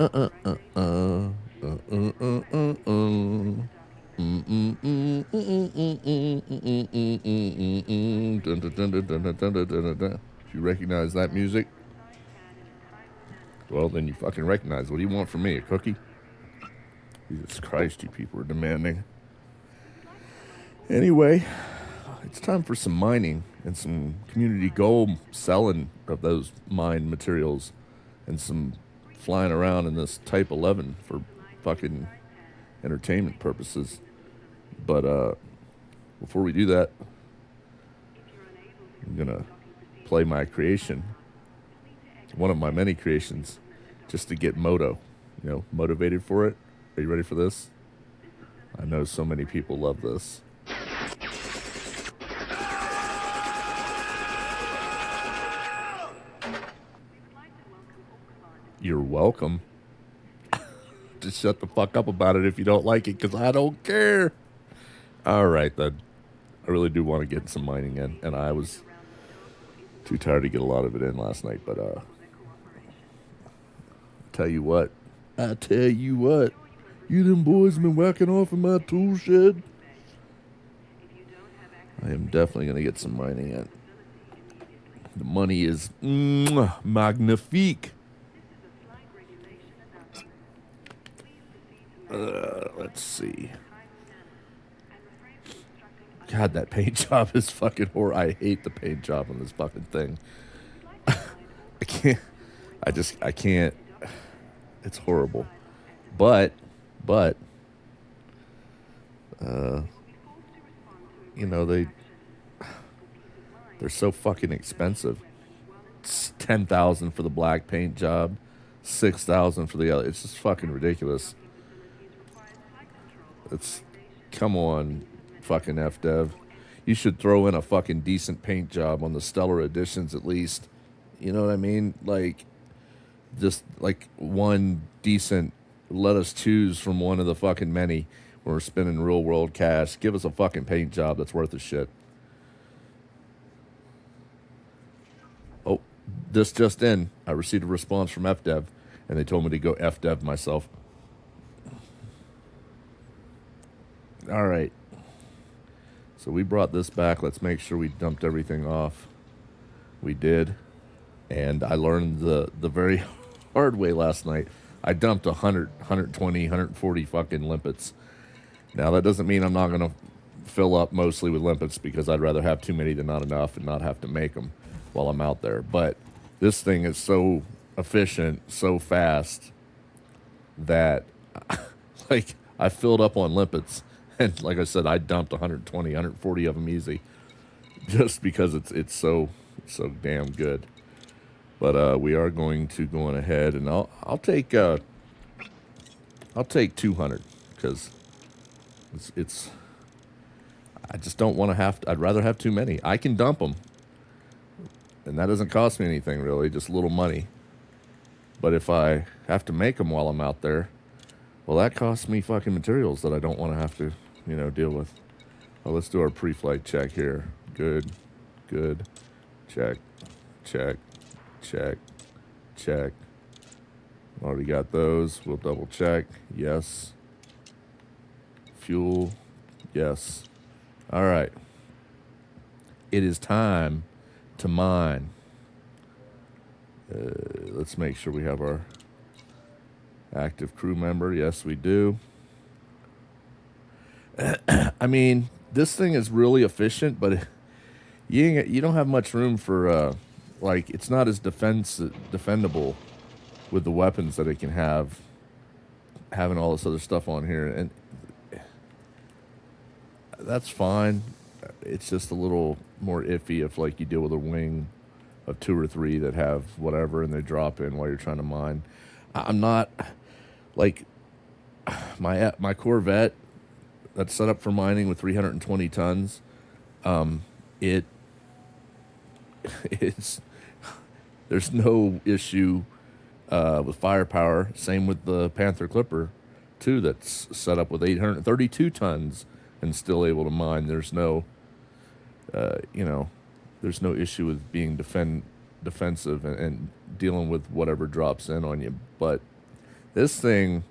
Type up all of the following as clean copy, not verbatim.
If you recognize that music, well, then you fucking recognize. What do you want from me? A cookie? Jesus Christ, you people are demanding. Anyway, it's time for some mining and some community gold selling of those mined materials and some flying around in this Type-11 for fucking entertainment purposes. But before we do that, I'm gonna play my creation, one of my many creations, just to get motivated for it. Are you ready for this? I know so many people love this. You're welcome. Just shut the fuck up about it if you don't like it, because I don't care. All right, then. I really do want to get some mining in, and I was too tired to get a lot of it in last night, but tell you what. I tell you what. You them boys been whacking off in my tool shed? I am definitely going to get some mining in. The money is magnifique. Let's see. God, that paint job is fucking horrible. I hate the paint job on this fucking thing. I can't. I can't. It's horrible. But, you know, they're so fucking expensive. It's 10,000 for the black paint job, 6,000 for the other. It's just fucking ridiculous. It's, come on, fucking FDev. You should throw in a fucking decent paint job on the Stellar Editions at least. You know what I mean? Like, just like one decent, let us choose from one of the fucking many. We're spending real world cash. Give us a fucking paint job that's worth a shit. Oh, this just in. I received a response from FDev, and they told me to go FDev myself. All right. So we brought this back. Let's make sure we dumped everything off. We did. And I learned the very hard way last night. I dumped 100, 120, 140 fucking limpets. Now, that doesn't mean I'm not going to fill up mostly with limpets, because I'd rather have too many than not enough and not have to make them while I'm out there. But this thing is so efficient, so fast, that like I filled up on limpets. And like I said, I dumped 120, 140 of them easy, just because it's so damn good. But we are going to go on ahead, and I'll take 200, because it's I just don't want to have to. I'd rather have too many. I can dump them, and that doesn't cost me anything really, just a little money. But if I have to make them while I'm out there, well, that costs me fucking materials that I don't want to have to, deal with. Well, let's do our pre-flight check here. Good. Check. Already got those. We'll double check. Yes. Fuel. Yes. All right. It is time to mine. Let's make sure we have our active crew member. Yes, we do. I mean, this thing is really efficient, but you don't have much room for it's not as defendable with the weapons that it can have, having all this other stuff on here, and that's fine. It's just a little more iffy if like you deal with a wing of 2 or 3 that have whatever and they drop in while you're trying to mine. I'm not like my Corvette that's set up for mining with 320 tons. It is there's no issue with firepower. Same with the Panther Clipper, too. That's set up with 832 tons and still able to mine. There's no, there's no issue with being defensive and dealing with whatever drops in on you. But This thing,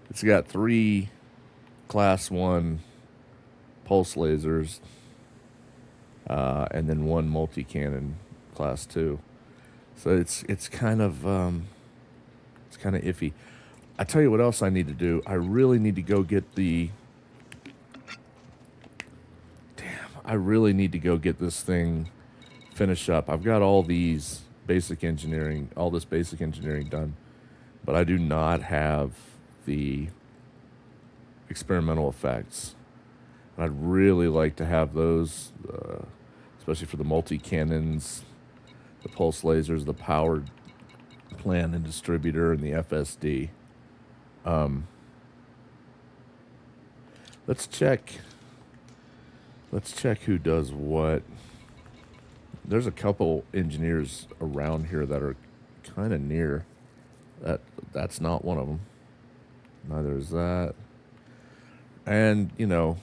it's got 3 Class 1 pulse lasers, and then 1 multi-cannon Class 2. So it's kind of iffy. I tell you what else I need to do. I really need to go get the... I really need to go get this thing finished up. I've got all this basic engineering done, but I do not have the experimental effects. And I'd really like to have those, especially for the multi-cannons, the pulse lasers, the powered plant and distributor, and the FSD. Let's check who does what. There's a couple engineers around here that are kind of near. That's not one of them. Neither is that. And, you know,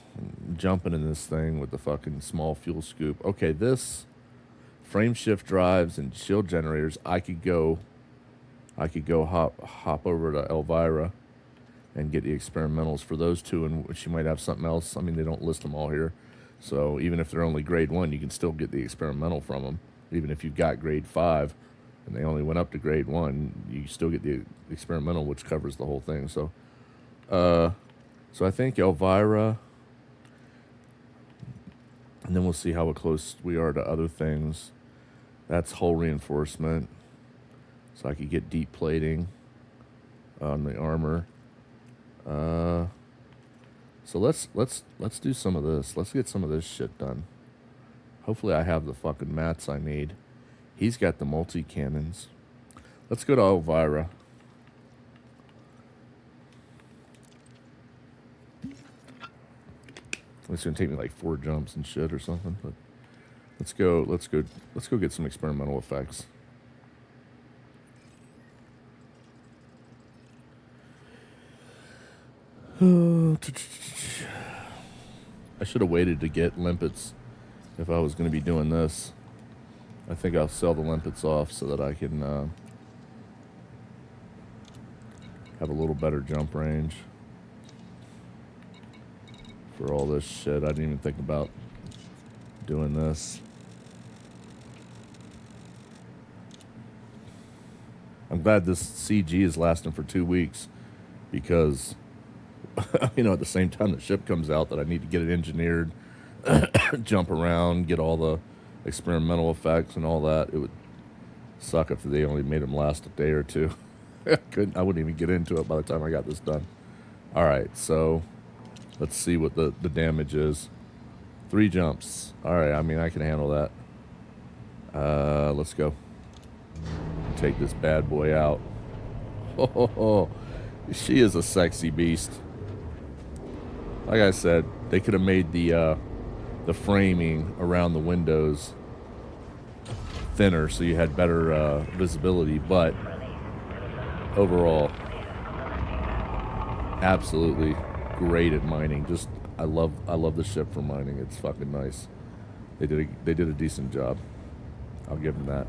jumping in this thing with the fucking small fuel scoop. Okay, this frame shift drives and shield generators, I could go hop over to Elvira and get the experimentals for those two, and she might have something else. I mean, they don't list them all here. So even if they're only grade 1, you can still get the experimental from them. Even if you've got grade 5 and they only went up to grade 1, you still get the experimental, which covers the whole thing. So I think Elvira, and then we'll see how close we are to other things. That's hull reinforcement. So I could get deep plating on the armor. So let's do some of this. Let's get some of this shit done. Hopefully I have the fucking mats I need. He's got the multi-cannons. Let's go to Elvira. It's gonna take me like 4 jumps and shit or something, but let's go get some experimental effects. I should have waited to get limpets if I was going to be doing this. I think I'll sell the limpets off so that I can have a little better jump range for all this shit. I didn't even think about doing this. I'm glad this CG is lasting for 2 weeks because, you know, at the same time the ship comes out that I need to get it engineered, jump around, get all the experimental effects and all that. It would suck if they only made them last a day or two. I wouldn't even get into it by the time I got this done. All right, so let's see what the damage is. 3 jumps. All right, I mean, I can handle that. Let's go. Take this bad boy out. Oh, she is a sexy beast. Like I said, they could have made the framing around the windows thinner so you had better visibility, but overall, absolutely great at mining. Just I love the ship for mining. It's fucking nice. They did a decent job. I'll give them that.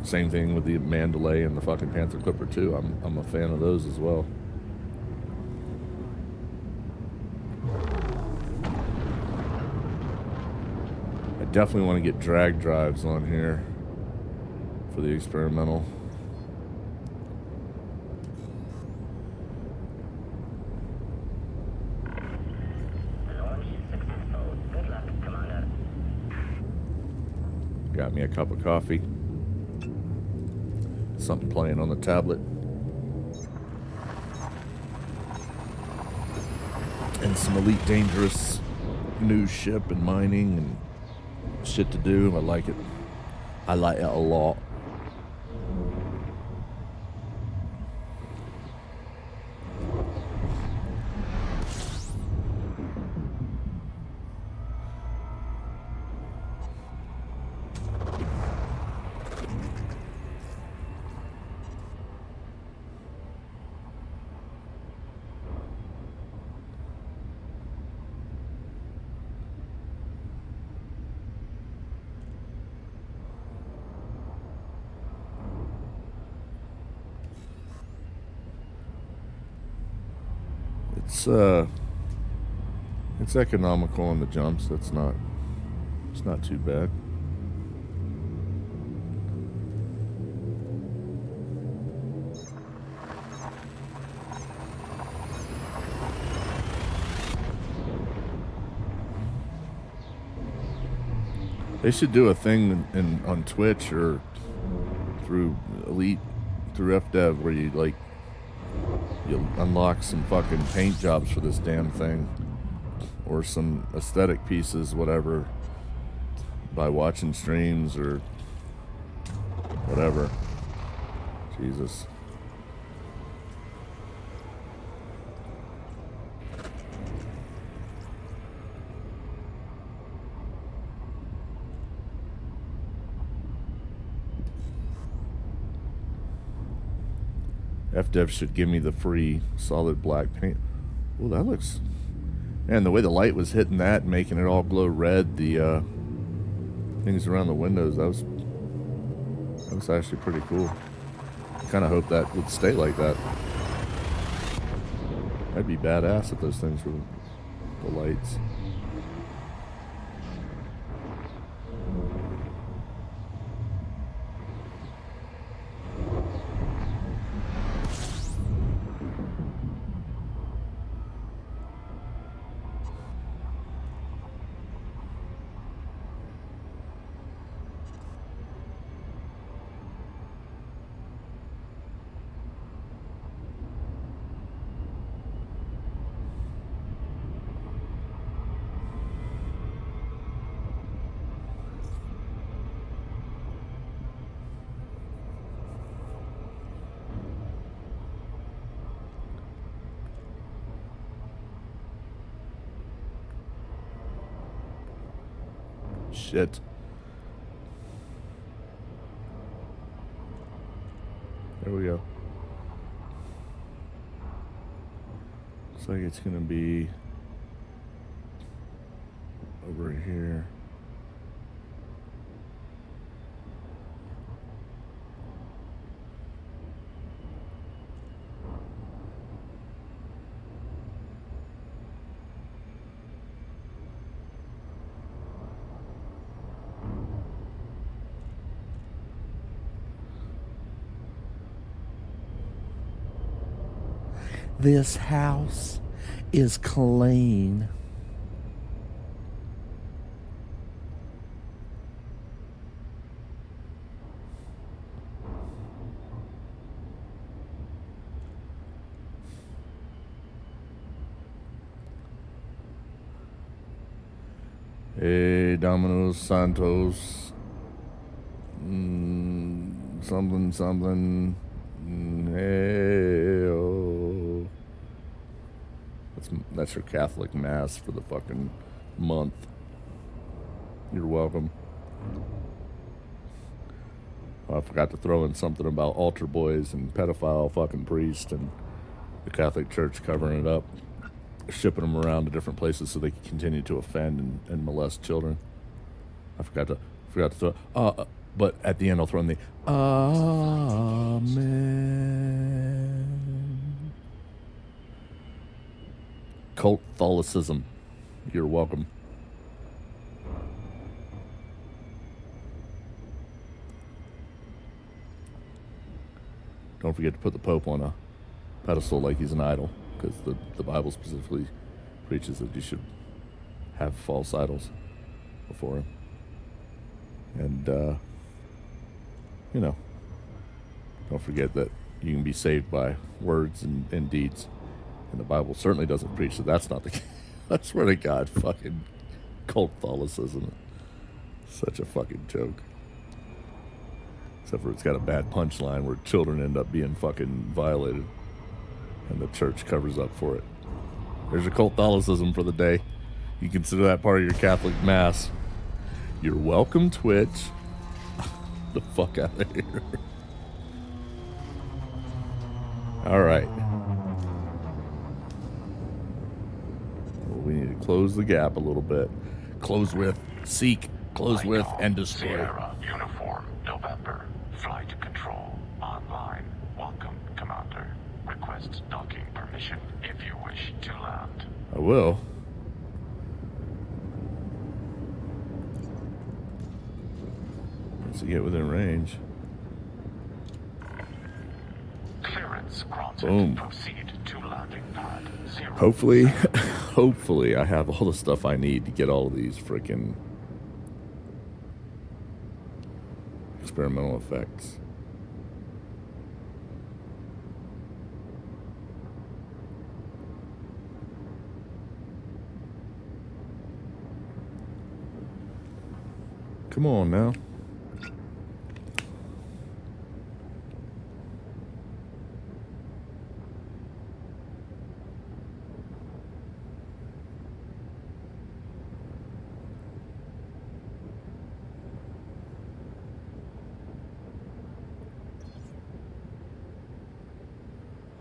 Same thing with the Mandalay and the fucking Panther Clipper too. I'm a fan of those as well. I definitely want to get drag drives on here for the experimental. Got me a cup of coffee. Something playing on the tablet. And some Elite Dangerous news ship and mining and shit to do. I like it. I like it a lot. It's economical on the jumps. It's not too bad. They should do a thing on Twitch or through Elite, through FDev, where you unlock some fucking paint jobs for this damn thing, or some aesthetic pieces, whatever, by watching streams or whatever. Jesus. FDev should give me the free solid black paint. Oh, that looks... Man, the way the light was hitting that and making it all glow red, the things around the windows, that was actually pretty cool. I kind of hope that would stay like that. That'd be badass if those things were the lights. Shit. There we go. Looks like it's gonna be over here. This house is clean. Hey, Domino's Santos. Something. Hey, oh. That's your Catholic Mass for the fucking month. You're welcome. I forgot to throw in something about altar boys and pedophile fucking priests and the Catholic Church covering it up, shipping them around to different places so they can continue to offend and molest children. I forgot to throw. But at the end I'll throw in the Amen. Catholicism. You're welcome. Don't forget to put the Pope on a pedestal like he's an idol, because the Bible specifically preaches that you should have false idols before him. And, don't forget that you can be saved by words and deeds. And the Bible certainly doesn't preach that that's not the case. I swear to God, fucking Catholicism. Such a fucking joke. Except for it's got a bad punchline where children end up being fucking violated. And the church covers up for it. There's your Catholicism for the day. You consider that part of your Catholic Mass. You're welcome, Twitch. The fuck out of here. All right. Well, we need to close the gap a little bit. Close with, seek, close with, and destroy. Sierra, uniform, November. Flight control, online. Welcome, Commander. Request docking permission if you wish to land. will. Once you get within range. Clearance granted. Boom. Proceed to landing pad 0. Hopefully, hopefully I have all the stuff I need to get all of these freaking experimental effects. Come on now.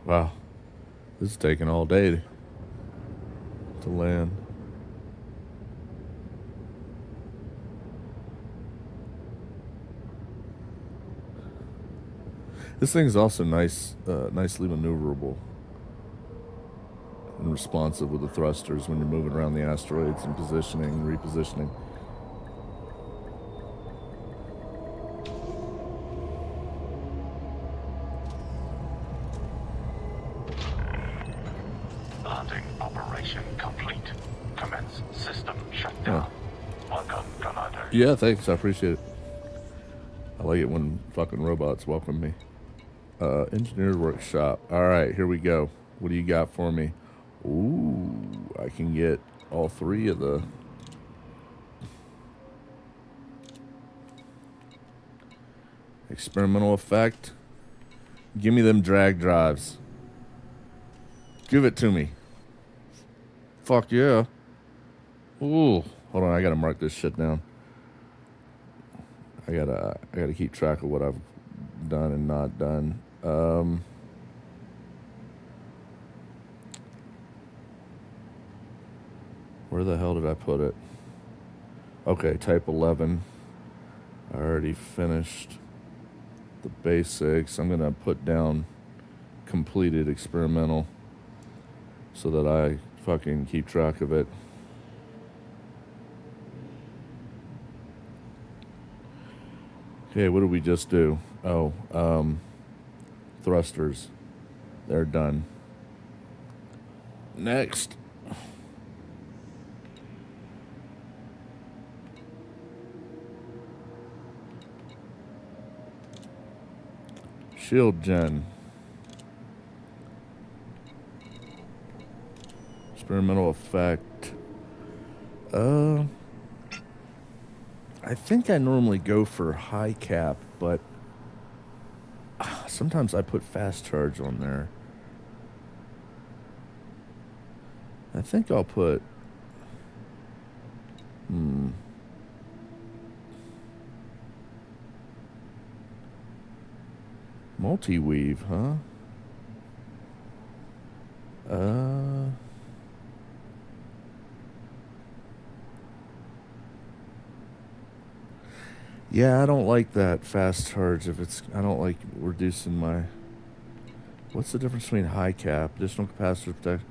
Wow, this is taking all day to land. This thing is also nicely maneuverable and responsive with the thrusters when you're moving around the asteroids and positioning and repositioning. Landing operation complete. Commence system shutdown. Welcome, Commander. Yeah, thanks. I appreciate it. I like it when fucking robots welcome me. Engineer workshop. All right, here we go. What do you got for me? Ooh, I can get all three of the experimental effect. Give me them drag drives. Give it to me. Fuck yeah. Ooh, hold on. I gotta mark this shit down. I gotta keep track of what I've done and not done. Where the hell did I put it? Okay, Type-11. I already finished the basics. I'm gonna put down completed experimental so that I fucking keep track of it. Okay, what did we just do? Oh, thrusters. They're done. Next. Shield gen. Experimental effect. I think I normally go for high cap, but sometimes I put fast charge on there. I think I'll put multi-weave, huh? Yeah, I don't like that fast charge I don't like reducing my... What's the difference between high cap, additional capacitor protect,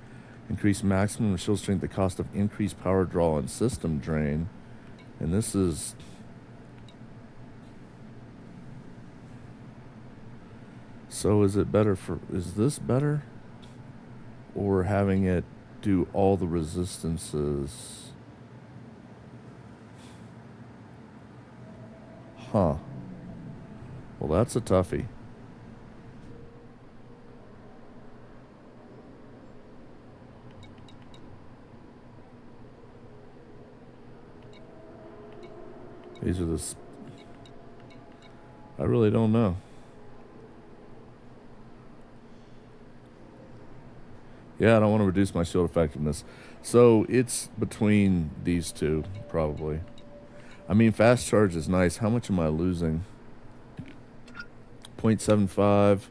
increase maximum shield strength, the cost of increased power draw and system drain? And this is... So is this better? Or having it do all the resistances? Huh. Well, that's a toughie. These are I really don't know. Yeah, I don't want to reduce my shield effectiveness. So it's between these two, probably. I mean, fast charge is nice. How much am I losing? 0.75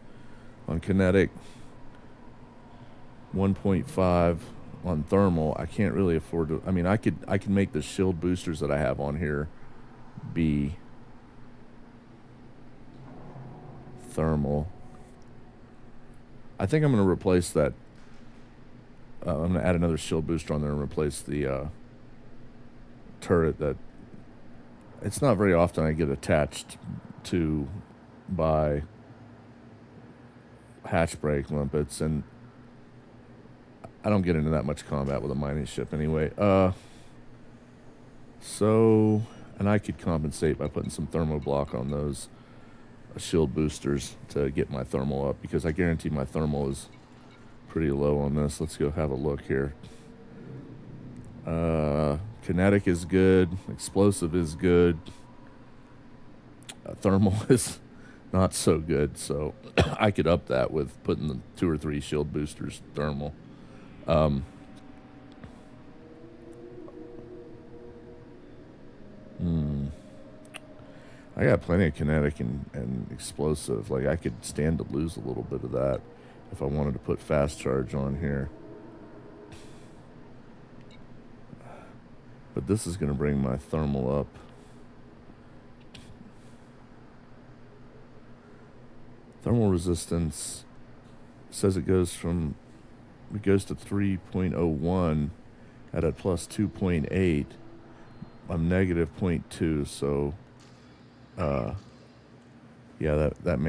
on kinetic, 1.5 on thermal. I can't really afford to... I mean, I could make the shield boosters that I have on here be thermal. I think I'm going to replace that I'm going to add another shield booster on there and replace the turret that it's not very often I get attached to by hatch brake limpets, and I don't get into that much combat with a mining ship anyway. So, and I could compensate by putting some thermo block on those shield boosters to get my thermal up, because I guarantee my thermal is pretty low on this. Let's go have a look here. Kinetic is good. Explosive is good. Thermal is not so good, so I could up that with putting the 2 or 3 shield boosters thermal. I got plenty of kinetic and explosive. Like, I could stand to lose a little bit of that if I wanted to put fast charge on here. But this is going to bring my thermal up. Thermal resistance says it goes to 3.01 at a plus 2.8. I'm negative 0.2, so yeah, that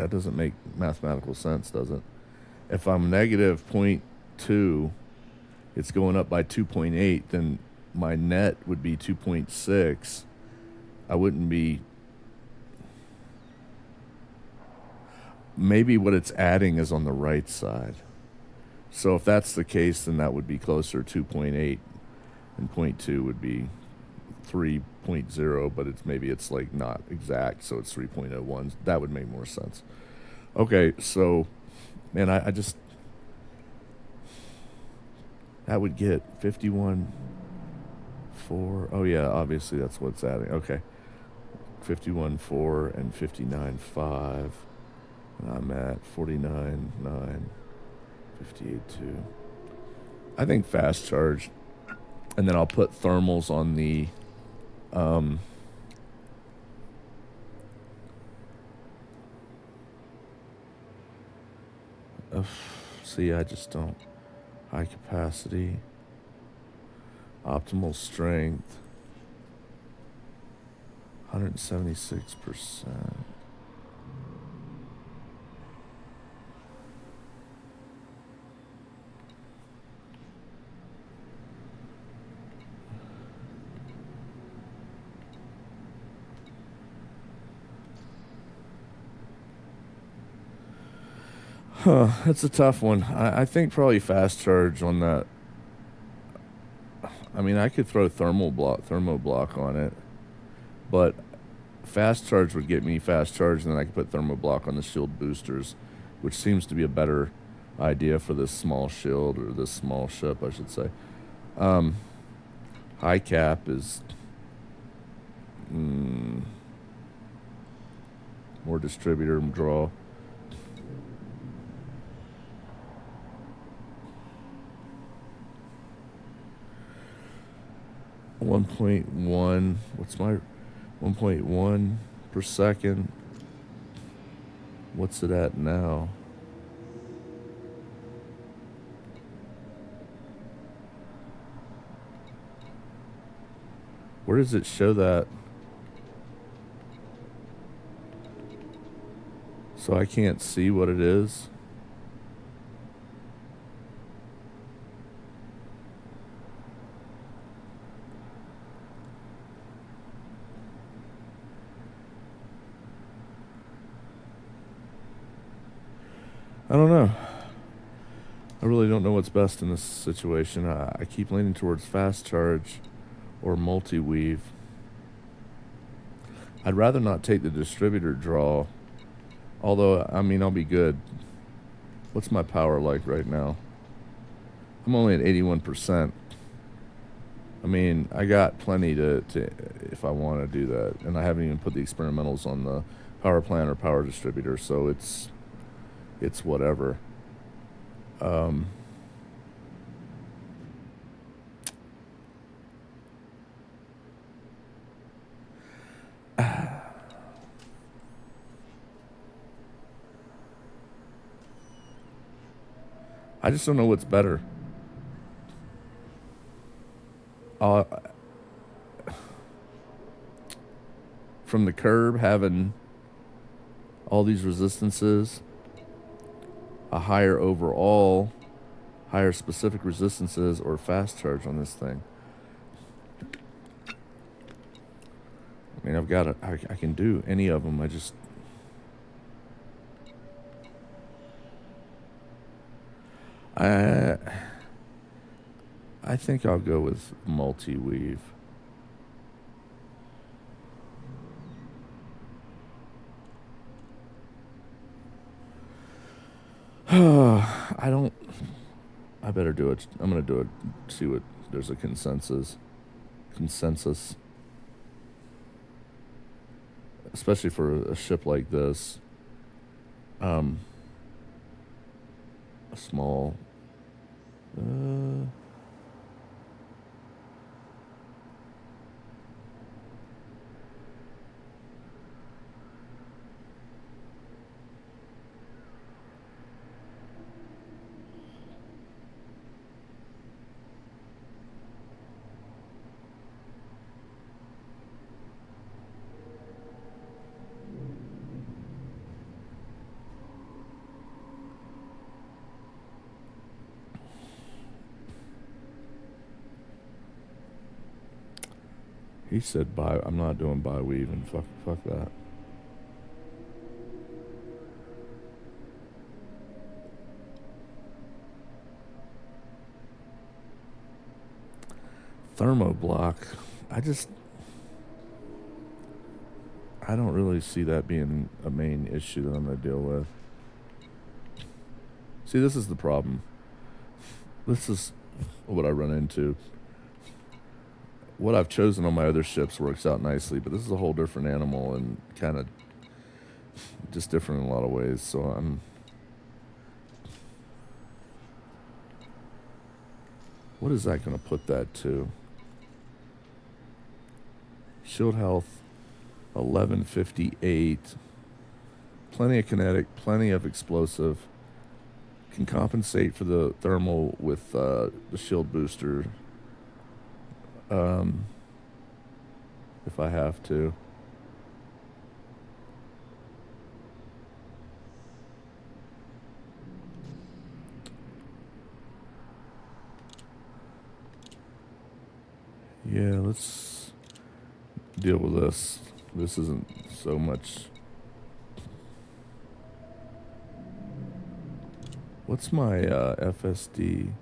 doesn't make mathematical sense, does it? If I'm negative 0.2, it's going up by 2.8, then my net would be 2.6. I wouldn't be... Maybe what it's adding is on the right side. So if that's the case, then that would be closer to 2.8, and 0.2 would be 3.0, but maybe it's like not exact, so it's 3.01. That would make more sense. Okay, so, man, I just... That would get 51.4. Oh, yeah, obviously that's what's adding. Okay. 51.4 and 59.5. And I'm at 49.9, 58.2. I think fast charge. And then I'll put thermals on the... see, I just don't... High capacity, optimal strength, 176%. That's a tough one. I think probably fast charge on that. I mean, I could throw thermo block on it, but fast charge would get me fast charge, and then I could put thermo block on the shield boosters, which seems to be a better idea for this small shield, or this small ship, I should say. High cap is more distributor draw. 1.1. What's my 1.1 per second? What's it at now? Where does it show that? So I can't see what it is. I don't know. I really don't know what's best in this situation. I keep leaning towards fast charge or multi-weave. I'd rather not take the distributor draw, although, I mean, I'll be good. What's my power like right now? I'm only at 81%. I mean, I got plenty to if I want to do that, and I haven't even put the experimentals on the power plant or power distributor, so it's whatever. I just don't know what's better. From the curb, having all these resistances, a higher overall, higher specific resistances, or fast charge on this thing. I mean, I've got it. I can do any of them. I think I'll go with multi-weave. I better do it. I'm gonna do it. See what there's a consensus, especially for a ship like this. A small. He said I'm not doing bi-weave, and fuck that. Thermoblock. I don't really see that being a main issue that I'm going to deal with. See, this is the problem. This is what I run into. What I've chosen on my other ships works out nicely, but this is a whole different animal and kind of just different in a lot of ways. So what is that going to put that to? Shield health, 1158. Plenty of kinetic, plenty of explosive. Can compensate for the thermal with the shield booster. If I have to. Yeah, let's deal with this. This isn't so much. What's my FSD?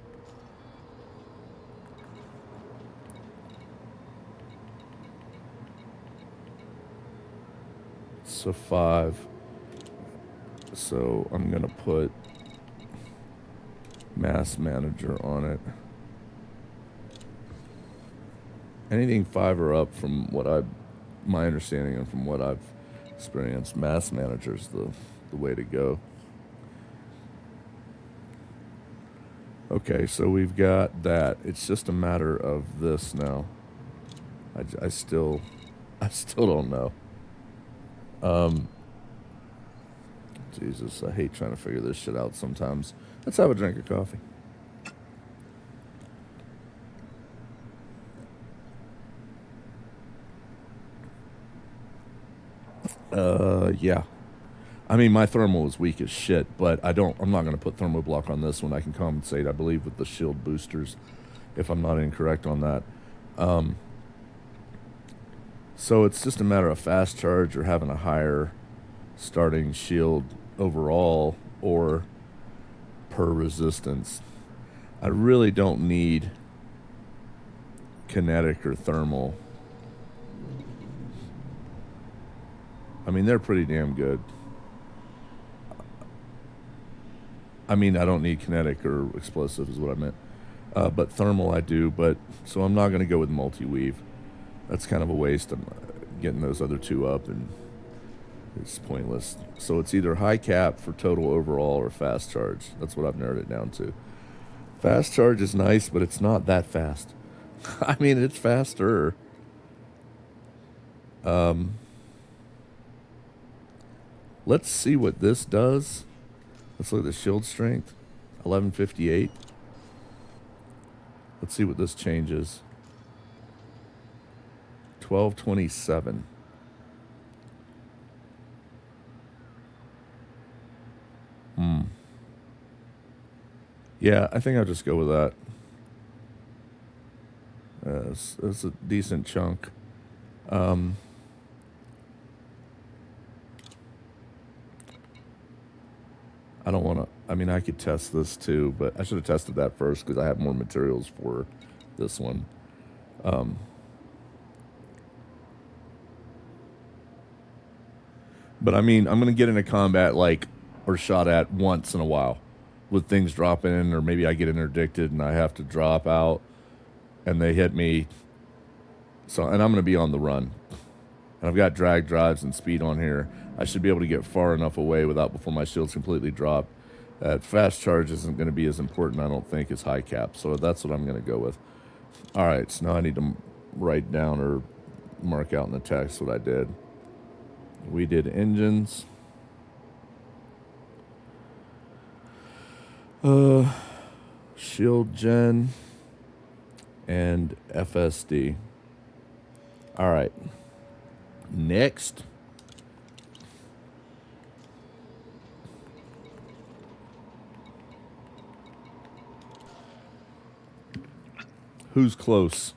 So 5. So I'm going to put Mass Manager on it. Anything 5 or up, from my understanding and from what I've experienced, Mass Manager is the way to go. Okay, so we've got that. It's just a matter of this now. I still don't know. Jesus, I hate trying to figure this shit out sometimes. Let's have a drink of coffee. Yeah. I mean, my thermal is weak as shit, but I'm not going to put thermoblock on this one. I can compensate, I believe, with the shield boosters, if I'm not incorrect on that. So it's just a matter of fast charge or having a higher starting shield overall or per resistance. I really don't need kinetic or thermal. I mean, they're pretty damn good. I mean, I don't need kinetic or explosive is what I meant. But thermal I do, so I'm not going to go with multi-weave. That's kind of a waste. I'm getting those other two up, and it's pointless. So it's either high cap for total overall or fast charge. That's what I've narrowed it down to. Fast charge is nice, but it's not that fast. I mean, it's faster. Let's see what this does. Let's look at the shield strength. 11:58. Let's see what this changes. 12:27. Yeah, I think I'll just go with that. It's a decent chunk. I don't want to. I mean, I could test this too, but I should have tested that first because I have more materials for this one. But I mean, I'm going to get into combat or shot at once in a while with things dropping in, or maybe I get interdicted and I have to drop out and they hit me. So, and I'm going to be on the run. And I've got drag drives and speed on here. I should be able to get far enough away before my shield's completely drop. Fast charge isn't going to be as important, I don't think, as high cap. So that's what I'm going to go with. All right, so now I need to write down or mark out in the text what I did. We did engines. Shield gen. And FSD. All right. Next. Who's close?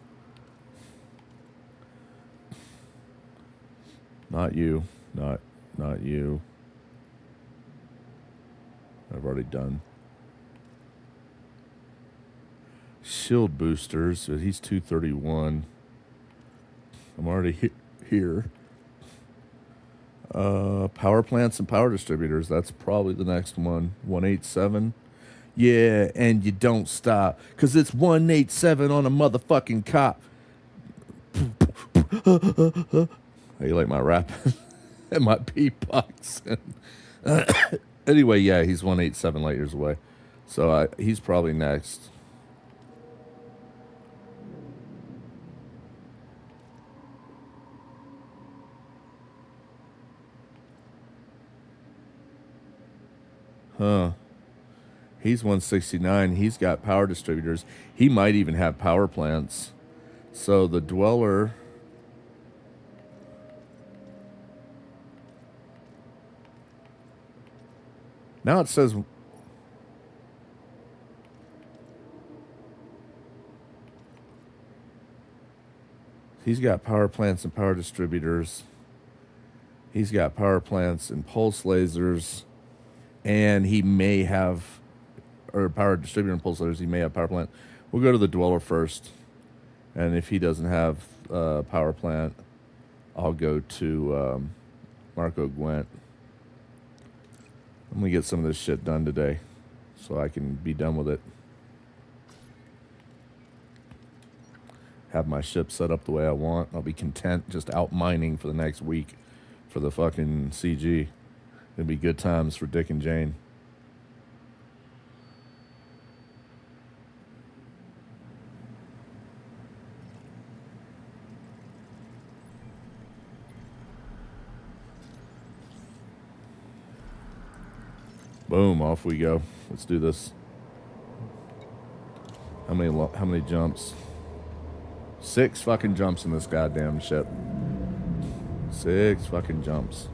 Not you. Not you. I've already done. Shield boosters. He's 231. I'm already here. Power plants and power distributors. That's probably the next one. 187. Yeah, and you don't stop. Because it's 187 on a motherfucking cop. How you like my rap? And my beatbox. Anyway, yeah, he's 187 light years away. So he's probably next. Huh. He's 169. He's got power distributors. He might even have power plants. So the dweller... Now it says... He's got power plants and power distributors. He's got power plants and pulse lasers. And he may have... Or power distributor and pulse lasers. He may have power plant. We'll go to the dweller first. And if he doesn't have power plant, I'll go to Marco Gwent. I'm going to get some of this shit done today so I can be done with it. Have my ship set up the way I want. I'll be content just out mining for the next week for the fucking CG. It'll be good times for Dick and Jane. Boom, off we go. Let's do this. How many jumps? 6 fucking jumps in this goddamn ship. 6 fucking jumps.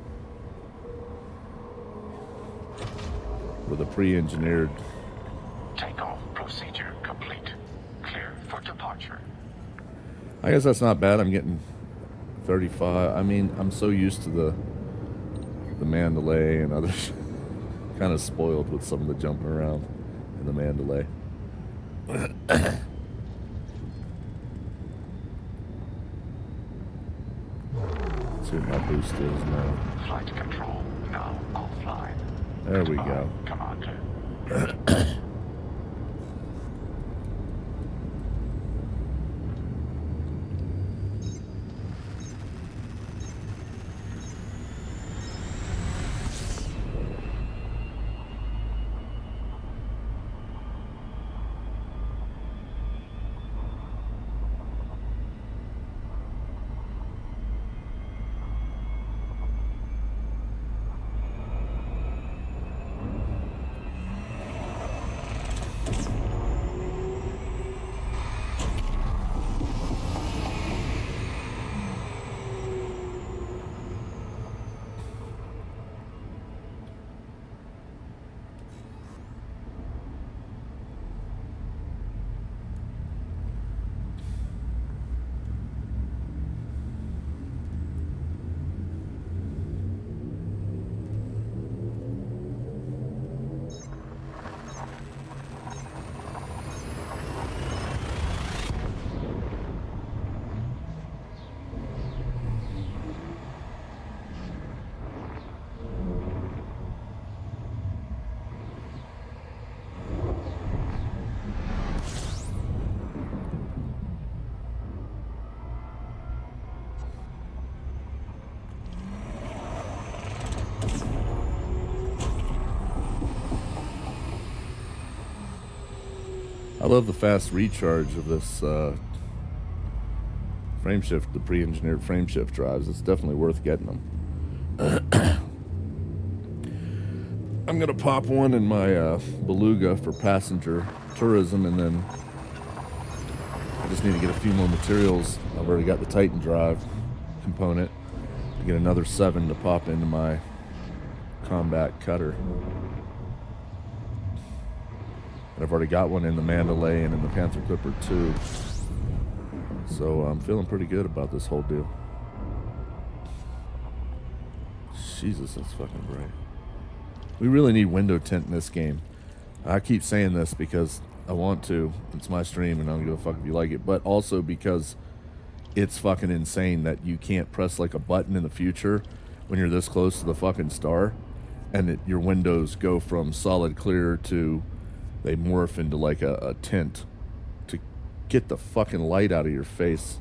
With a pre-engineered... Takeoff procedure complete. Clear for departure. I guess that's not bad. I'm getting 35. I mean, I'm so used to the Mandalay and other shit. Kind of spoiled with some of the jumping around in the Mandalay. See what my boost is now. Flight control now offline. There we go. Commander. I love the fast recharge of this frame shift, the pre-engineered frame shift drives. It's definitely worth getting them. I'm gonna pop one in my Beluga for passenger tourism, and then I just need to get a few more materials. I've already got the Titan drive component. To get another 7 to pop into my combat cutter. And I've already got one in the Mandalay and in the Panther Clipper too. So I'm feeling pretty good about this whole deal. Jesus, that's fucking bright. We really need window tint in this game. I keep saying this because I want to. It's my stream and I don't give a fuck if you like it. But also because it's fucking insane that you can't press like a button in the future when you're this close to the fucking star, and your windows go from solid clear to they morph into like a tint to get the fucking light out of your face.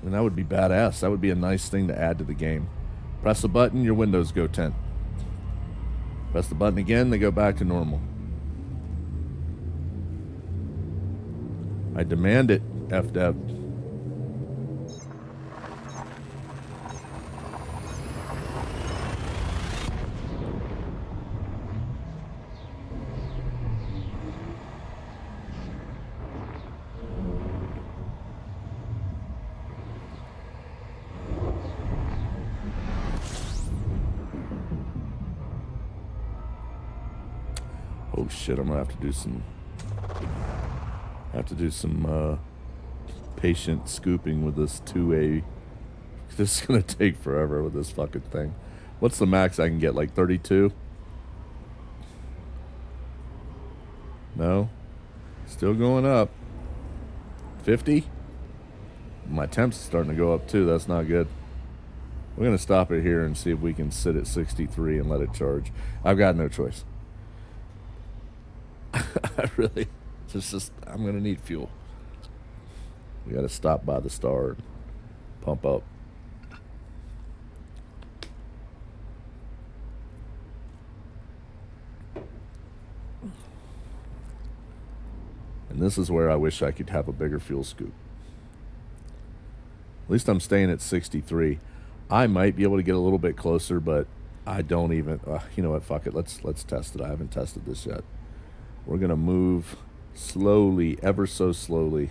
And that would be badass. That would be a nice thing to add to the game. Press a button, your windows go tint. Press the button again, they go back to normal. I demand it, FDev. Oh shit, I'm gonna have to do some patient scooping with this 2A. This is gonna take forever with this fucking thing. What's the max I can get, like 32? No? Still going up. 50? My temps are starting to go up too, that's not good. We're gonna stop it here and see if we can sit at 63 and let it charge. I've got no choice. I really, I'm gonna need fuel. We gotta stop by the star and pump up. And this is where I wish I could have a bigger fuel scoop. At least I'm staying at 63. I might be able to get a little bit closer, but I don't even, you know what, fuck it, let's test it. I haven't tested this yet. We're gonna move slowly, ever so slowly.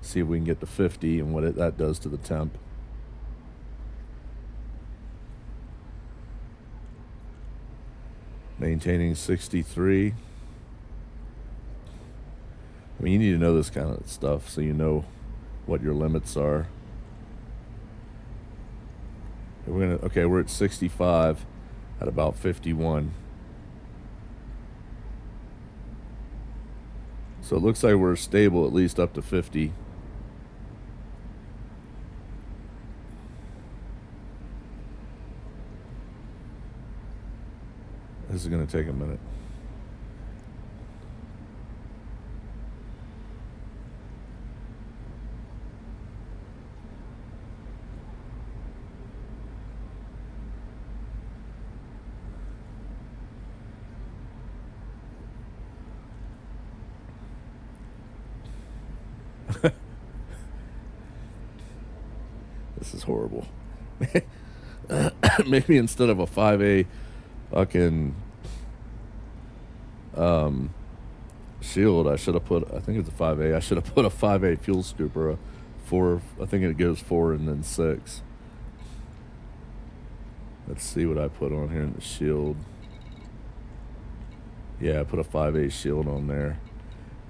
See if we can get to 50 and what that does to the temp. Maintaining 63. I mean, you need to know this kind of stuff so you know what your limits are. We're at 65 at about 51. So it looks like we're stable at least up to 50. This is going to take a minute. This is horrible. Maybe instead of a 5A fucking shield, I should have put, I think it's a 5A, I should have put a 5A fuel scoop or a 4, I think it goes 4 and then 6. Let's see what I put on here in the shield. Yeah, I put a 5A shield on there,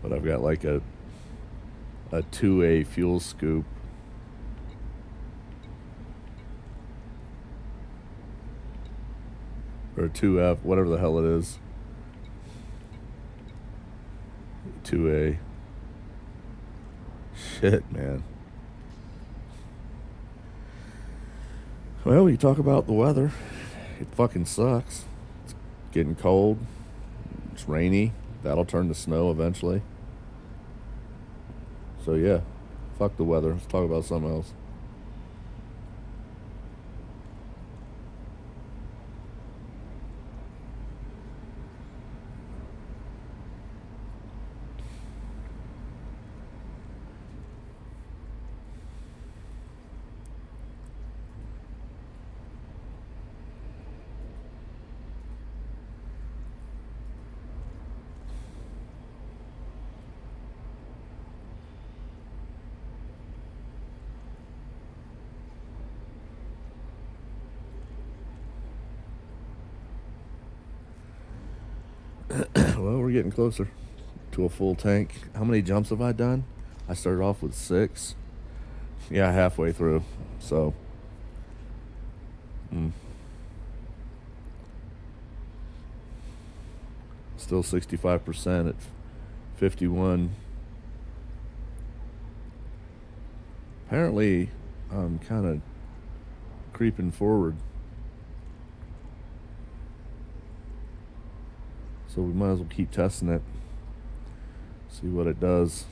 but I've got like a 2A fuel scoop. Or 2F, whatever the hell it is. 2A. Shit, man. Well, you talk about the weather. It fucking sucks. It's getting cold. It's rainy. That'll turn to snow eventually. So yeah, fuck the weather. Let's talk about something else. Well, we're getting closer to a full tank. How many jumps have I done? I started off with 6. Yeah, halfway through. So, still 65% at 51. Apparently, I'm kind of creeping forward. So we might as well keep testing it. See what it does.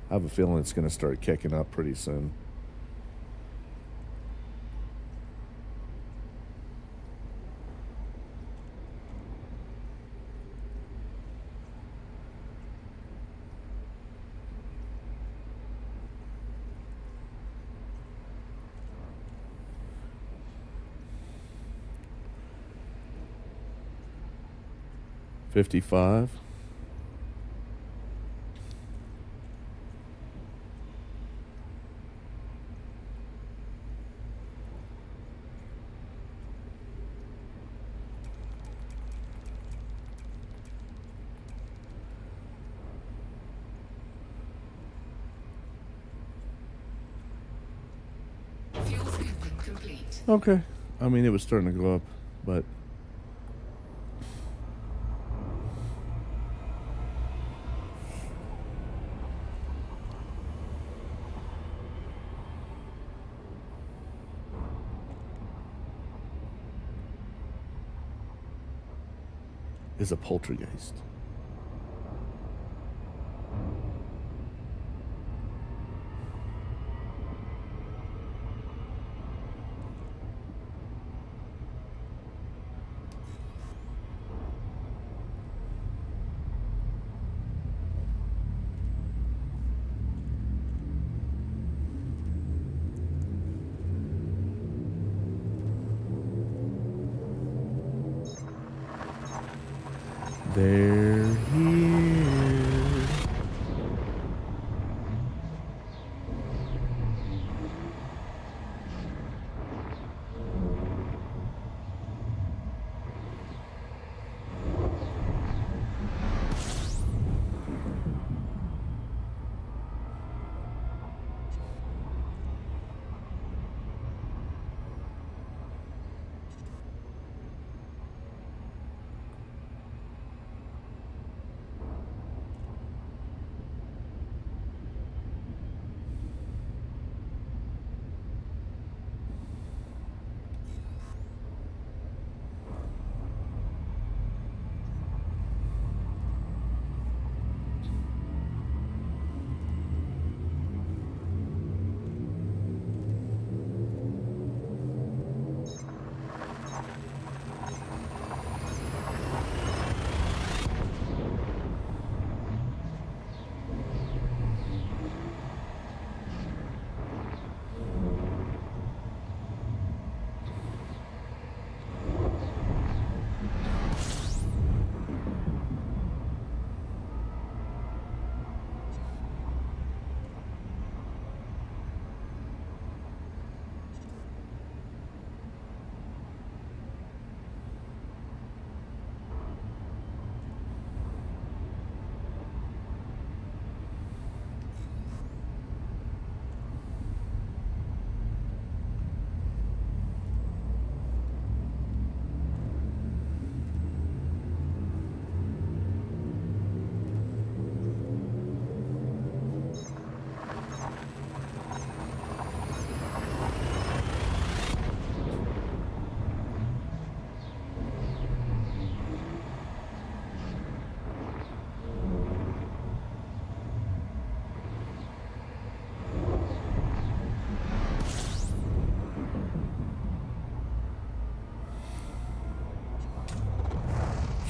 I have a feeling it's going to start kicking up pretty soon. $55. Fuel scooping complete. Okay. I mean, it was starting to go up, but is a poltergeist. They're here.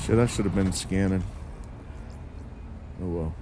Shit, I should have been scanning. Oh well.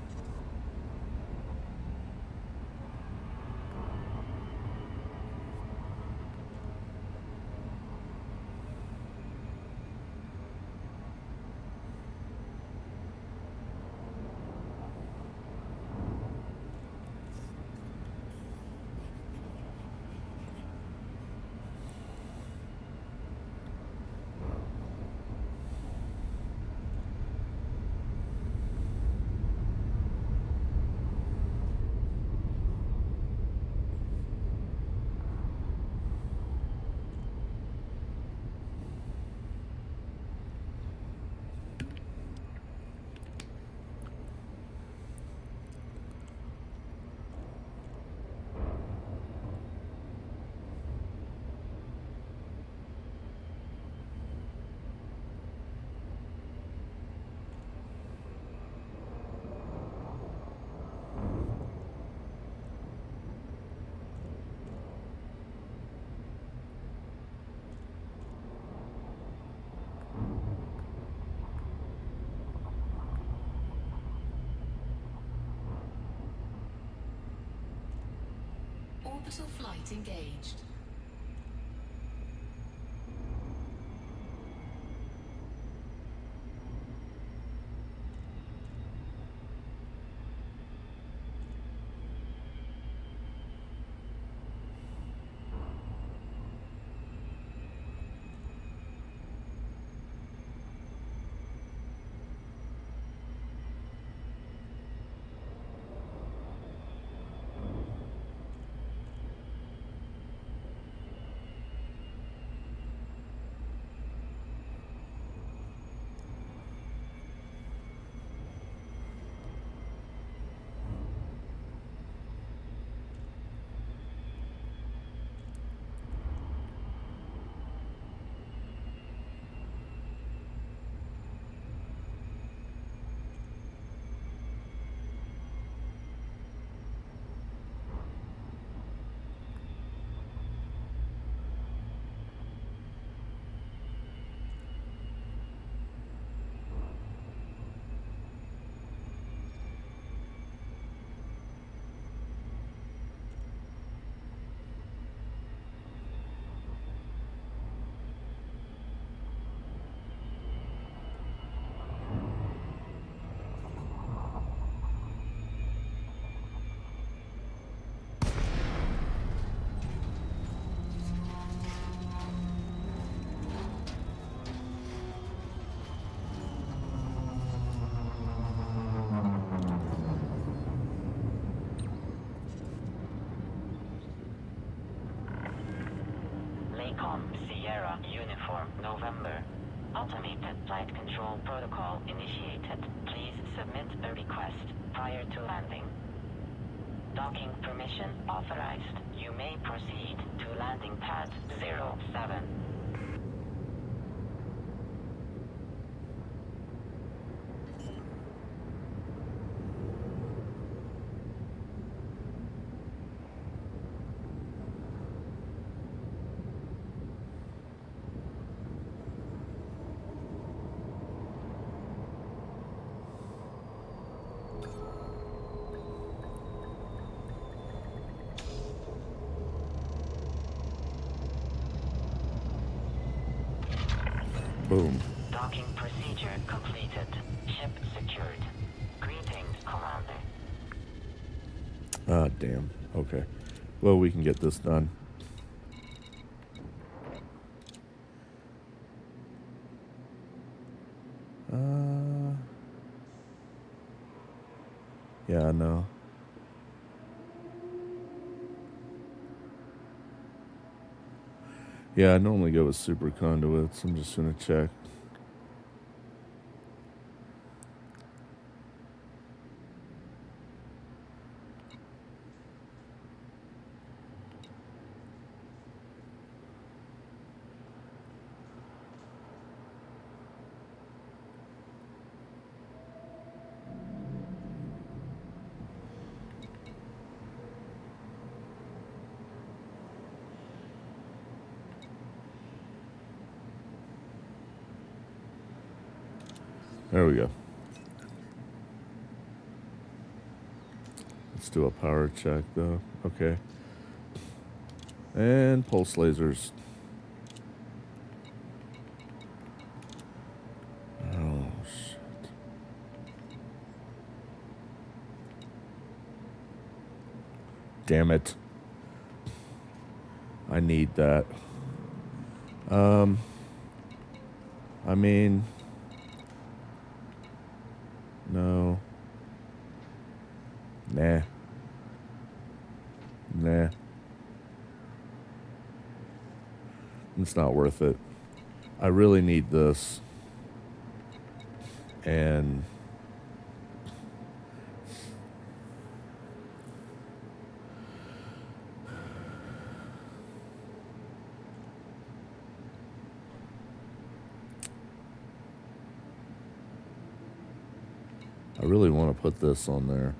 Orbital flight engaged. Sierra Uniform November. Automated flight control protocol initiated. Please submit a request prior to landing. Docking permission authorized. You may proceed to landing pad 07. Boom. Docking procedure completed. Ship secured. Greetings, Commander. Ah, damn. Okay. Well, we can get this done. Yeah, no. Yeah, I normally go with super conduits. I'm just going to check. There we go. Let's do a power check, though. Okay. And pulse lasers. Oh, shit. Damn it. I need that. I mean... No. Nah. Nah. It's not worth it. I really need this. And... I really want to put this on there.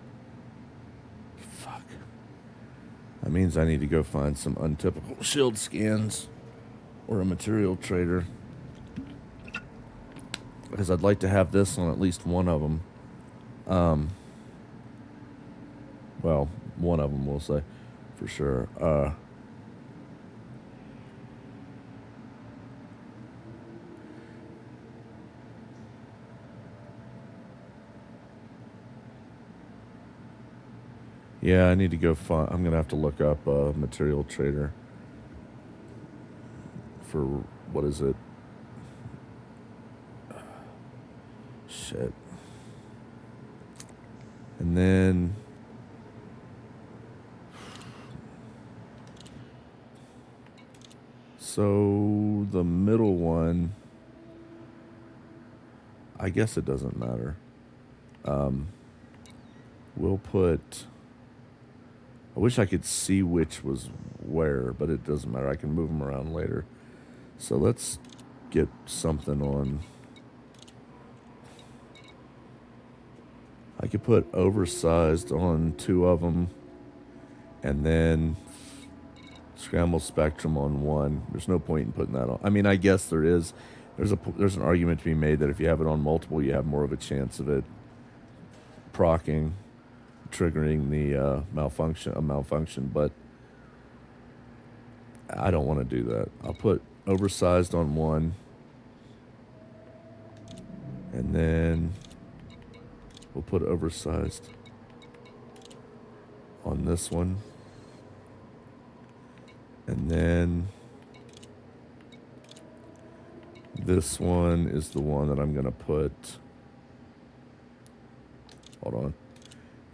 Fuck. That means I need to go find some untypical shield scans or a material trader. Because I'd like to have this on at least one of them. Well, one of them, we'll say. for sure. Yeah, I need to go find. I'm gonna have to look up a material trader for what is it? Shit. And then so the middle one, I guess it doesn't matter. We'll put. I wish I could see which was where, but it doesn't matter. I can move them around later. So let's get something on. I could put oversized on 2 of them, and then scramble spectrum on 1. There's no point in putting that on. I mean, I guess there is. There's an argument to be made that if you have it on multiple, you have more of a chance of it proccing, triggering the malfunction. But I don't want to do that. I'll put oversized on 1, and then we'll put oversized on this one, and then this one is the one that I'm going to put. Hold on.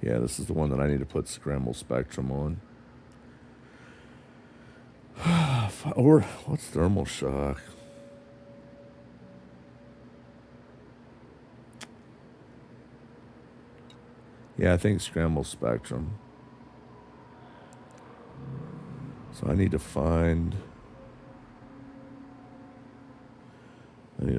Yeah, this is the one that I need to put scramble spectrum on. Or what's thermal shock? Yeah, I think scramble spectrum. So I need to find. Trying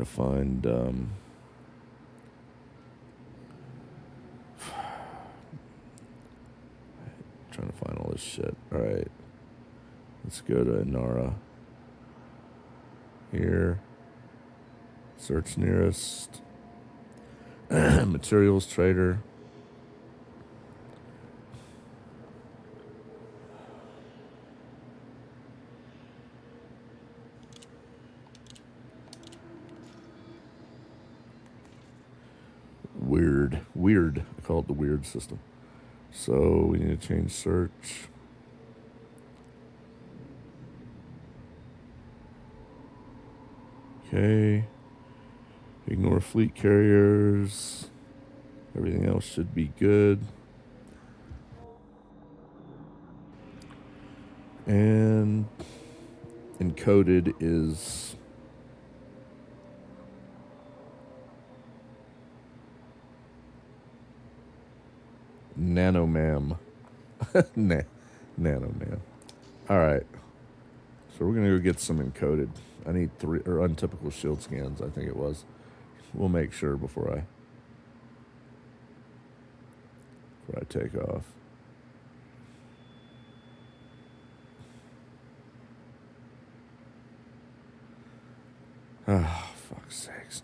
to find all this shit. All right. Let's go to Inara. Here. Search nearest. Materials trader. Weird. I call it the weird system. So we need to change search. Okay. Ignore fleet carriers. Everything else should be good. And encoded is nanomam. Nanomam. All right. So we're going to go get some encoded. I need 3 or untypical shield scans, I think it was. We'll make sure before I take off. Ah, fuck's sakes.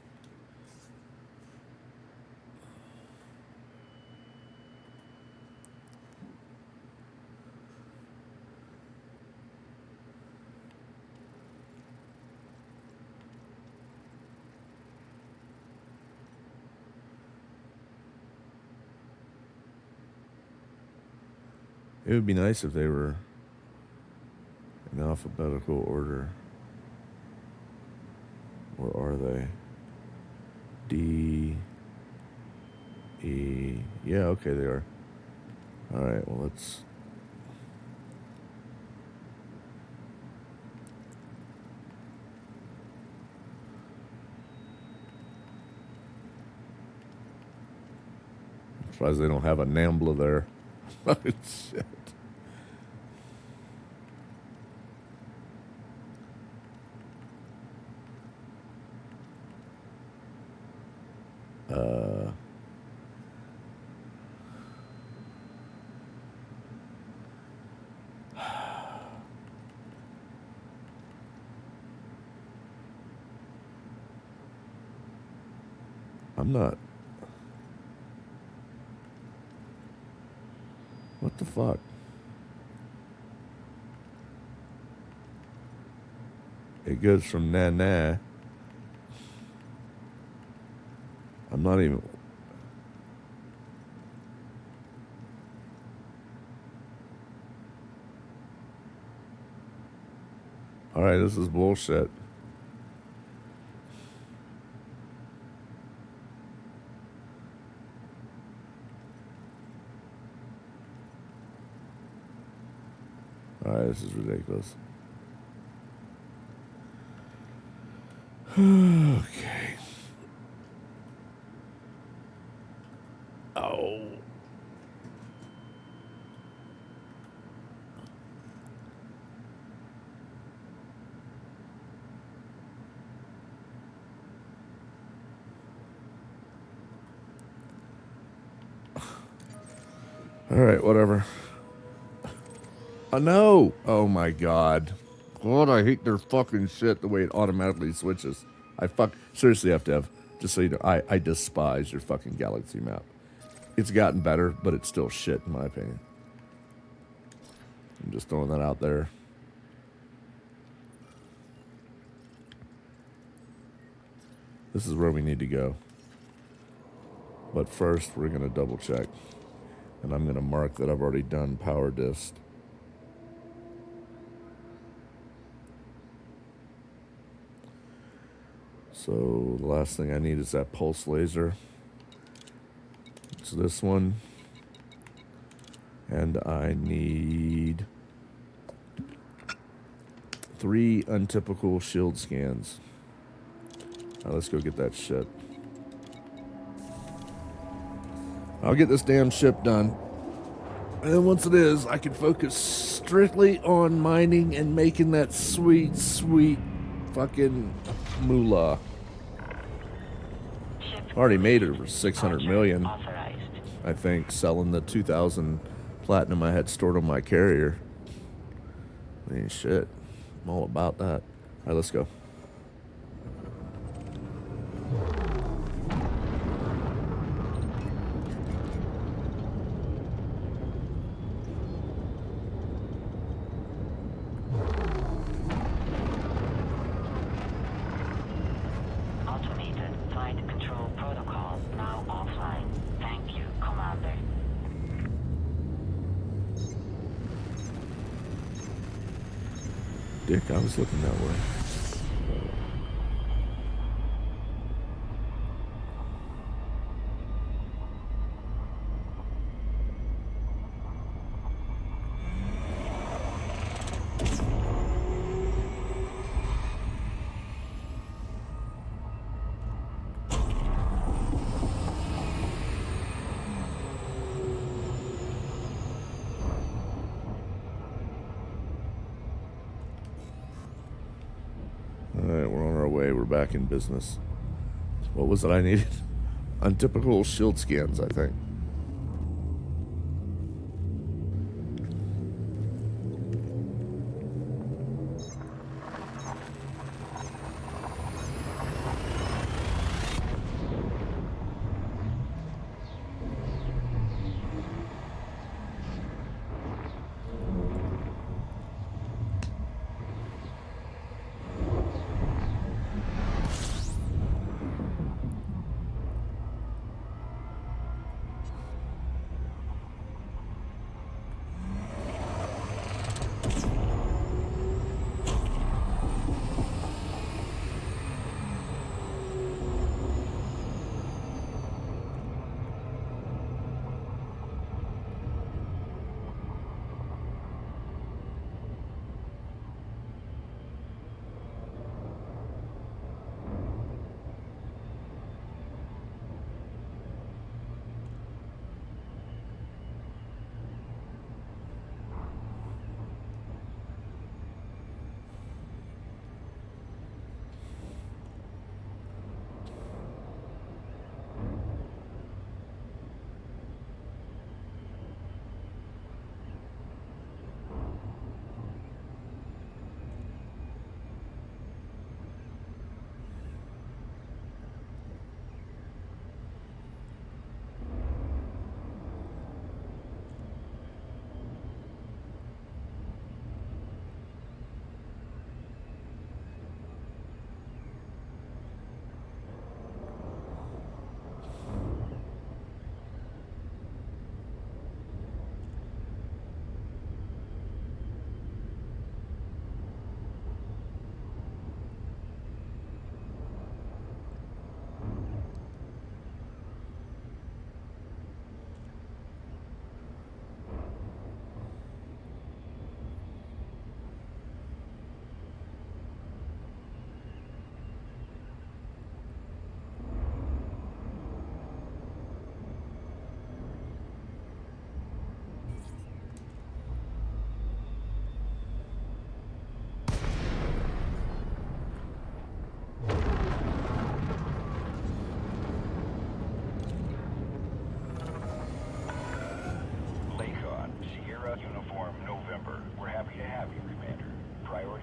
It would be nice if they were in alphabetical order. Or are they? D, E. Yeah, okay, they are. All right, well, let's. I'm surprised they don't have a NAMBLA there. Oh, shit. I'm not. What the fuck? It goes from nah. I'm not even. Alright, this is bullshit. Alright, this is ridiculous. Okay. Oh. Alright, whatever. Oh, no! Oh my god. God, I hate their fucking shit the way it automatically switches. Seriously have to have, just so you know, I despise your fucking galaxy map. It's gotten better, but it's still shit in my opinion. I'm just throwing that out there. This is where we need to go. But first, we're going to double check. And I'm going to mark that I've already done power dist. So the last thing I need is that pulse laser. It's this one. And I need 3 untypical shield scans. Now let's go get that shit. I'll get this damn ship done. And then once it is, I can focus strictly on mining and making that sweet, sweet fucking moolah. Already made it over 600 million, I think, selling the 2,000 platinum I had stored on my carrier. I mean, shit. I'm all about that. All right, let's go. Automated flight control protocol now offline. Thank you, Commander. Dick, I was looking that way. Alright, we're on our way. We're back in business. What was it I needed? Untypical shield scans, I think.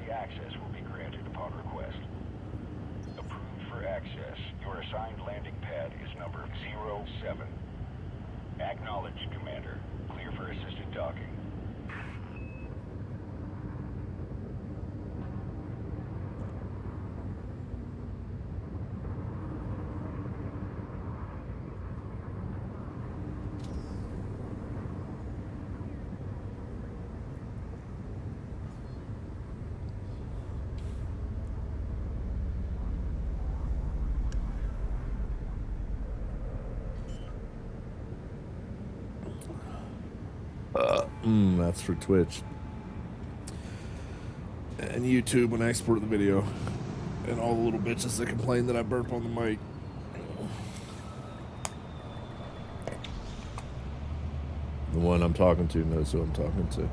Emergency access will be granted upon request. Approved for access. Your assigned landing pad is number 07. Acknowledged, Commander. Clear for assisted docking. That's for Twitch and YouTube when I export the video, and all the little bitches that complain that I burp on the mic. The one I'm talking to knows who I'm talking to.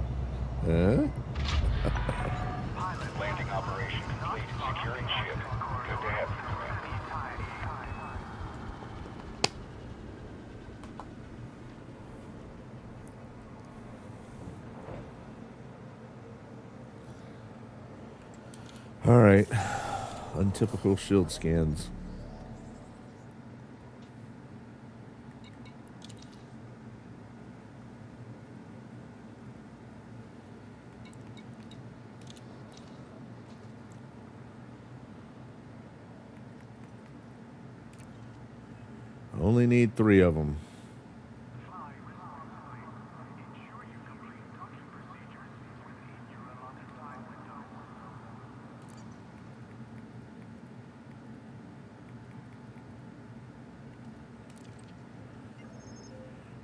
Landing operation complete. Securing ship. Good to have you, Commander. All right. Untypical shield scans. Only need 3 of them.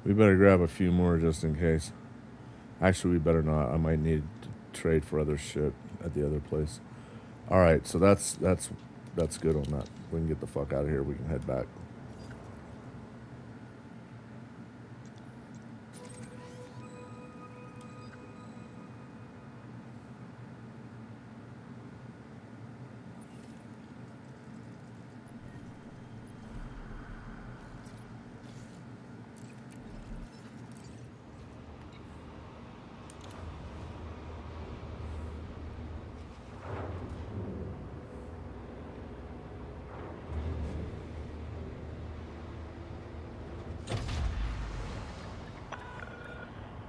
We better grab a few more just in case. Actually, we better not. I might need to trade for other shit at the other place. All right, so that's good on that. We can get the fuck out of here. We can head back.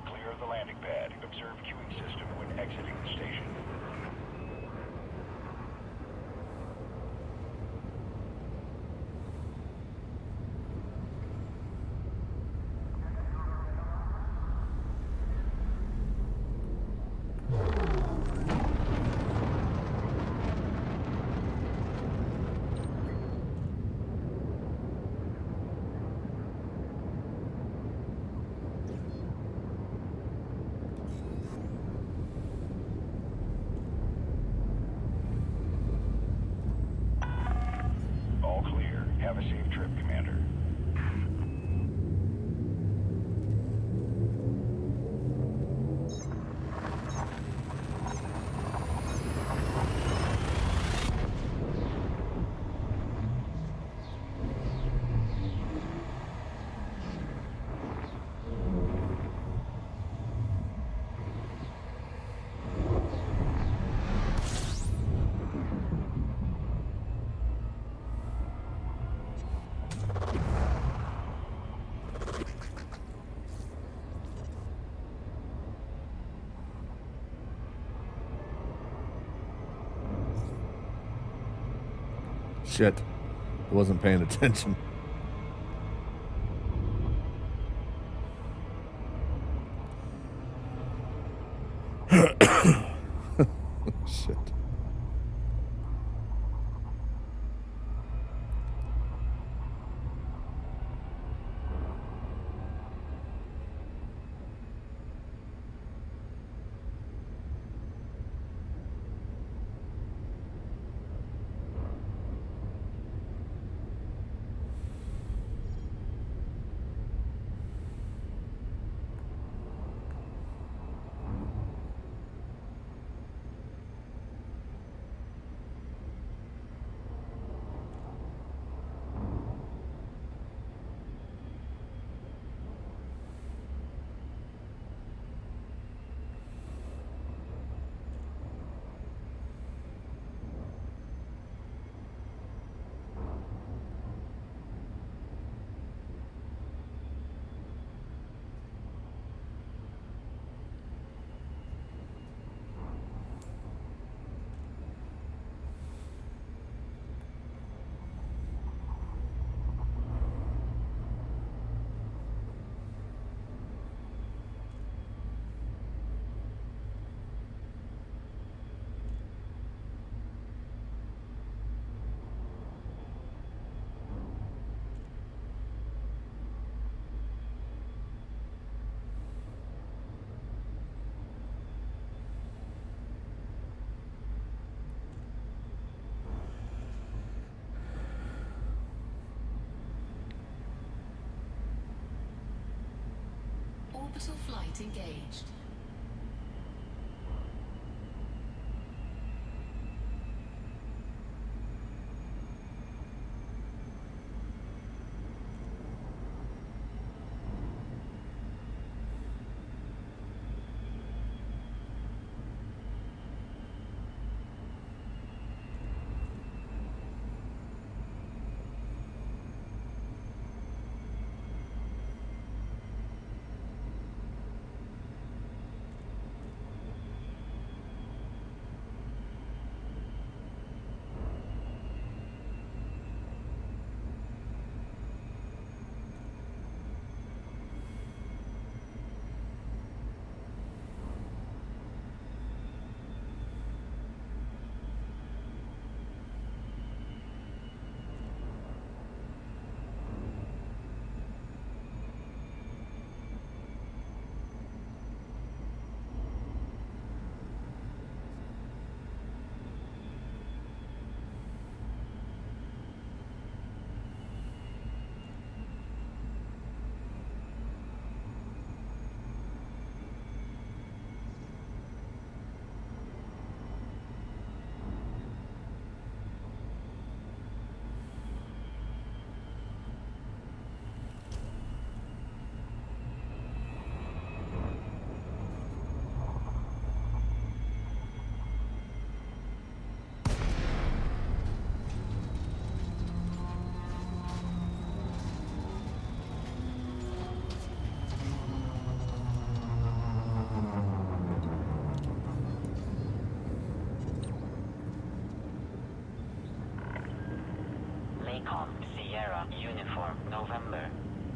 Clear of the landing pad. Observe queuing system when exiting the station. All clear. Have a safe trip, Commander. Shit. I wasn't paying attention. Shit. Orbital flight engaged. Lakon Sierra Uniform November.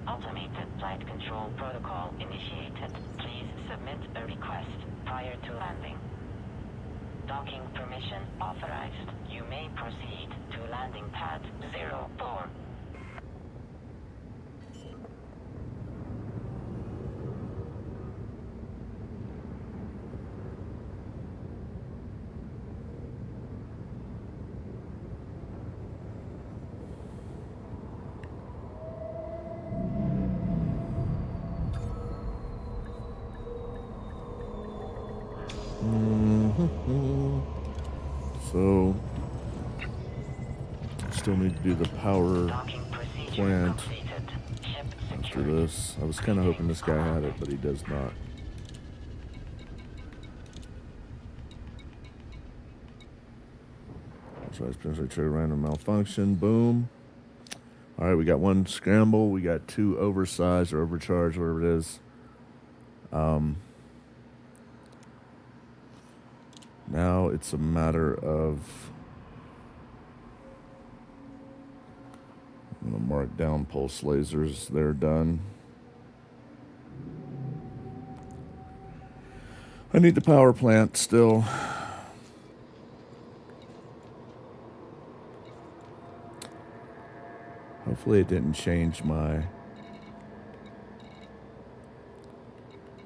Automated flight control protocol initiated. Please submit a request prior to landing. Docking permission authorized. You may proceed to landing pad 04. So, still need to do the power Docking procedure plant completed. Ship after secured. this. I was kind of hoping this guy had it, but he does not. So I potentially trigger random malfunction. Boom. All right, we got one scramble. We got two oversized or overcharged, whatever it is. Now it's a matter of, I'm going to mark down pulse lasers. They're done. I need the power plant still. Hopefully it didn't change my...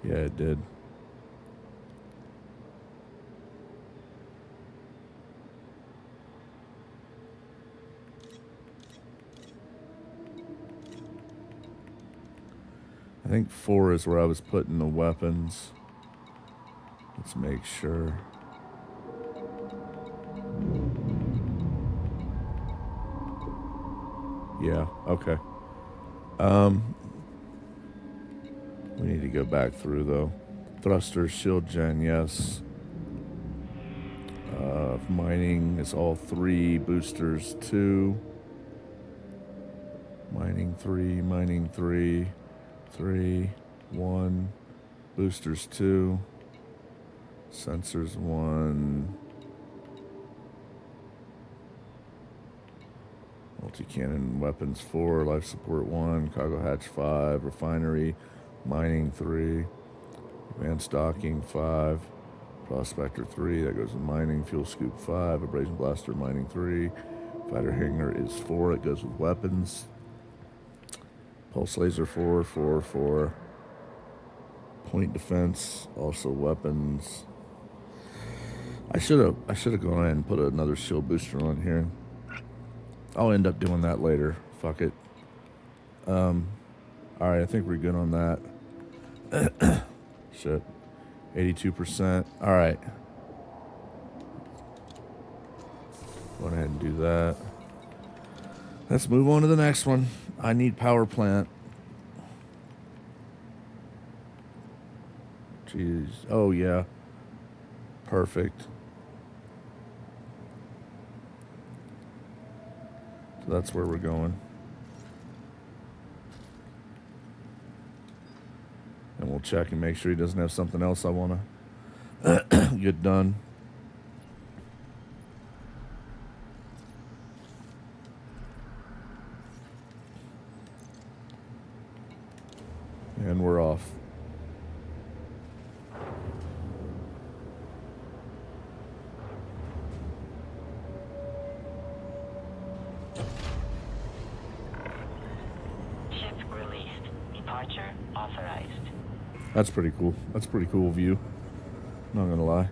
Yeah, it did. I think 4 is where I was putting the weapons. Let's make sure. Yeah, okay. We need to go back through though. Thruster, shield gen, yes. Mining is all 3, boosters 2. Mining 3, mining 3, 3, 1, boosters 2, sensors 1, multi-cannon weapons 4, life support 1, cargo hatch 5, refinery, mining 3, advanced docking 5, prospector 3, that goes with mining, fuel scoop 5, abrasion blaster mining 3, fighter hangar is 4, it goes with weapons, pulse laser 4, 4, 4, point defense, also weapons. I should have gone ahead and put another shield booster on here. I'll end up doing that later. Fuck it. All right, I think we're good on that. Shit. 82%. All right. Go ahead and do that. Let's move on to the next one. I need power plant. Jeez. Oh, yeah. Perfect. So that's where we're going. And we'll check and make sure he doesn't have something else I want to get done. And we're off. Ship released. Departure authorized. That's pretty cool. That's a pretty cool view. Not gonna lie.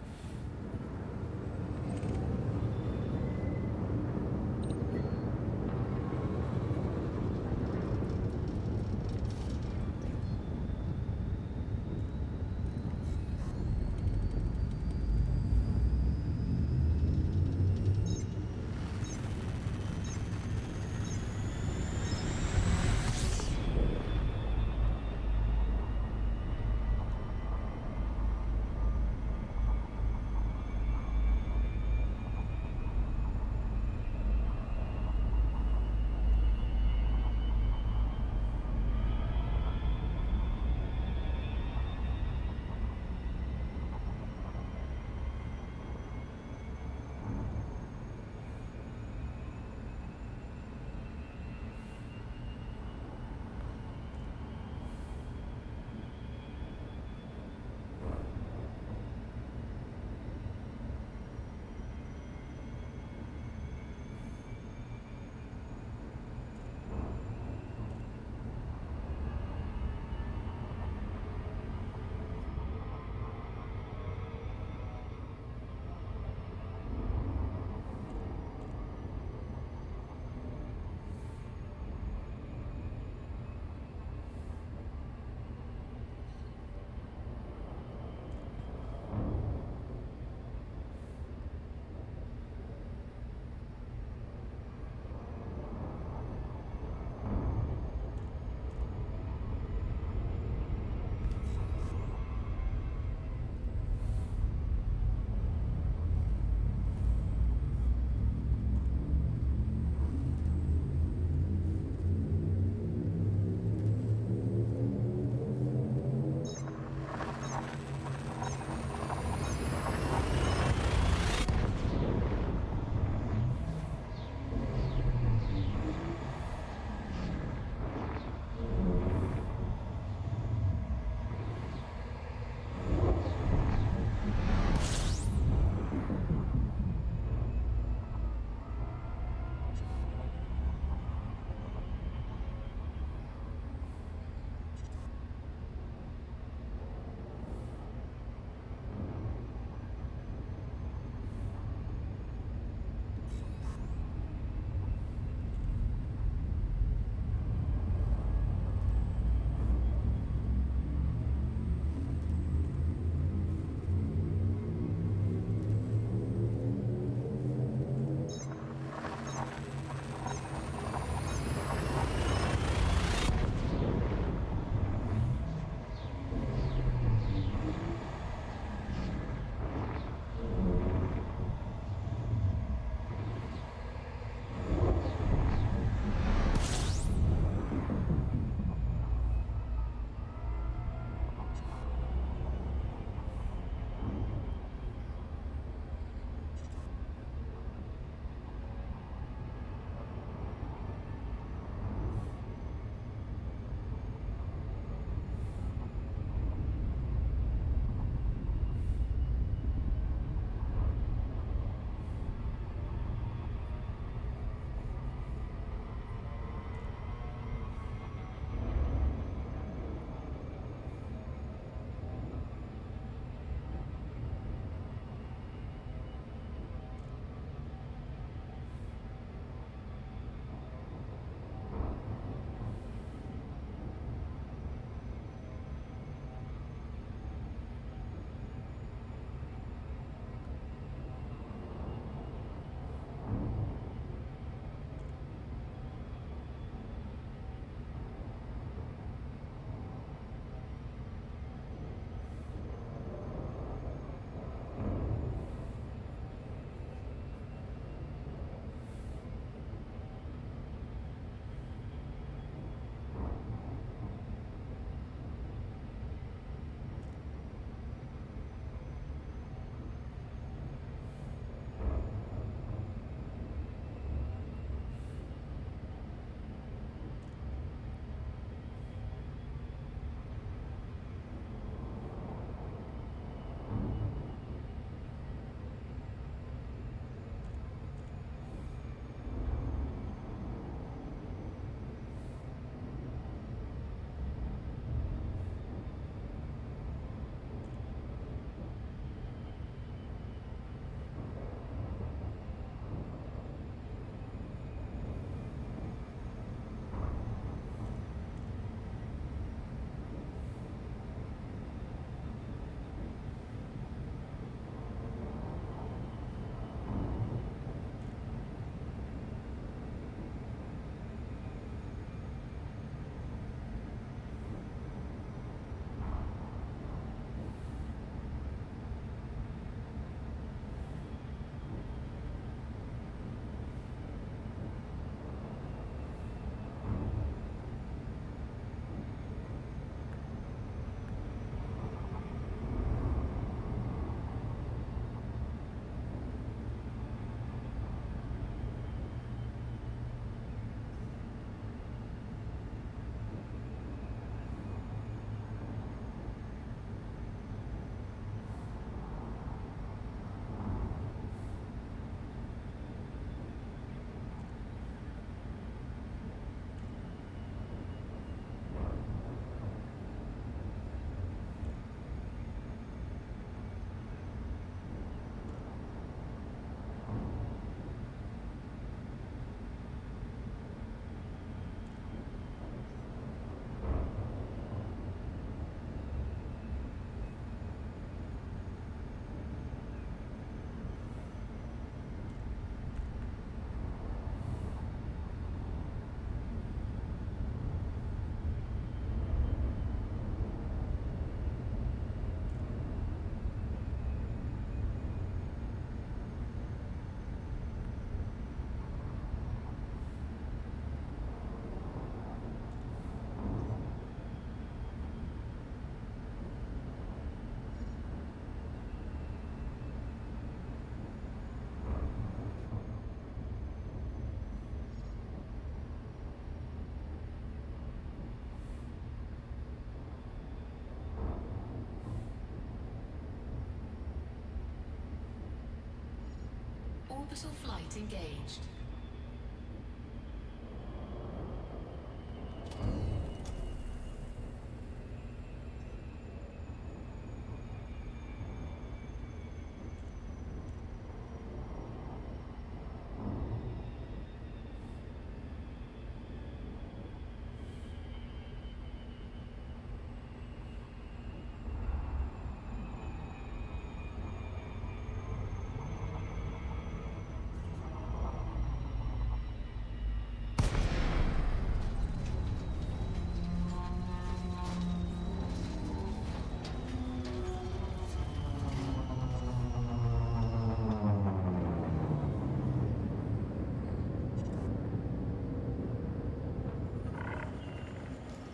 Orbital flight engaged.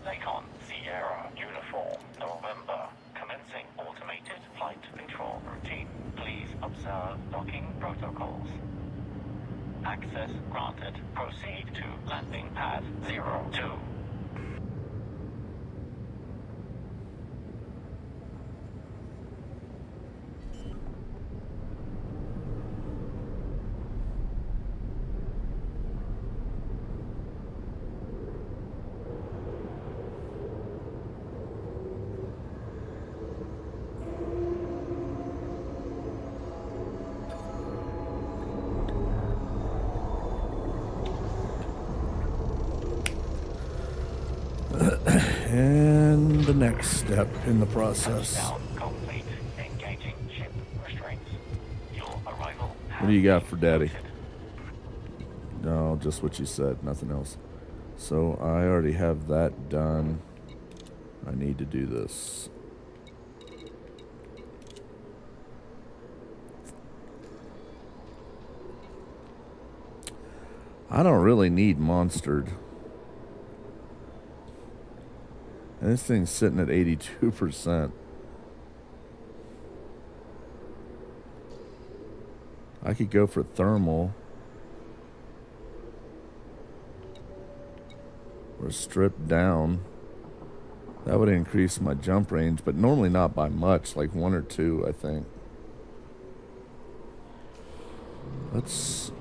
Lakon Sierra Uniform November. Commencing automated flight control routine. Please observe docking protocols. Access granted. Proceed to landing pad 02. And the next step in the process. Touchdown complete. Engaging ship restraints. Your arrival. What do you got for Daddy? No, just what you said, nothing else. So I already have that done. I need to do this. I don't really need monstered. And this thing's sitting at 82%. I could go for thermal. Or strip down. That would increase my jump range, but normally not by much, like 1 or 2, I think. Let's...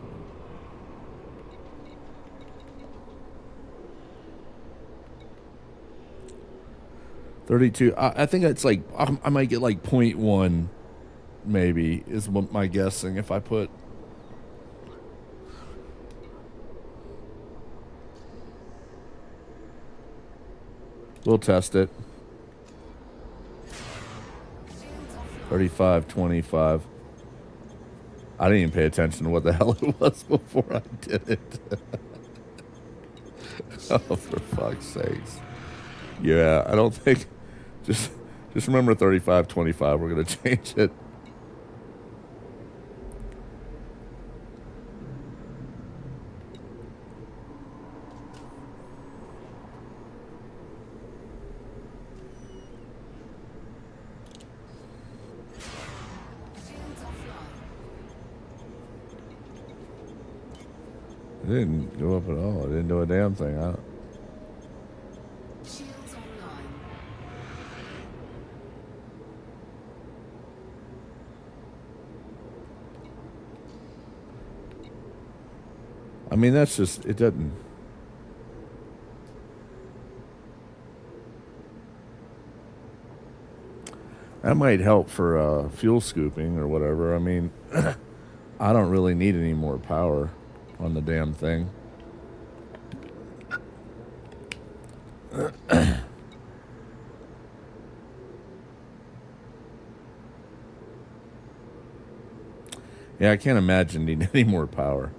$32. I think it's like I might get like 0.1, maybe is what my guessing. If I put we'll test it. 35.25. I didn't even pay attention to what the hell it was before I did it. Oh, for fuck's sakes. Yeah, I don't think... Just remember 35.25. We're going to change it. It didn't go up at all. It didn't do a damn thing. Shields online. I mean, that's just... It doesn't... That might help for fuel scooping or whatever. I mean, I don't really need any more power on the damn thing. Yeah, I can't imagine needing any more power.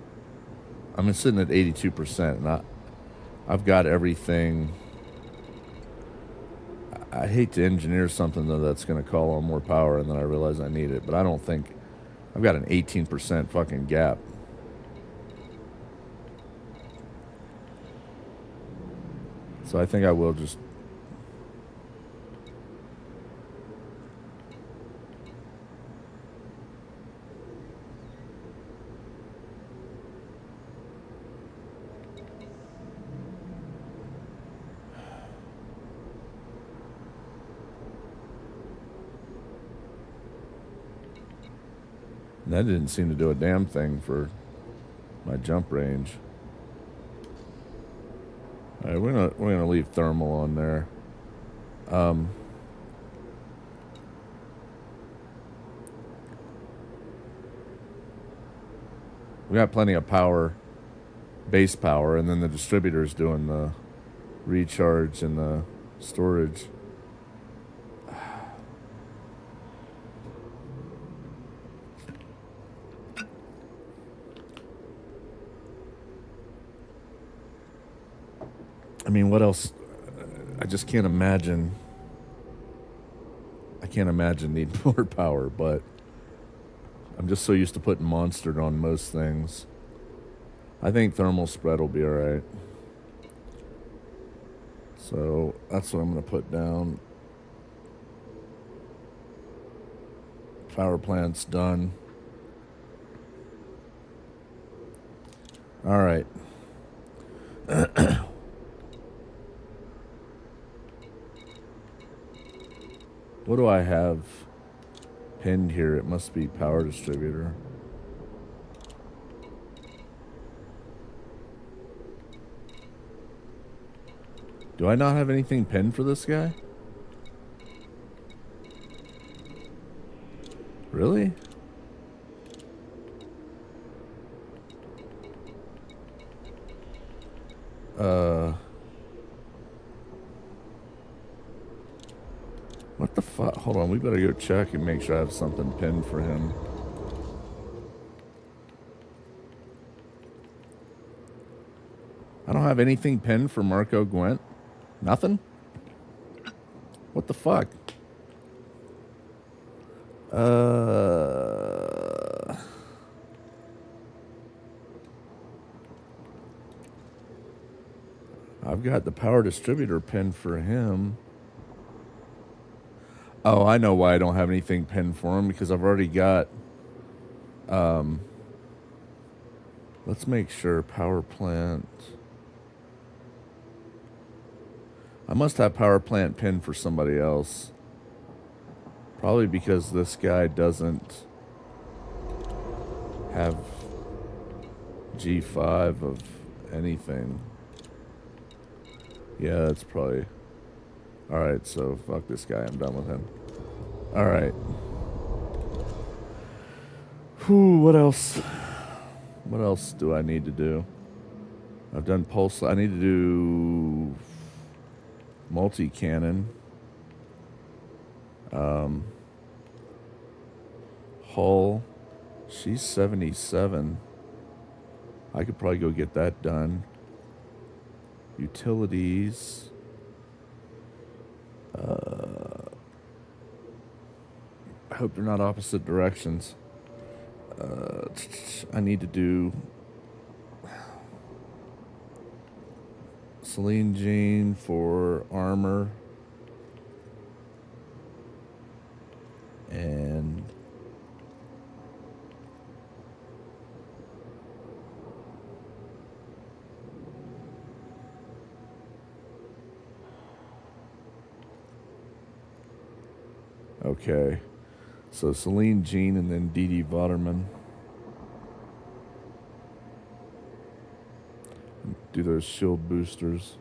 I'm sitting at 82%, and I've got everything. I hate to engineer something though that's going to call on more power, and then I realize I need it. But I don't think I've got an 18% fucking gap. So I think I will just... And that didn't seem to do a damn thing for my jump range. All right, we're gonna leave thermal on there. We got plenty of power, base power, and then the distributor's doing the recharge and the storage. I mean, what else? I just can't imagine. I can't imagine needing more power, but I'm just so used to putting monstered on most things. I think thermal spread will be alright. So that's what I'm going to put down. Power plant's done. Alright. What do I have pinned here? It must be power distributor. Do I not have anything pinned for this guy? Really? What the fuck? Hold on, we better go check and make sure I have something pinned for him. I don't have anything pinned for Marco Gwent. Nothing? What the fuck? I've got the power distributor pinned for him. Oh, I know why I don't have anything pinned for him, because I've already got... let's make sure power plant... I must have power plant pinned for somebody else. Probably because this guy doesn't have G5 of anything. Yeah, that's probably... Alright, so fuck this guy. I'm done with him. Alright. Whew, what else? What else do I need to do? I've done pulse. I need to do multi-cannon. Hull. She's 77. I could probably go get that done. Utilities. I hope they're not opposite directions. I need to do Celine Jean for armor. And okay. So Celine Jean and then Dee Dee Vaterman. Do those shield boosters.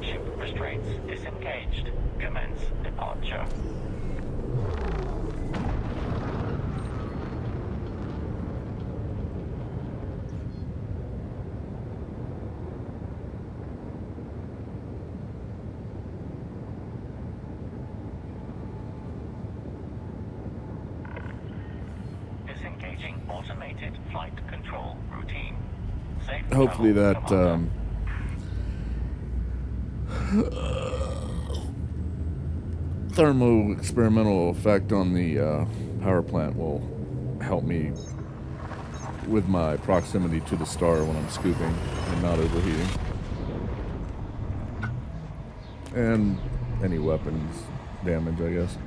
Ship restraints disengaged. Commence departure. automated flight control routine. Safe Hopefully travel, that Commander. thermo experimental effect on the power plant will help me with my proximity to the star when I'm scooping and not overheating. And any weapons damage, I guess.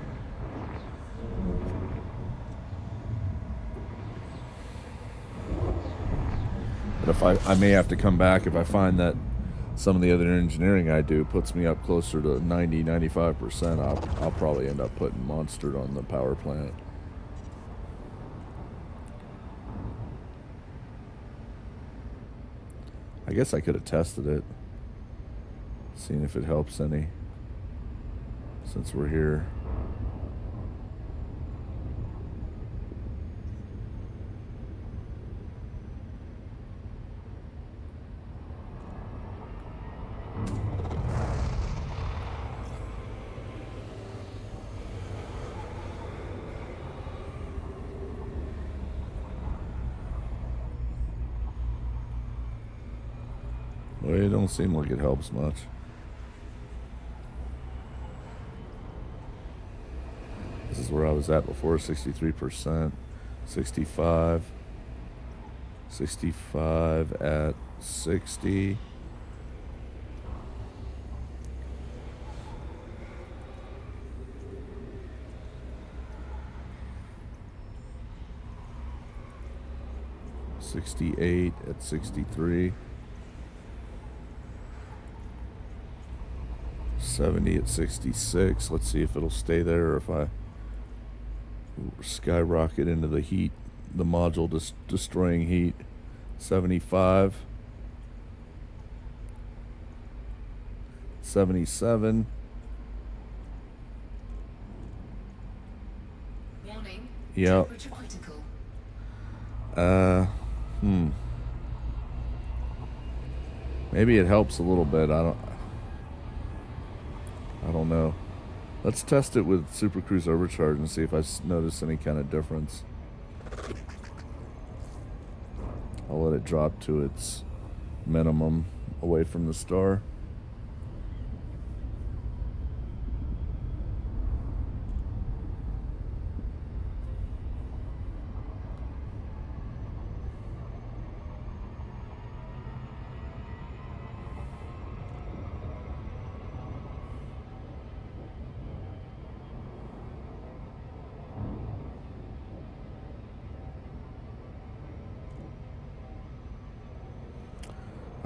But if I may have to come back if I find that some of the other engineering I do puts me up closer to 90-95%, I'll probably end up putting Monstered on the power plant. I guess I could have tested it, seen if it helps any, since we're here. Well, it don't seem like it helps much. This is where I was at before, 63%, 65, 65 at 60. $68 at 63. 70 at 66. Let's see if it'll stay there or if I skyrocket into the heat, the module destroying heat. 75. 77. Warning. Yep. Temperature critical. Maybe it helps a little bit. I don't know. Let's test it with Super Cruise Overcharge and see if I notice any kind of difference. I'll let it drop to its minimum away from the star.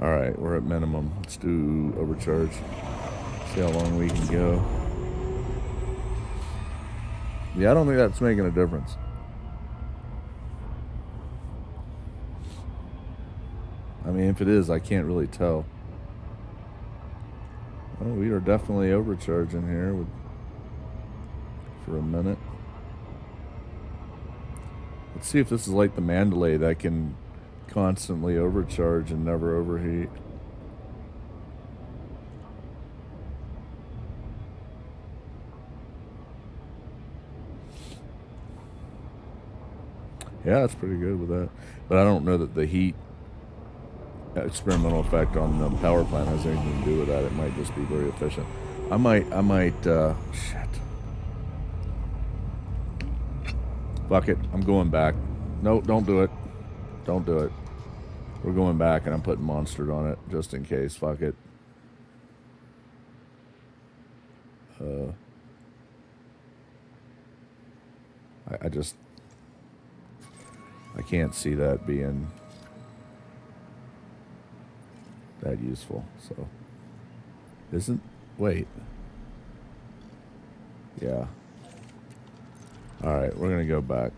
Alright, we're at minimum. Let's do overcharge. See how long we can go. Yeah, I don't think that's making a difference. I mean, if it is, I can't really tell. Oh, we are definitely overcharging here for a minute. Let's see if this is like the Mandalay that can constantly overcharge and never overheat. Yeah, that's pretty good with that. But I don't know that the heat experimental effect on the power plant has anything to do with that. It might just be very efficient. I might, shit. Fuck it, I'm going back. No, don't do it. Don't do it. We're going back and I'm putting Monstered on it just in case. Fuck it. I can't see that being that useful. So, wait. Yeah. All right, we're gonna go back.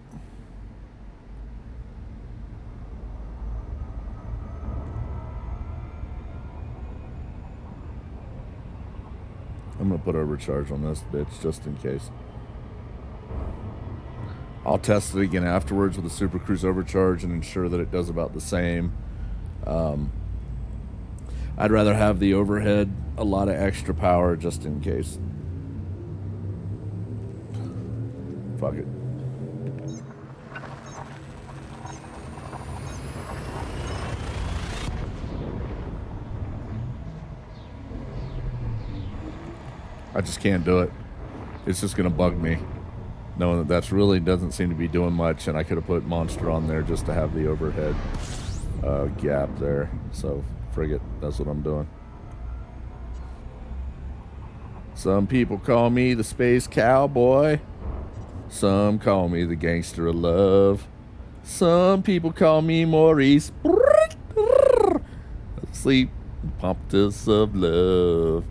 I'm gonna put overcharge on this bitch just in case. I'll test it again afterwards with the Super Cruise Overcharge and ensure that it does about the same. I'd rather have the overhead, a lot of extra power just in case. Fuck it. I just can't do it. It's just going to bug me, knowing that that's really doesn't seem to be doing much, and I could have put Monster on there just to have the overhead gap there. So, frig it. That's what I'm doing. Some people call me the space cowboy. Some call me the gangster of love. Some people call me Maurice. Sleep, pompous of love.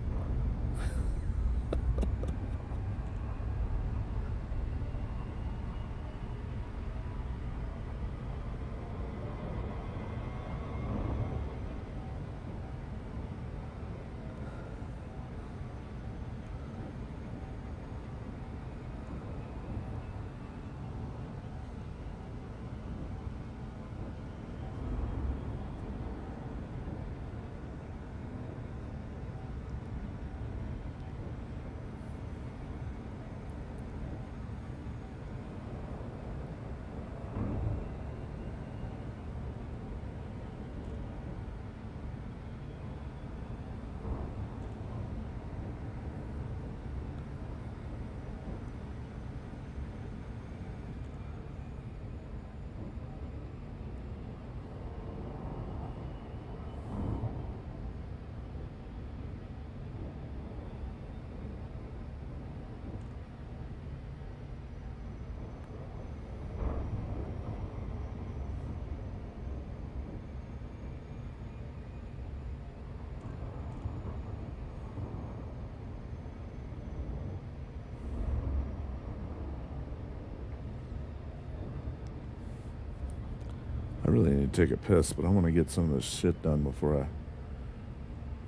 I really need to take a piss, but I want to get some of this shit done before I...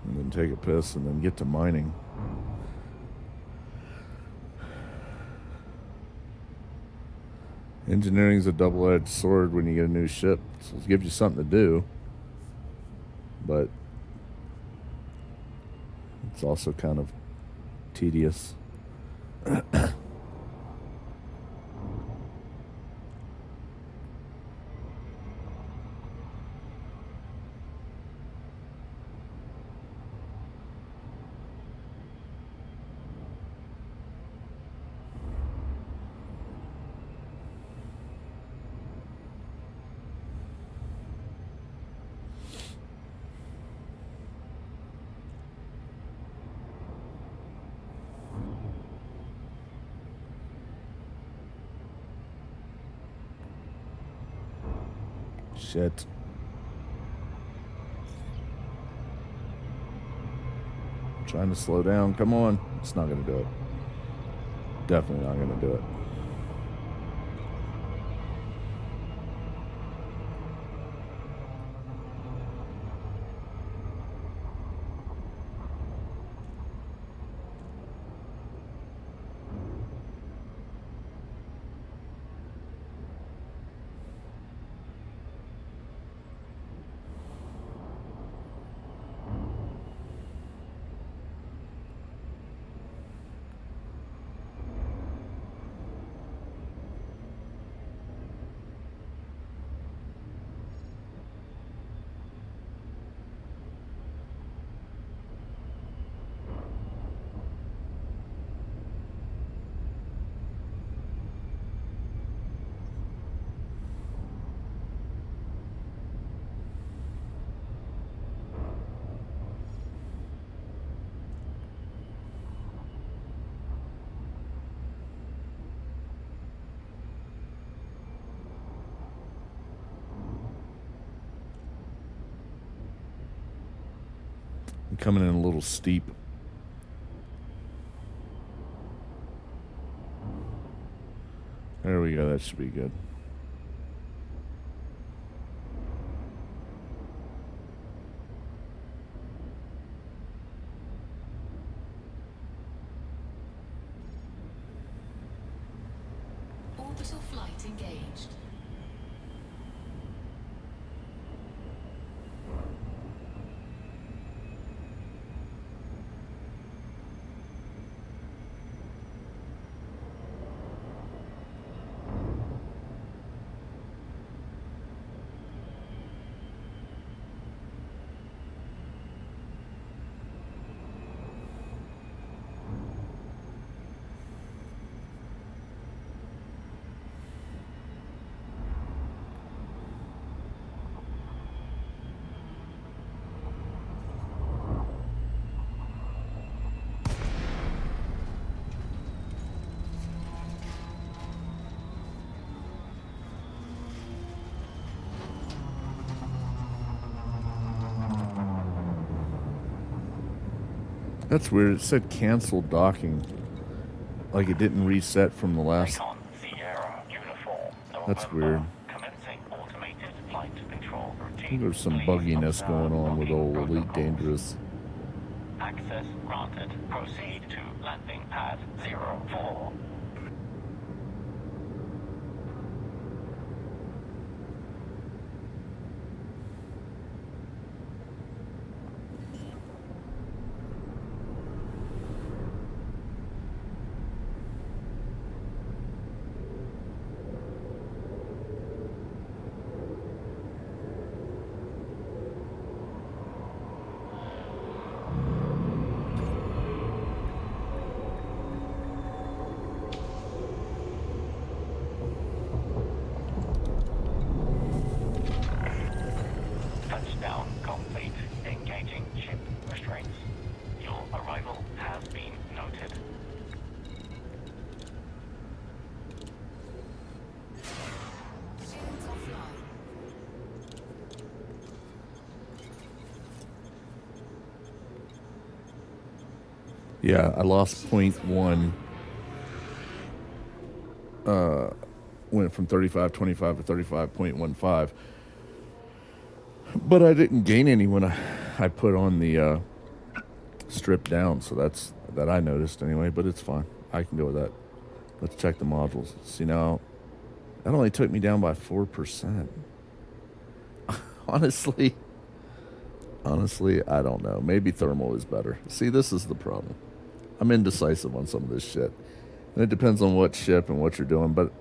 And then take a piss and then get to mining. Engineering's a double-edged sword when you get a new ship. So it gives you something to do. But it's also kind of tedious. Shit. Trying to slow down. Come on. It's not going to do it. Definitely not going to do it. I'm coming in a little steep. There we go. That should be good. Orbital flight engaged. That's weird. It said cancel docking. Like it didn't reset from the last. Recon Sierra Uniform That's November. weird. Commencing automated flight control I routine. think there's some Please bugginess observe going on with docking old Elite protocols. Dangerous. Access granted. Proceed to landing pad 04. Touchdown complete. Engaging ship restraints. Your arrival has been noted. Shields offline. Yeah, I lost .1. Went from 35.25 to 35.15. But I didn't gain any when I put on the strip down, so that's that I noticed anyway, but it's fine. I can go with that. Let's check the modules. See now, that only took me down by 4%. Honestly, I don't know. Maybe thermal is better. See, this is the problem. I'm indecisive on some of this shit. And it depends on what ship and what you're doing, but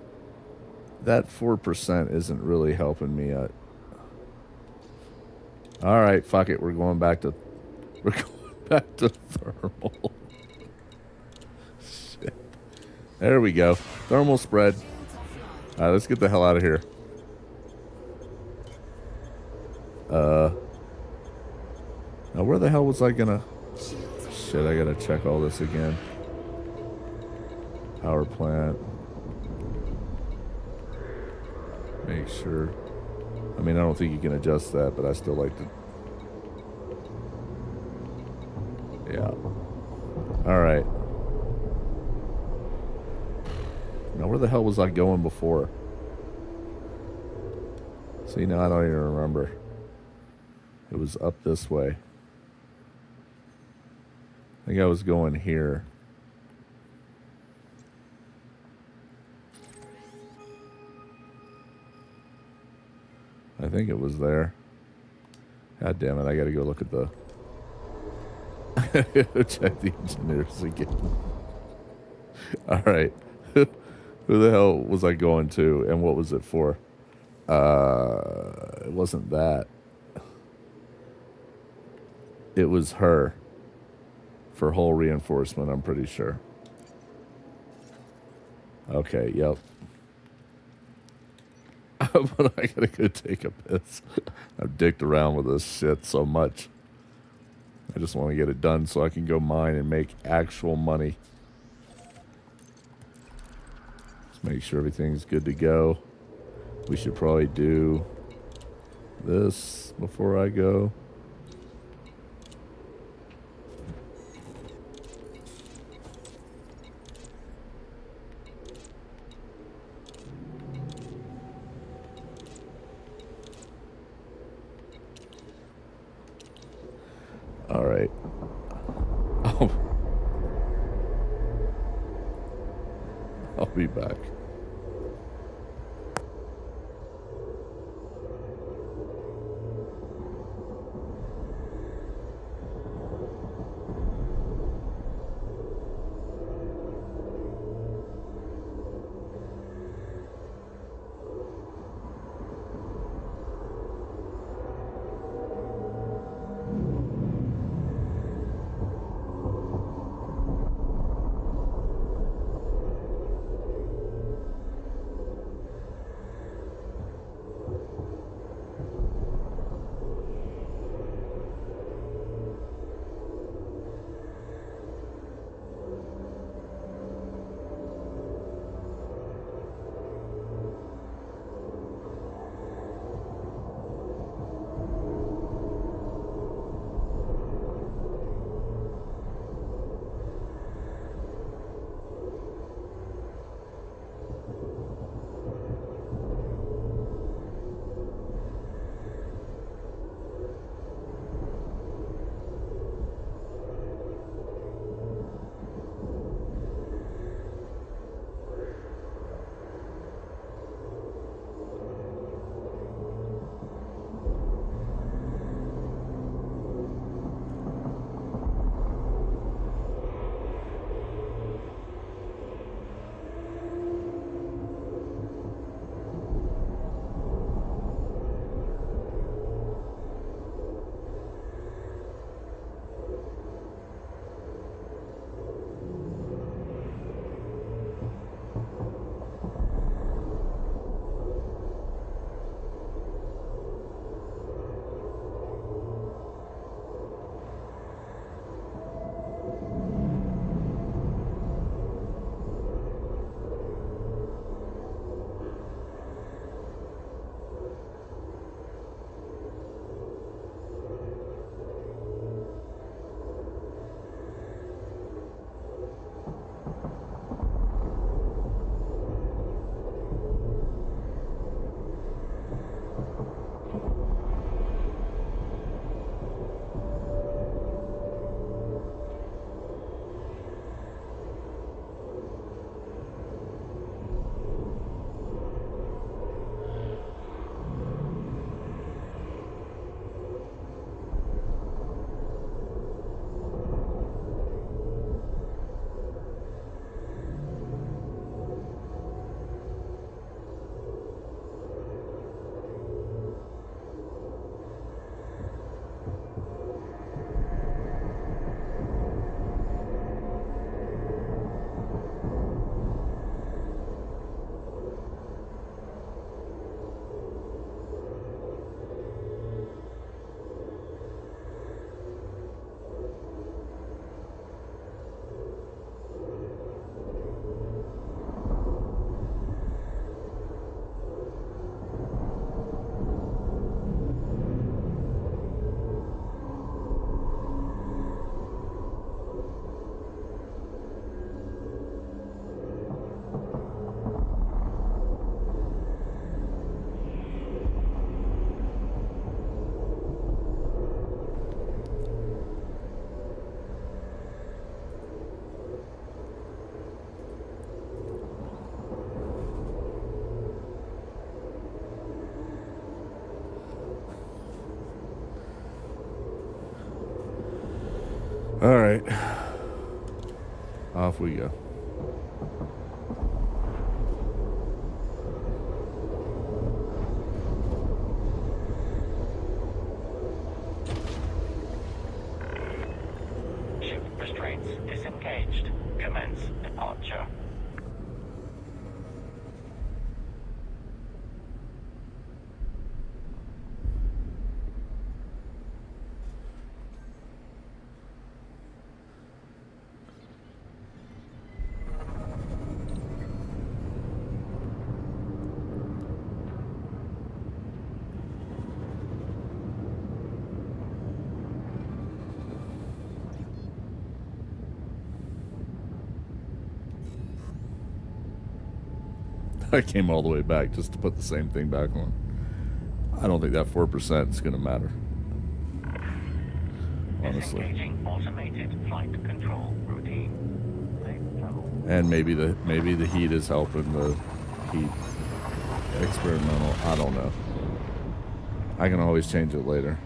that 4% isn't really helping me out. All right, fuck it. We're going back to thermal. Shit. There we go. Thermal spread. Shields offline. All right, let's get the hell out of here. Now where the hell was I gonna? Shields Shit, I gotta check all this again. Power plant. Make sure. I mean, I don't think you can adjust that, but I still like to. Yeah. All right. Now, where the hell was I going before? See, now I don't even remember. It was up this way. I think I was going here. I think it was there. God damn it, I gotta go look at the... check the engineers again. Alright. Who the hell was I going to, and what was it for? It wasn't that. It was her. For hull reinforcement, I'm pretty sure. Okay, yep. But I gotta go take a piss. I've dicked around with this shit so much. I just want to get it done so I can go mine and make actual money. Let's make sure everything's good to go. We should probably do this before I go. All right. Oh. I'll be back. All right. Off we go. Ship restraints disengaged. Commence departure. I came all the way back just to put the same thing back on. I don't think that 4% is going to matter. Honestly. Disengaging automated flight control routine. And maybe the heat is helping the heat experimental. I don't know. I can always change it later.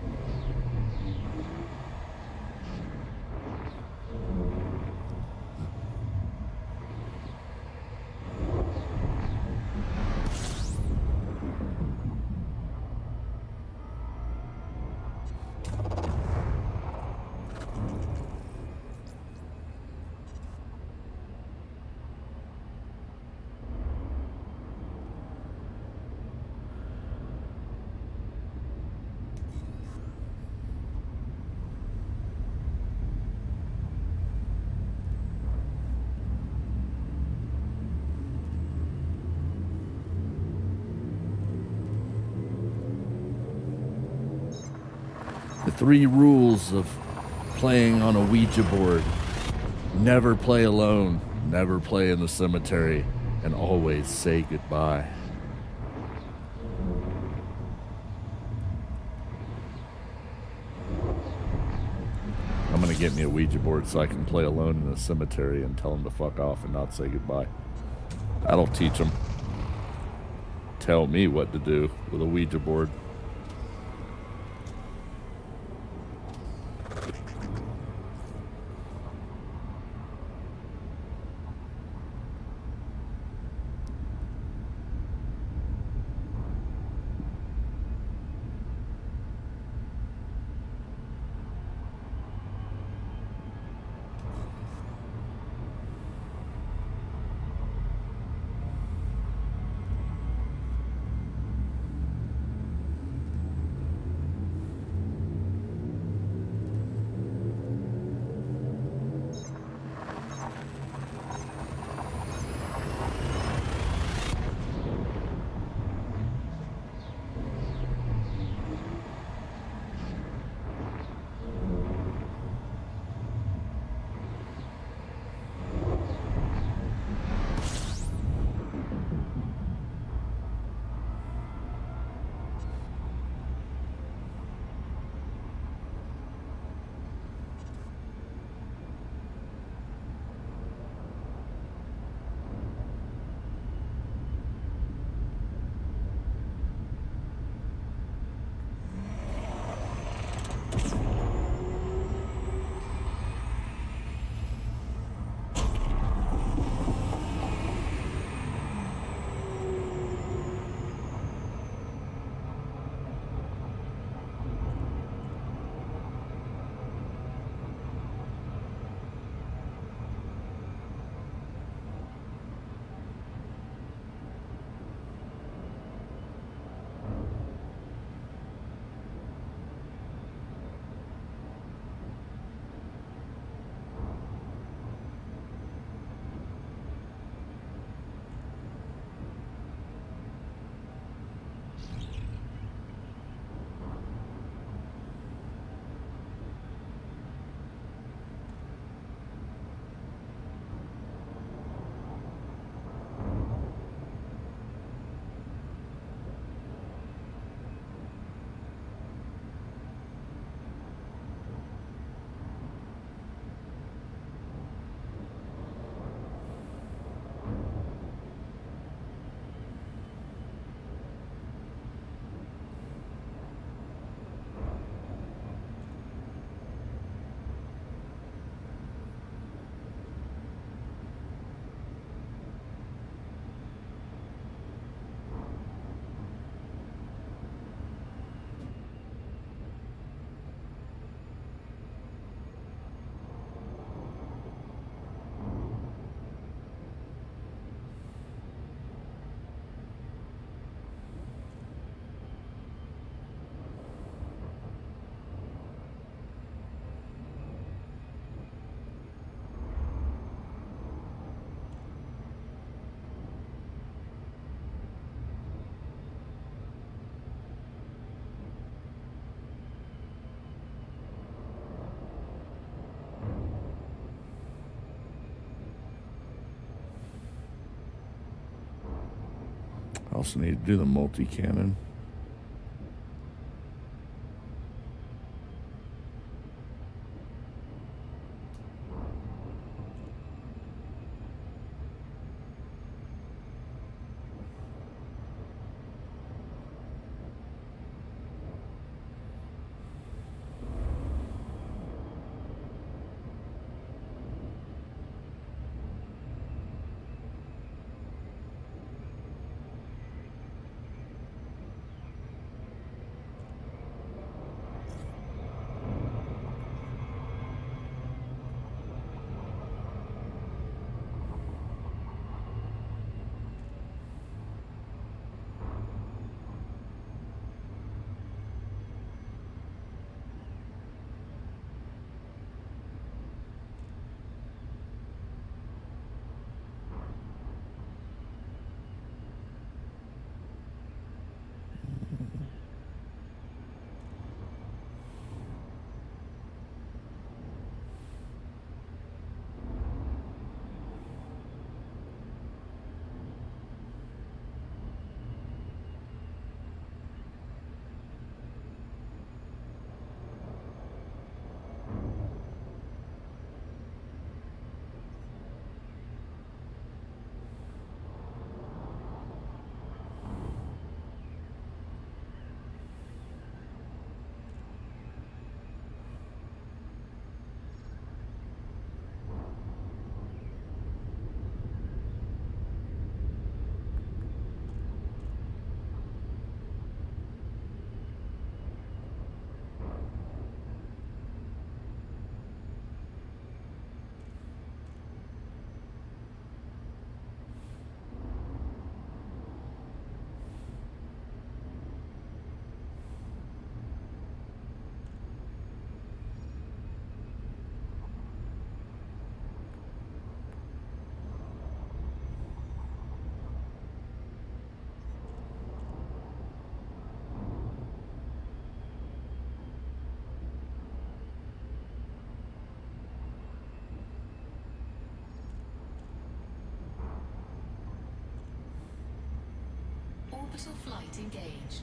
The 3 rules of playing on a Ouija board. Never play alone, never play in the cemetery, and always say goodbye. I'm gonna get me a Ouija board so I can play alone in the cemetery and tell them to fuck off and not say goodbye. That'll teach them. Tell me what to do with a Ouija board. Also need to do the multi-cannon. Orbital flight engaged.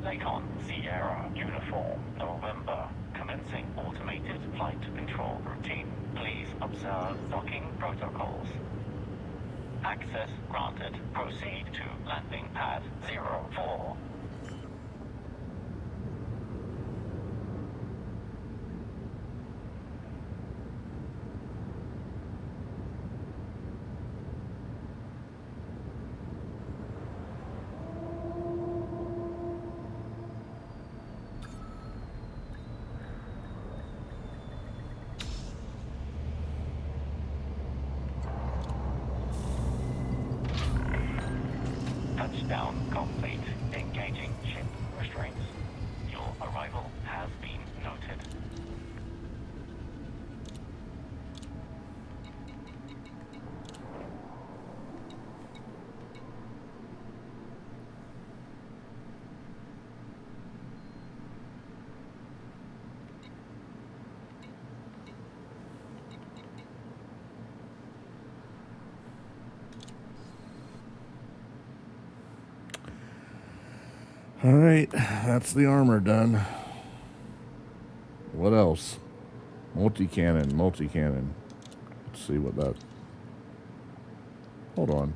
Lakon Sierra Uniform November. Commencing automated flight control routine. Please observe docking protocols. Access granted. Proceed to landing pad 04. Touchdown complete. Engaging ship restraints. Your arrival has been noted. All right, that's the armor done. What else? Multi-cannon. Let's see what that... Hold on.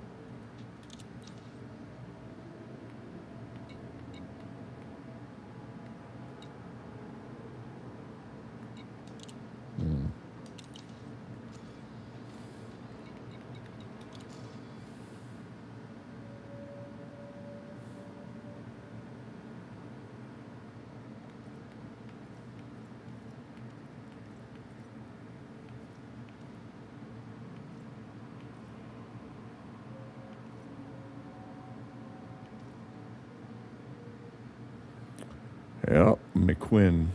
Yeah, McQuinn.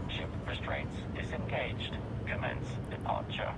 Ship restraints disengaged. Commence departure.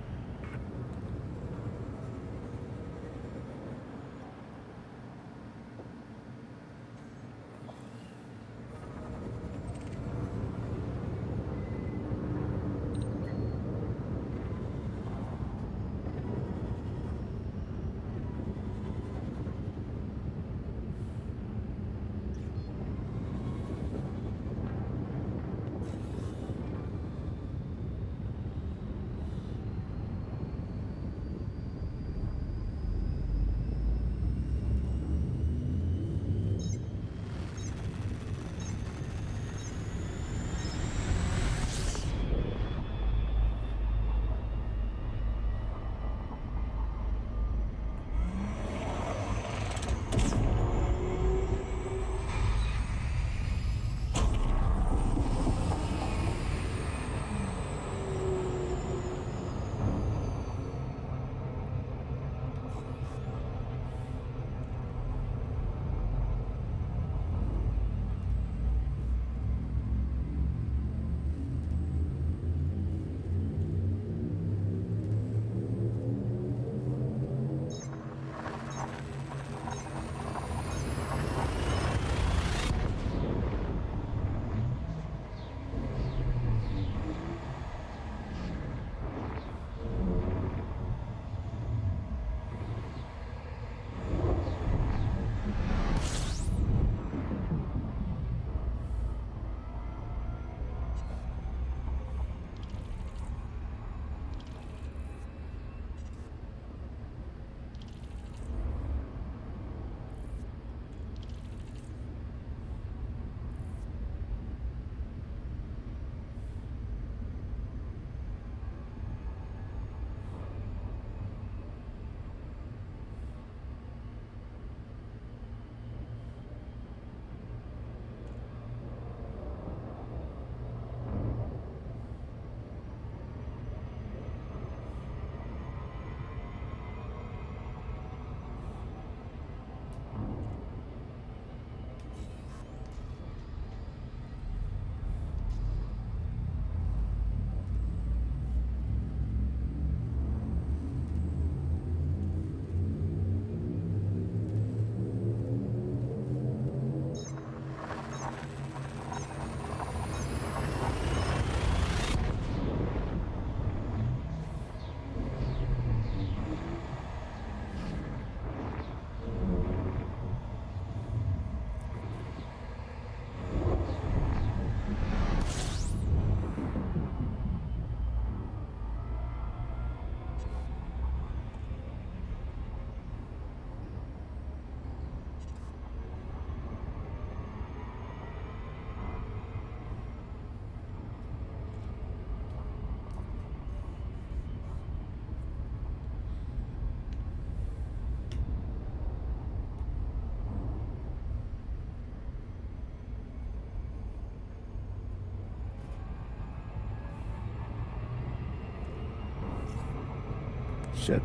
Shit.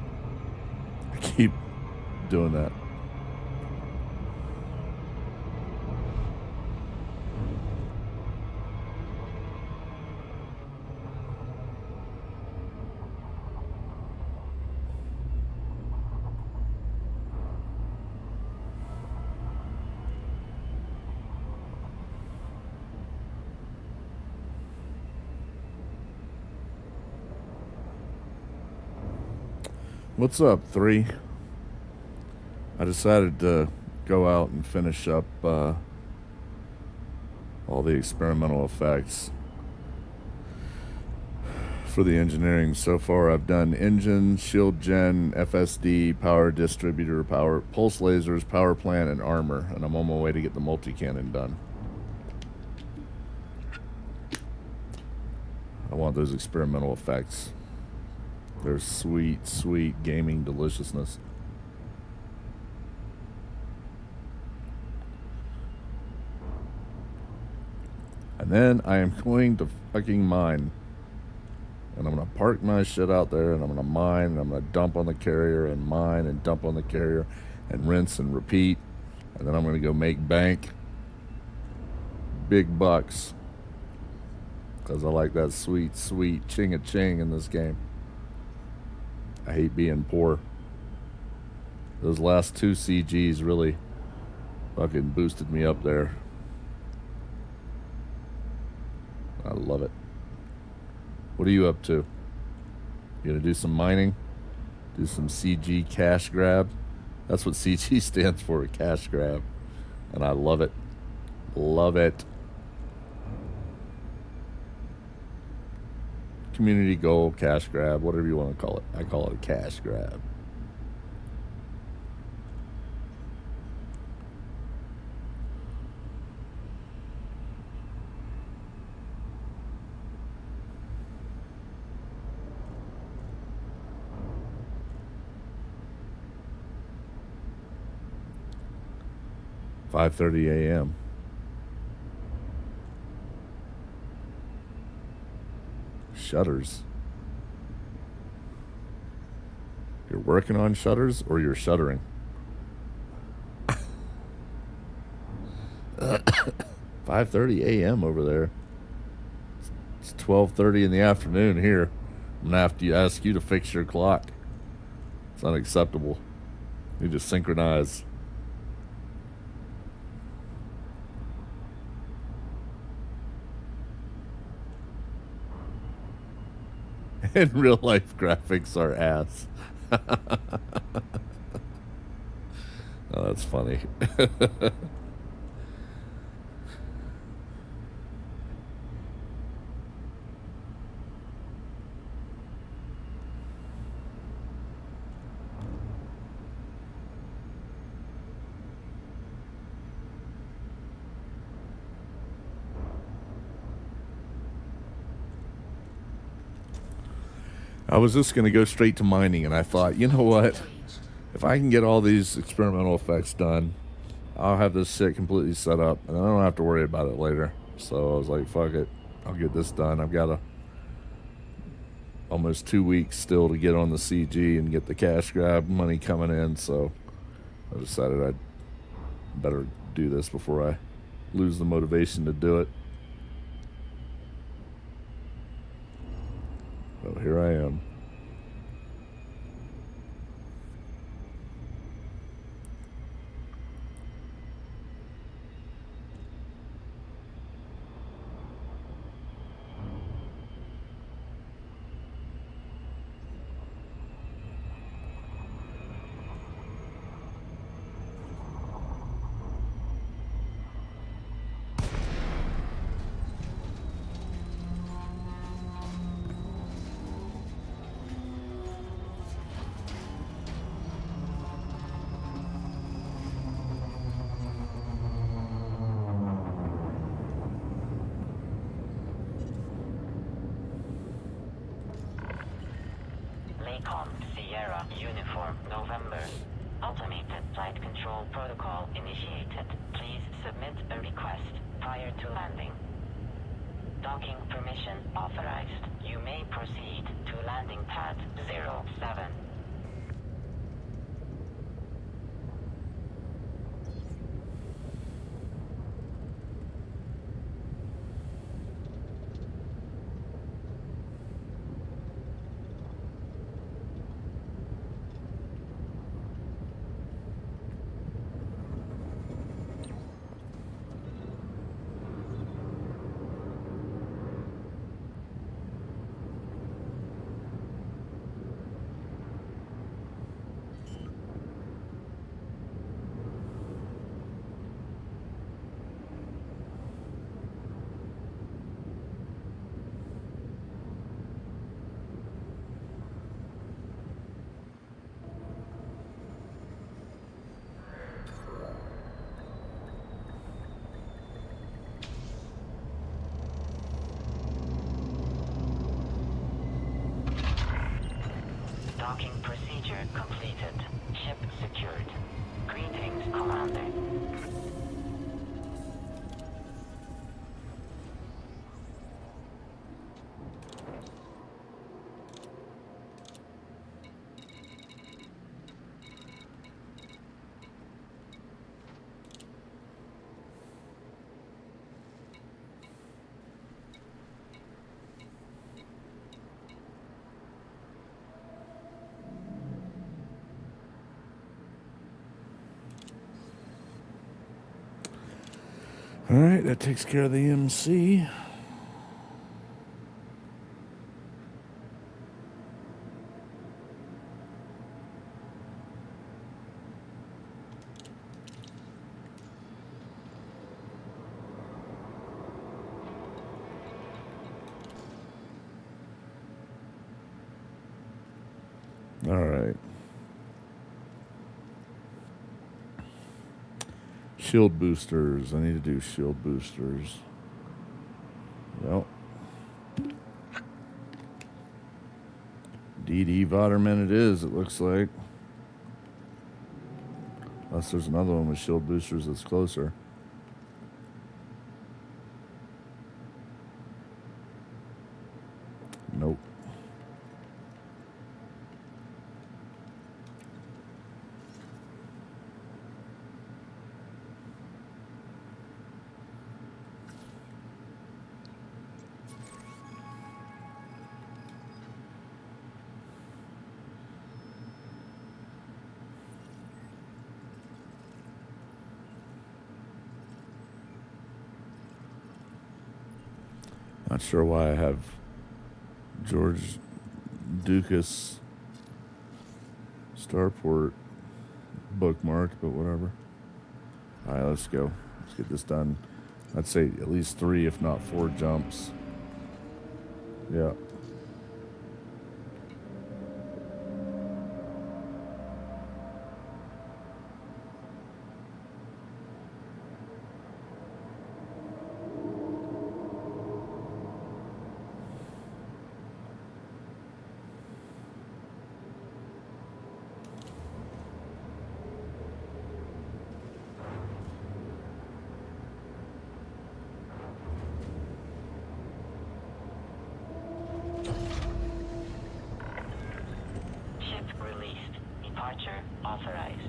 I keep doing that. What's up, 3? I decided to go out and finish up all the experimental effects for the engineering. So far I've done engine, shield gen, FSD, power distributor, power pulse lasers, power plant, and armor, and I'm on my way to get the multi-cannon done. I want those experimental effects. They're sweet, sweet gaming deliciousness. And then I am going to fucking mine. And I'm going to park my shit out there, and I'm going to mine, and I'm going to dump on the carrier, and mine, and dump on the carrier, and rinse and repeat. And then I'm going to go make bank. Big bucks. Because I like that sweet, sweet ching-a-ching in this game. I hate being poor. Those last 2 CGs really fucking boosted me up there. I love it. What are you up to? You gonna do some mining? Do some CG cash grab? That's what CG stands for, cash grab. And I love it. Love it. Community goal, cash grab, whatever you want to call it. I call it a cash grab. "5:30 a.m. Shutters. You're working on shutters, or you're shuttering? 5:30 a.m. over there. It's 12:30 in the afternoon here. I'm gonna have to ask you to fix your clock. It's unacceptable. You need to synchronize. And real life graphics are ass. Oh, that's funny. I was just going to go straight to mining, and I thought, you know what? If I can get all these experimental effects done, I'll have this shit completely set up, and I don't have to worry about it later. So I was like, fuck it. I'll get this done. I've got almost 2 weeks still to get on the CG and get the cash grab money coming in, so I decided I'd better do this before I lose the motivation to do it. So here I am. Laycom Sierra Uniform November. Automated flight control protocol initiated. Please submit a request prior to landing. Docking permission authorized. You may proceed to landing pad 07. Docking procedure completed. Ship secured. Greetings, Commander. All right, that takes care of the MC. All right. Shield boosters. I need to do shield boosters. Well. DD Vaterman it is, it looks like. Unless there's another one with shield boosters that's closer. Nope. Not sure why I have George Dukas Starport bookmarked, but whatever. All right, let's go. Let's get this done. I'd say at least 3, if not 4 jumps. Yeah. Ship released. Departure authorized.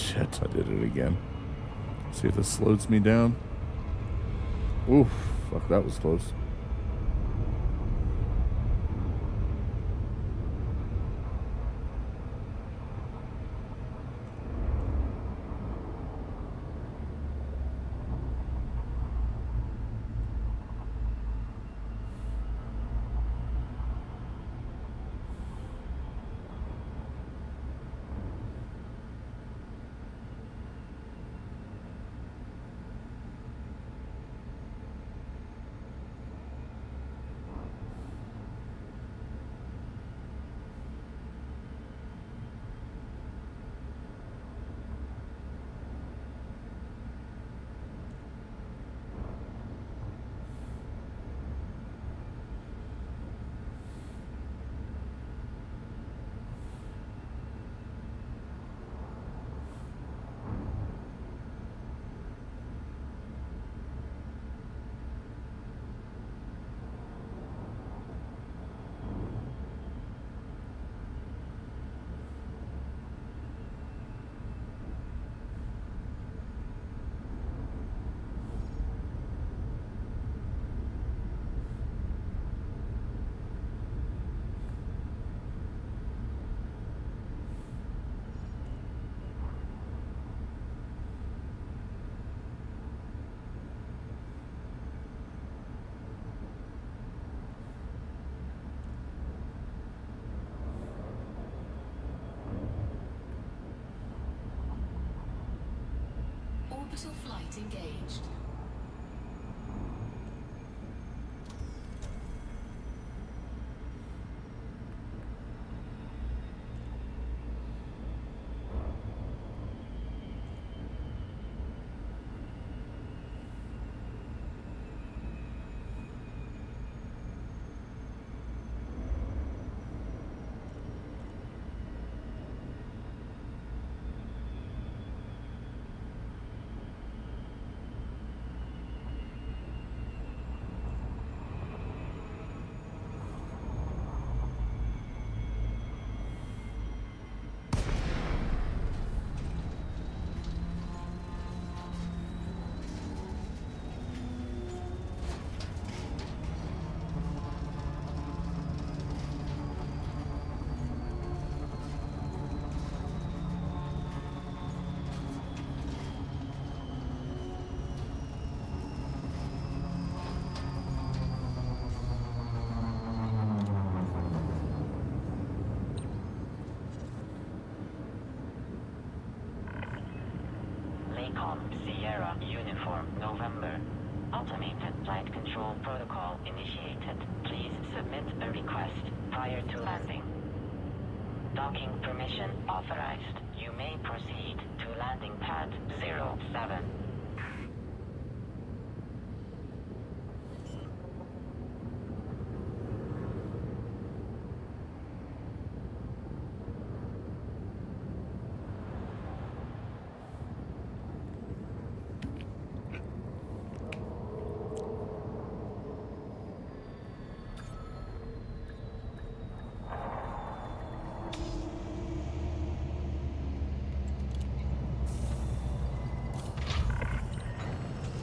Shit, I did it again. See if this slows me down. Oof, fuck, that was close. Orbital flight engaged. Lakon Sierra Uniform November. Automated flight control protocol initiated. Please submit a request prior to landing. Docking permission authorized. You may proceed to landing pad 07.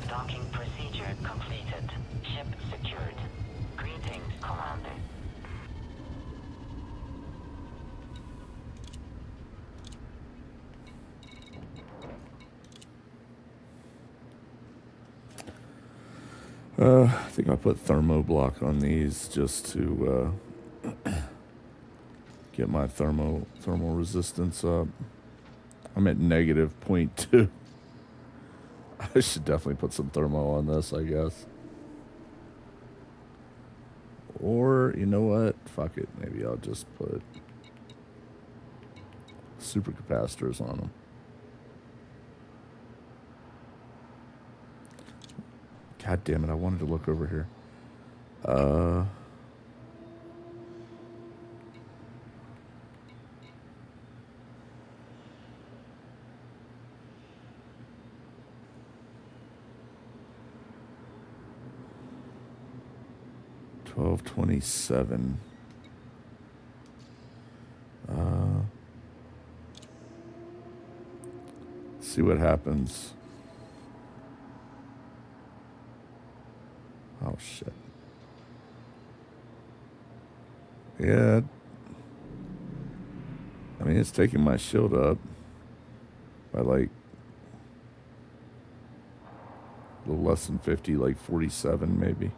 Docking procedure completed. Ship secured. Greetings, Commander. I think I put thermo block on these just to get my thermal resistance up. I'm at negative 0.2. I should definitely put some thermo on this, I guess. Or, you know what? Fuck it. Maybe I'll just put supercapacitors on them. God damn it, I wanted to look over here. 1227. See what happens. Oh, shit. Yeah. I mean, it's taking my shield up by like a little less than 50, like 47 maybe.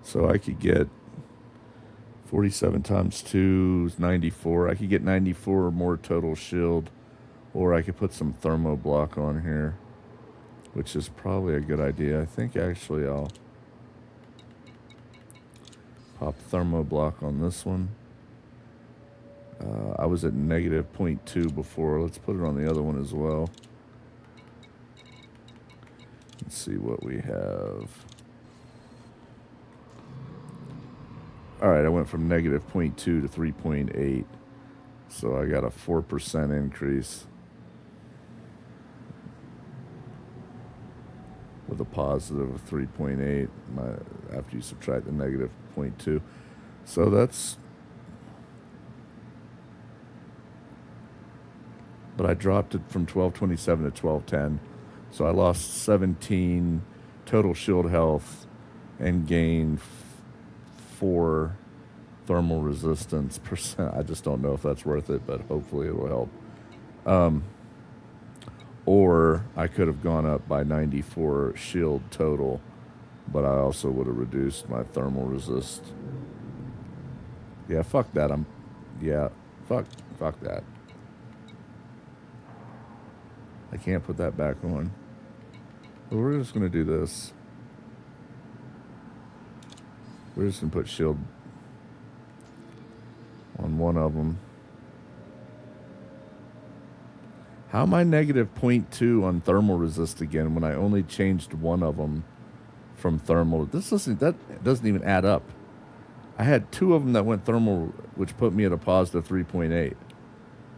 So I could get 47 times 2 is 94. I could get 94 or more total shield, or I could put some thermo block on here, which is probably a good idea. I think actually I'll pop thermo block on this one. I was at negative 0.2 before. Let's put it on the other one as well. Let's see what we have. All right, I went from negative 0.2 to 3.8. So I got a 4% increase with a positive of 3.8 after you subtract the negative 0.2. So that's... But I dropped it from 1227 to 1210. So I lost 17 total shield health and gained 4 thermal resistance percent. I just don't know if that's worth it, but hopefully it'll help. Or I could have gone up by 94 shield total, but I also would have reduced my thermal resist. Yeah, fuck that. Fuck that. I can't put that back on. But we're just going to do this. We're just going to put shield on one of them. How am I negative 0.2 on thermal resist again when I only changed one of them from thermal? That doesn't even add up. I had 2 of them that went thermal, which put me at a positive 3.8.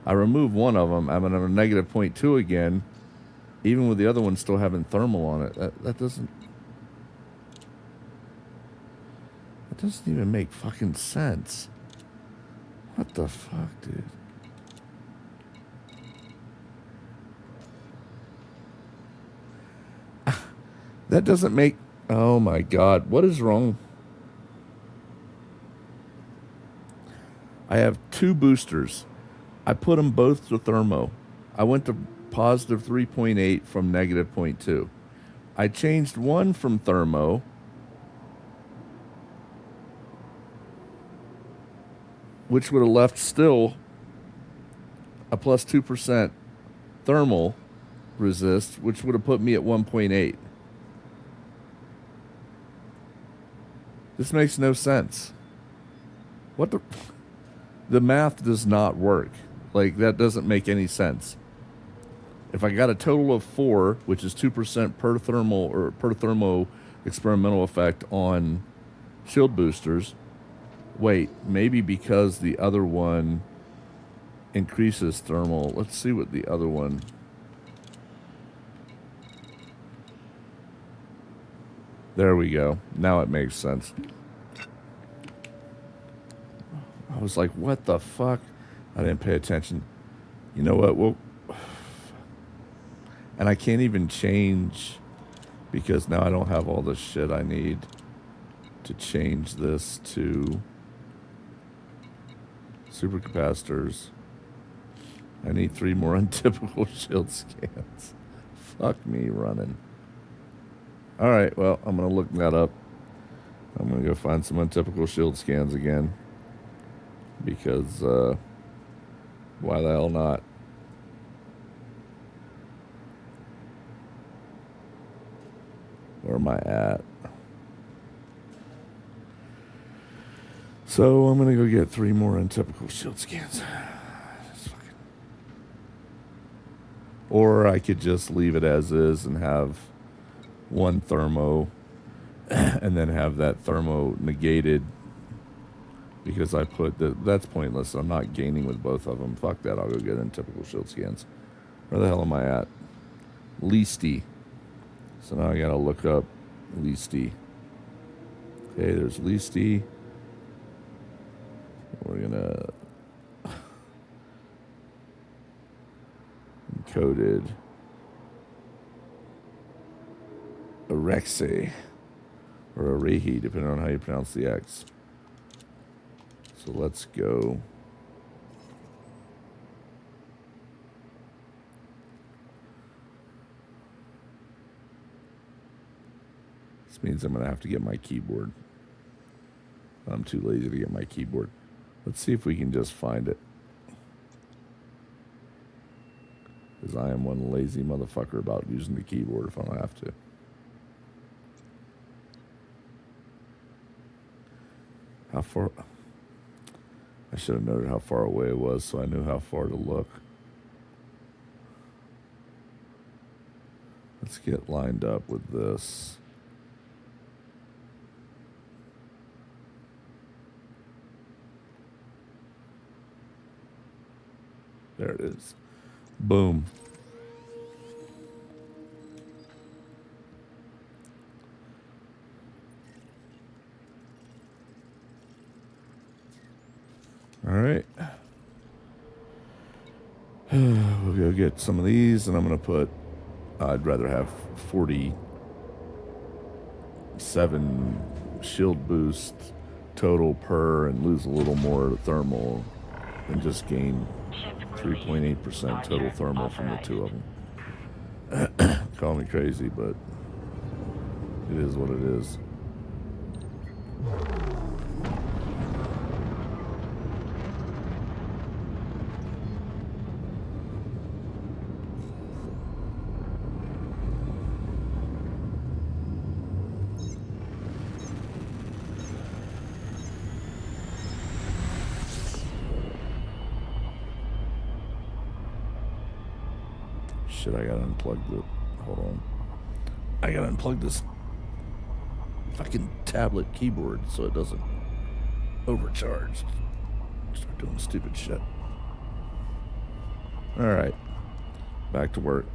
I removed one of them. I'm at a negative 0.2 again, even with the other one still having thermal on it. That doesn't even make fucking sense. What the fuck, dude? That doesn't make... Oh my God. What is wrong? I have 2 boosters. I put them both to thermo. I went to positive 3.8 from negative 0.2. I changed one from thermo, which would have left still a plus 2% thermal resist, which would have put me at 1.8. This makes no sense. What the... The math does not work. Like, that doesn't make any sense. If I got a total of 4, which is 2% per thermal or per thermo experimental effect on shield boosters, wait, maybe because the other one increases thermal. Let's see what the other one... There we go. Now it makes sense. I was like, what the fuck? I didn't pay attention. You know what? Well, and I can't even change because now I don't have all the shit I need to change this to supercapacitors. I need 3 more untypical shield scans. Fuck me running. All right, well, I'm going to look that up. I'm going to go find some untypical shield scans again. Because, why the hell not? Where am I at? So I'm going to go get 3 more untypical shield scans. Or I could just leave it as is and have 1 thermo and then have that thermo negated because I put that's pointless. I'm not gaining with both of them. Fuck that. I'll go get untypical shield scans. Where the hell am I at? Leasty. So now I got to look up Leasty. Okay, there's Leasty. We're gonna encoded Arexe or Arehi, depending on how you pronounce the X. So let's go. This means I'm gonna have to get my keyboard. I'm too lazy to get my keyboard. Let's see if we can just find it. Because I am one lazy motherfucker about using the keyboard if I don't have to. How far? I should have noted how far away it was so I knew how far to look. Let's get lined up with this. There it is. Boom. All right. We'll go get some of these, and I'm going to put, I'd rather have 47 shield boost total per and lose a little more thermal and just gain 3.8% total thermal from the two of them. Call me crazy, but it is what it is. Shit, I gotta unplug the... Hold on. I gotta unplug this fucking tablet keyboard so it doesn't overcharge. Start doing stupid shit. Alright. Back to work.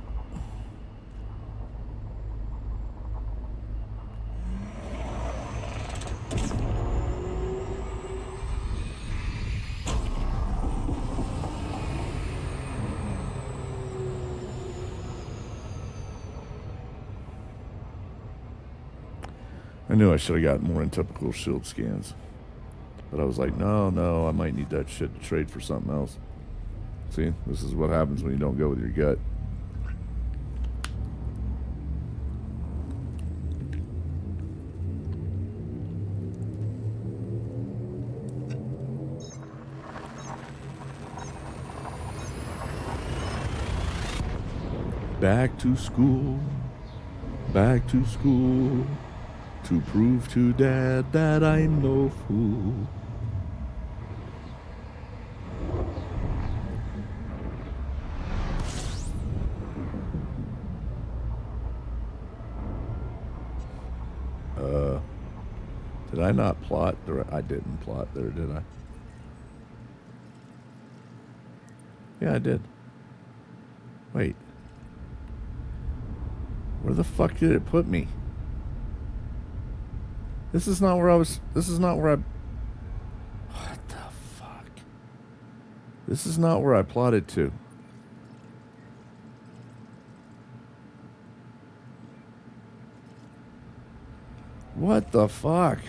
I knew I should have gotten more in typical shield scans. But I was like, no, I might need that shit to trade for something else. See, this is what happens when you don't go with your gut. Back to school, to prove to Dad that I'm no fool. Did I not plot? I didn't plot there, did I? Yeah, I did. Wait. Where the fuck did it put me? This is not where I was... This is not where I... What the fuck? This is not where I plotted to. What the fuck?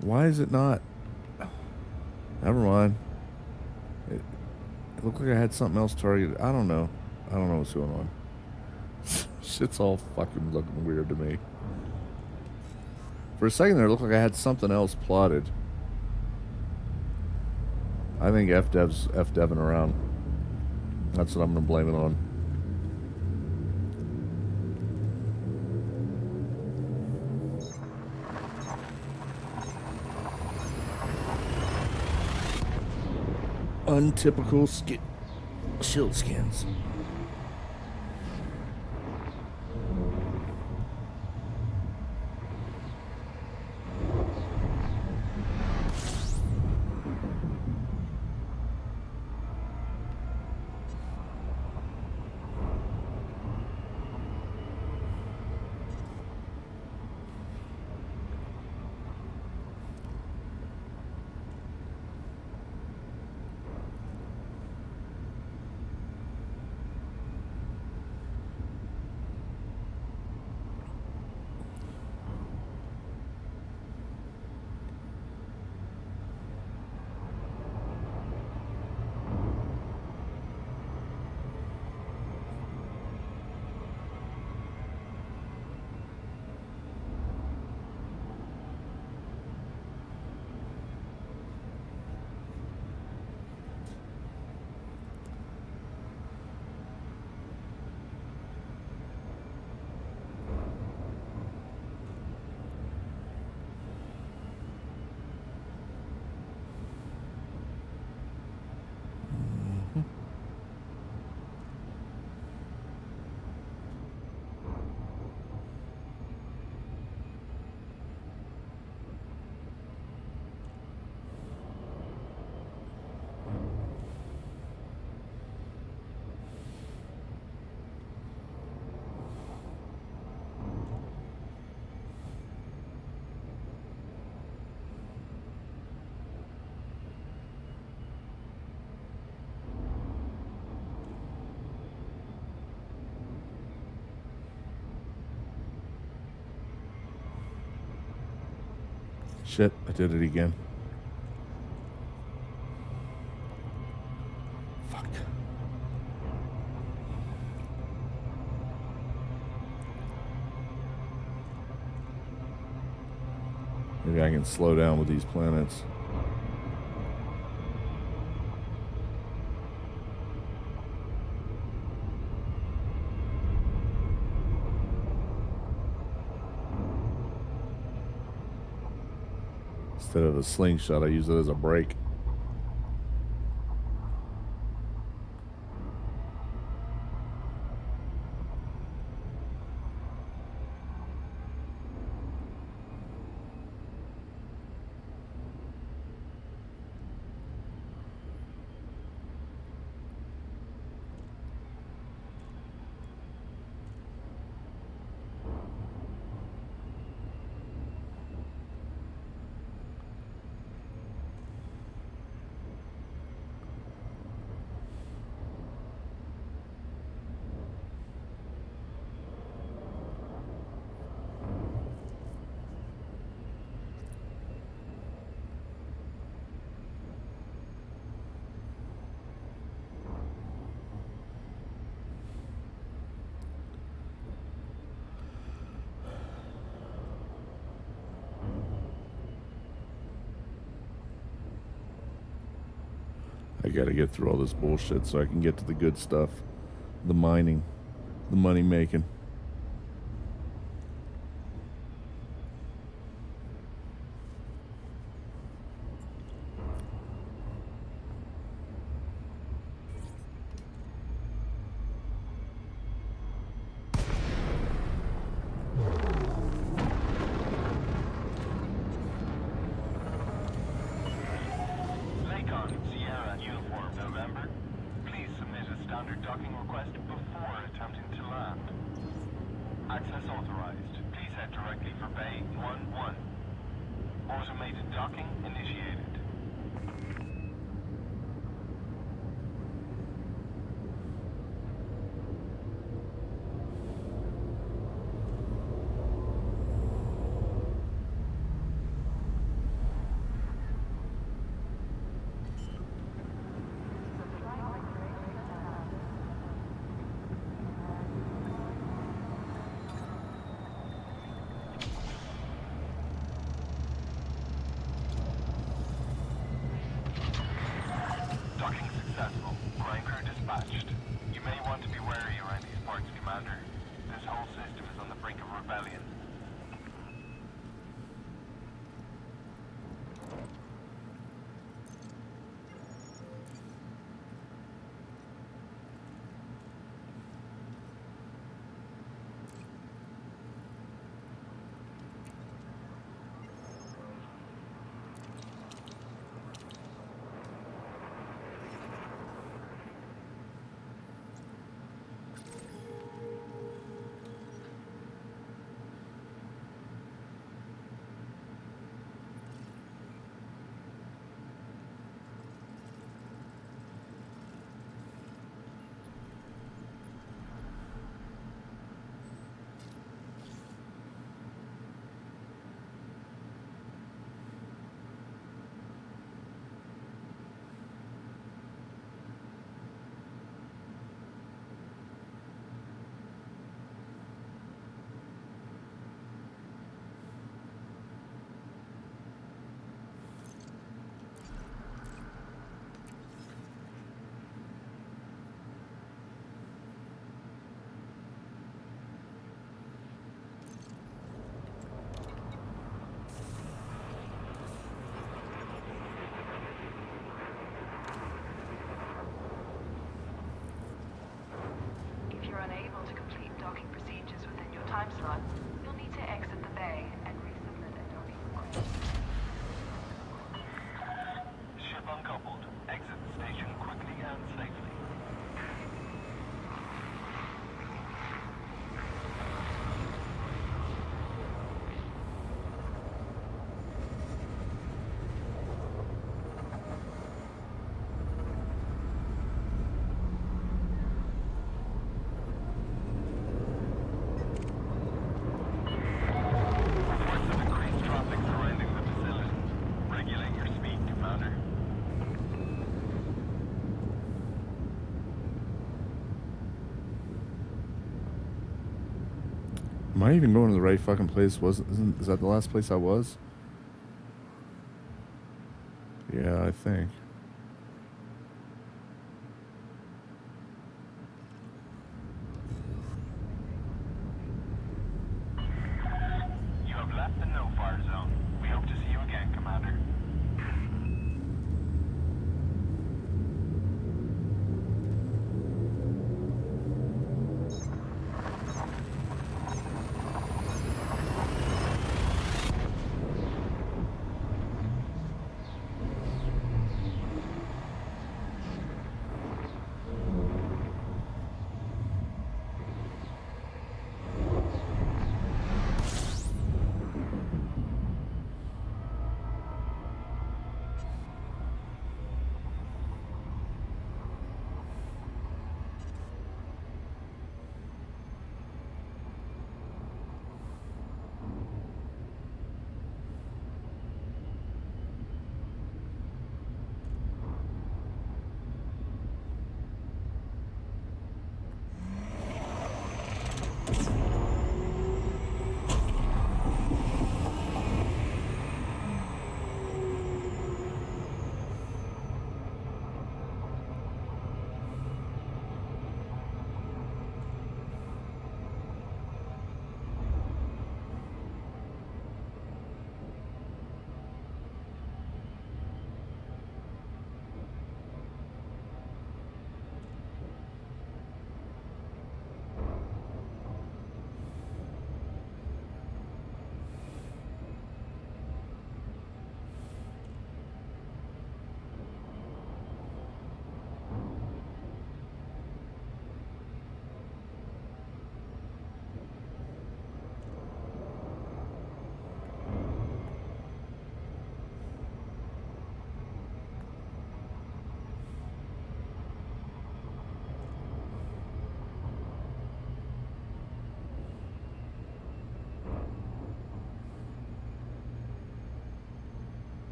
Why is it not? Never mind. It looked like I had something else targeted. I don't know. I don't know what's going on. Shit's all fucking looking weird to me. For a second there, it looked like I had something else plotted. I think F-Devin around. That's what I'm going to blame it on. Untypical shield scans. shit, I did it again. Fuck. Maybe I can slow down with these planets. Instead of a slingshot, I use it as a brake. I gotta get through all this bullshit so I can get to the good stuff. The mining. The money making. Lakon, Sierra, Uniform, November. Please submit a standard docking request before attempting to land. Access authorized. Please head directly for Bay 1-1. Automated docking initiated. Am I even going to the right fucking place? Is that the last place I was? Yeah, I think. You have left the no-fire zone. We hope to see you again, Commander.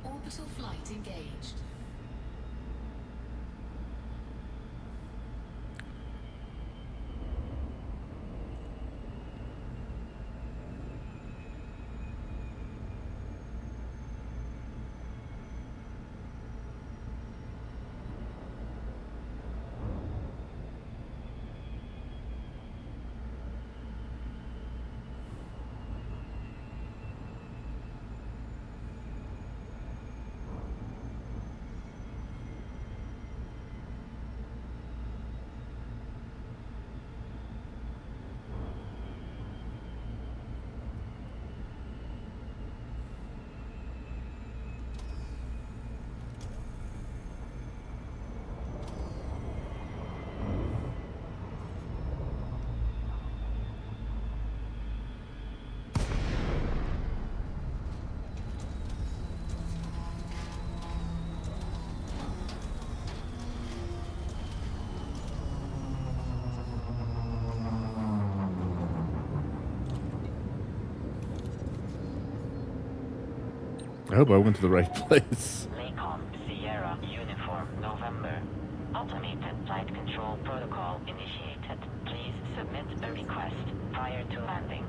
Orbital flight engaged. I hope I went to the right place. Lakon Sierra Uniform November. Automated flight control protocol initiated. Please submit a request prior to landing.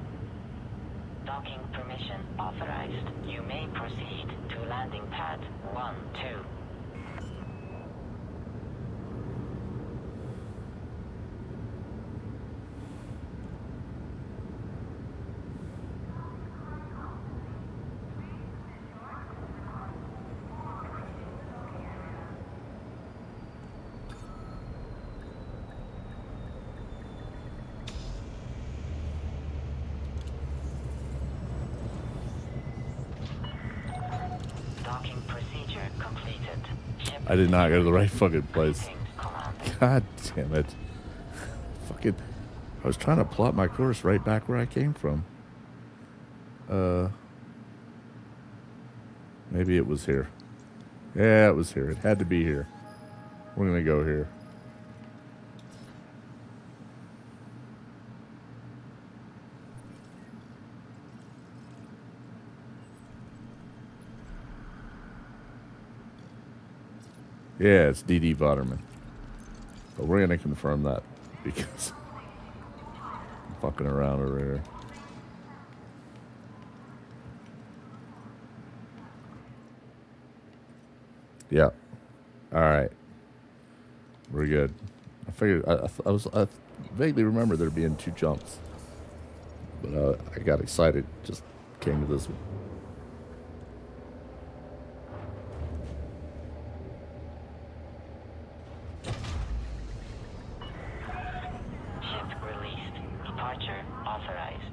Docking permission authorized. You may proceed to landing pad 1-2. Docking procedure completed. Ship I did not go to the right fucking place. greetings, Commander. God damn it. Fucking. I was trying to plot my course right back where I came from. Maybe it was here. Yeah, it was here. It had to be here. We're gonna go here. Yeah, it's DD Vodderman. But we're gonna confirm that because I'm fucking around over here. Yeah. All right. We're good. I figured I vaguely remember there being 2 jumps, but I got excited. Just came to this one. Ship released. Departure authorized.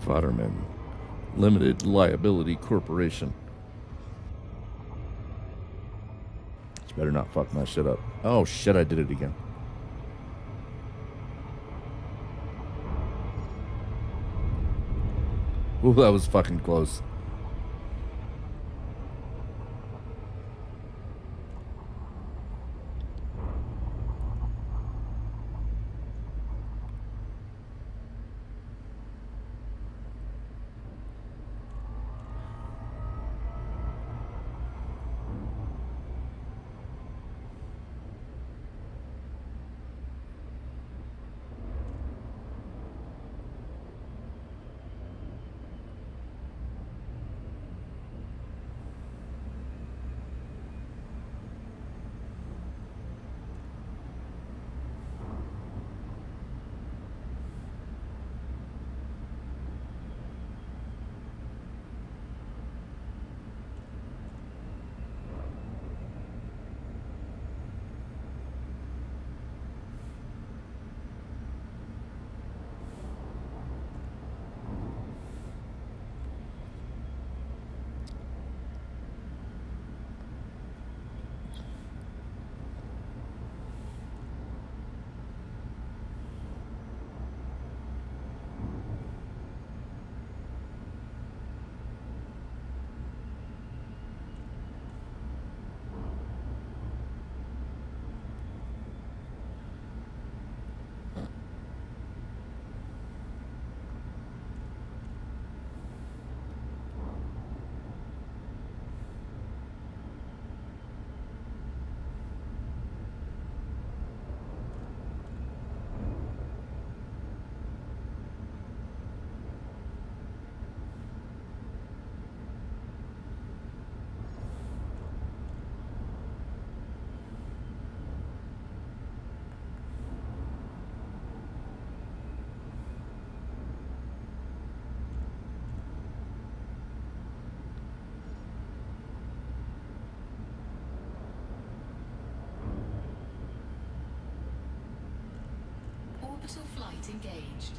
Vodderman Limited Liability Corporation. You better not fuck my shit up. Oh shit, I did it again. Ooh, that was fucking close. engaged.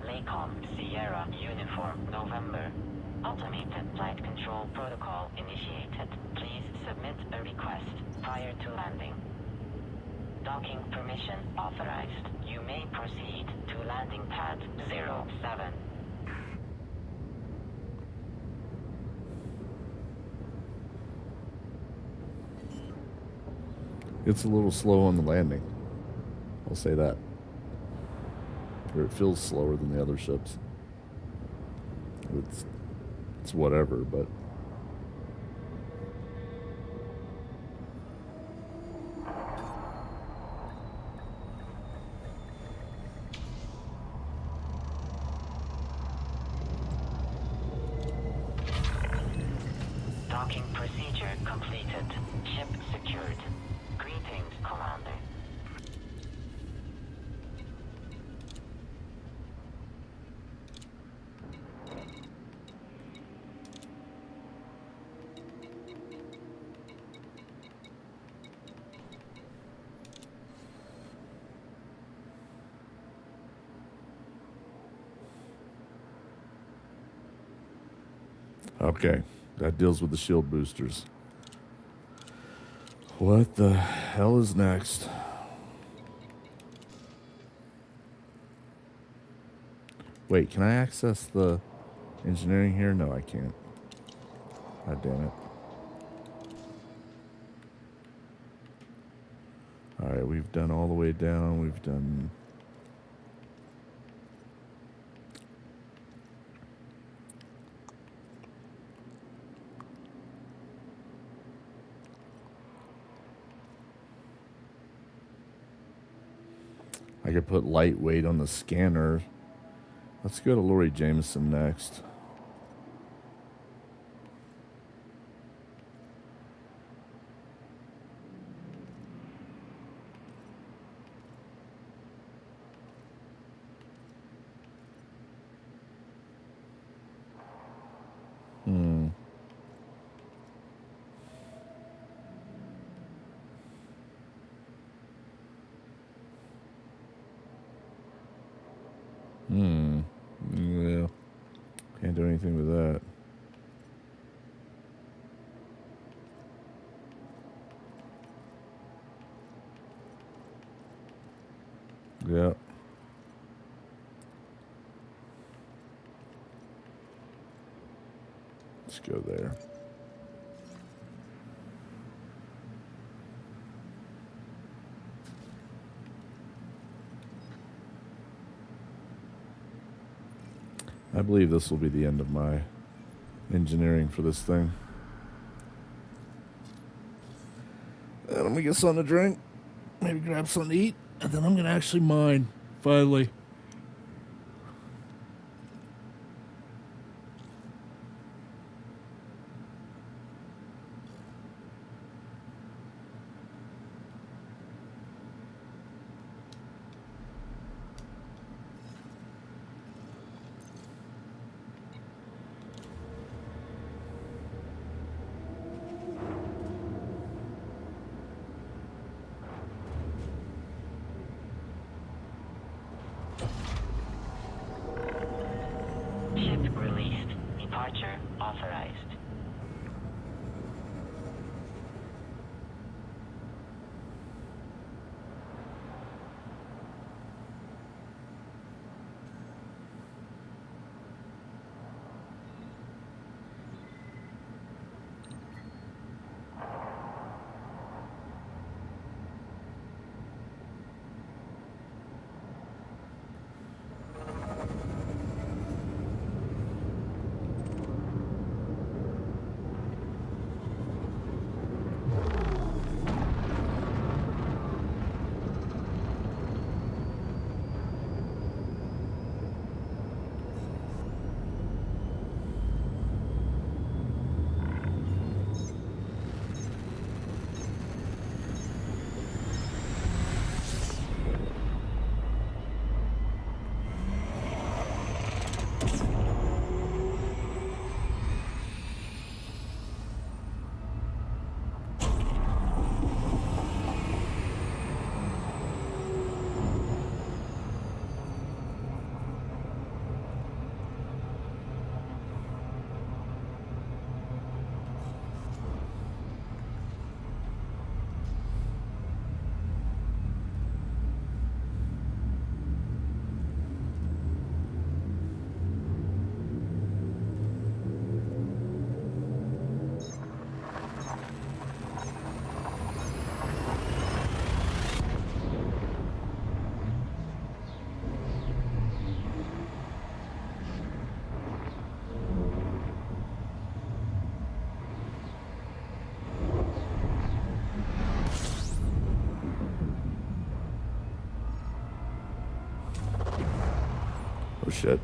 Laycom Sierra Uniform November. Automated flight control protocol initiated. Please submit a request prior to landing. Docking permission authorized. You may proceed to landing pad 07. It's a little slow on the landing. I'll say that. Or it feels slower than the other ships. It's whatever, but Docking procedure completed. Ship secured. Greetings, Commander. okay. That deals with the shield boosters. What the hell is next? Wait, can I access the engineering here? No, I can't. God damn it. Alright, we've done all the way down. We've done... I could put lightweight on the scanner. Let's go to Lori Jameson next. Yeah. Can't do anything with that. Yep. Let's go there. I believe this will be the end of my engineering for this thing. Let me get something to drink. Maybe grab something to eat. And then I'm going to actually mine. Finally. Departure authorized. Oh shit.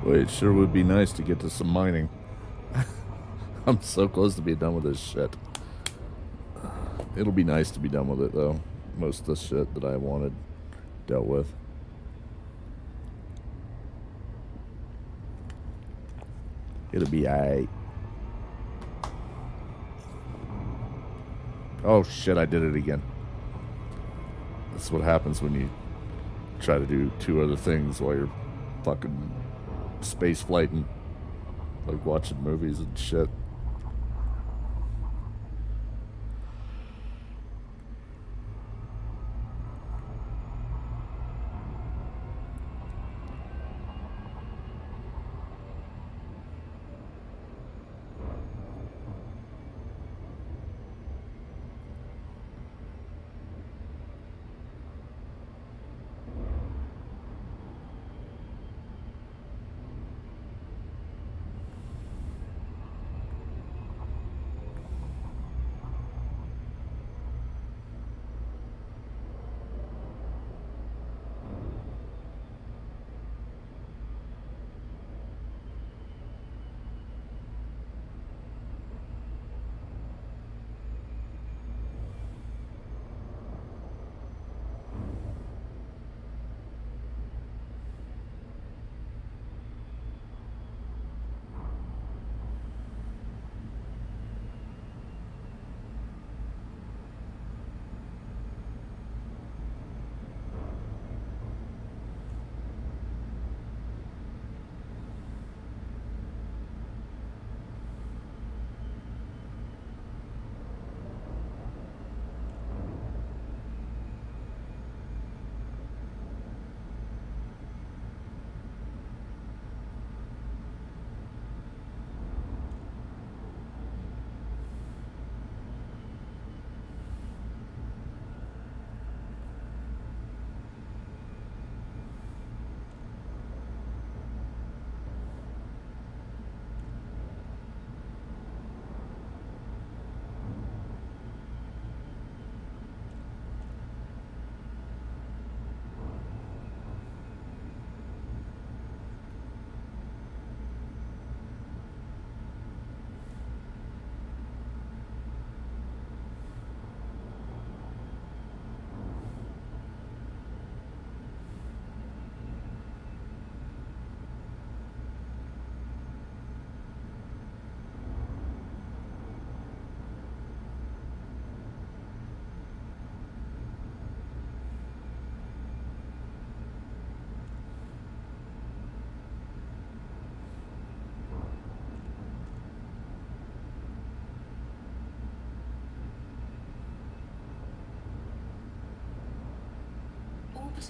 Boy, it sure would be nice to get to some mining. I'm so close to being done with this shit. It'll be nice to be done with it, though. Most of the shit that I wanted dealt with. It'll be aight. Oh shit, I did it again. That's what happens when you try to do two other things while you're fucking space flighting. Like watching movies and shit.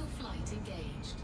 Orbital flight engaged.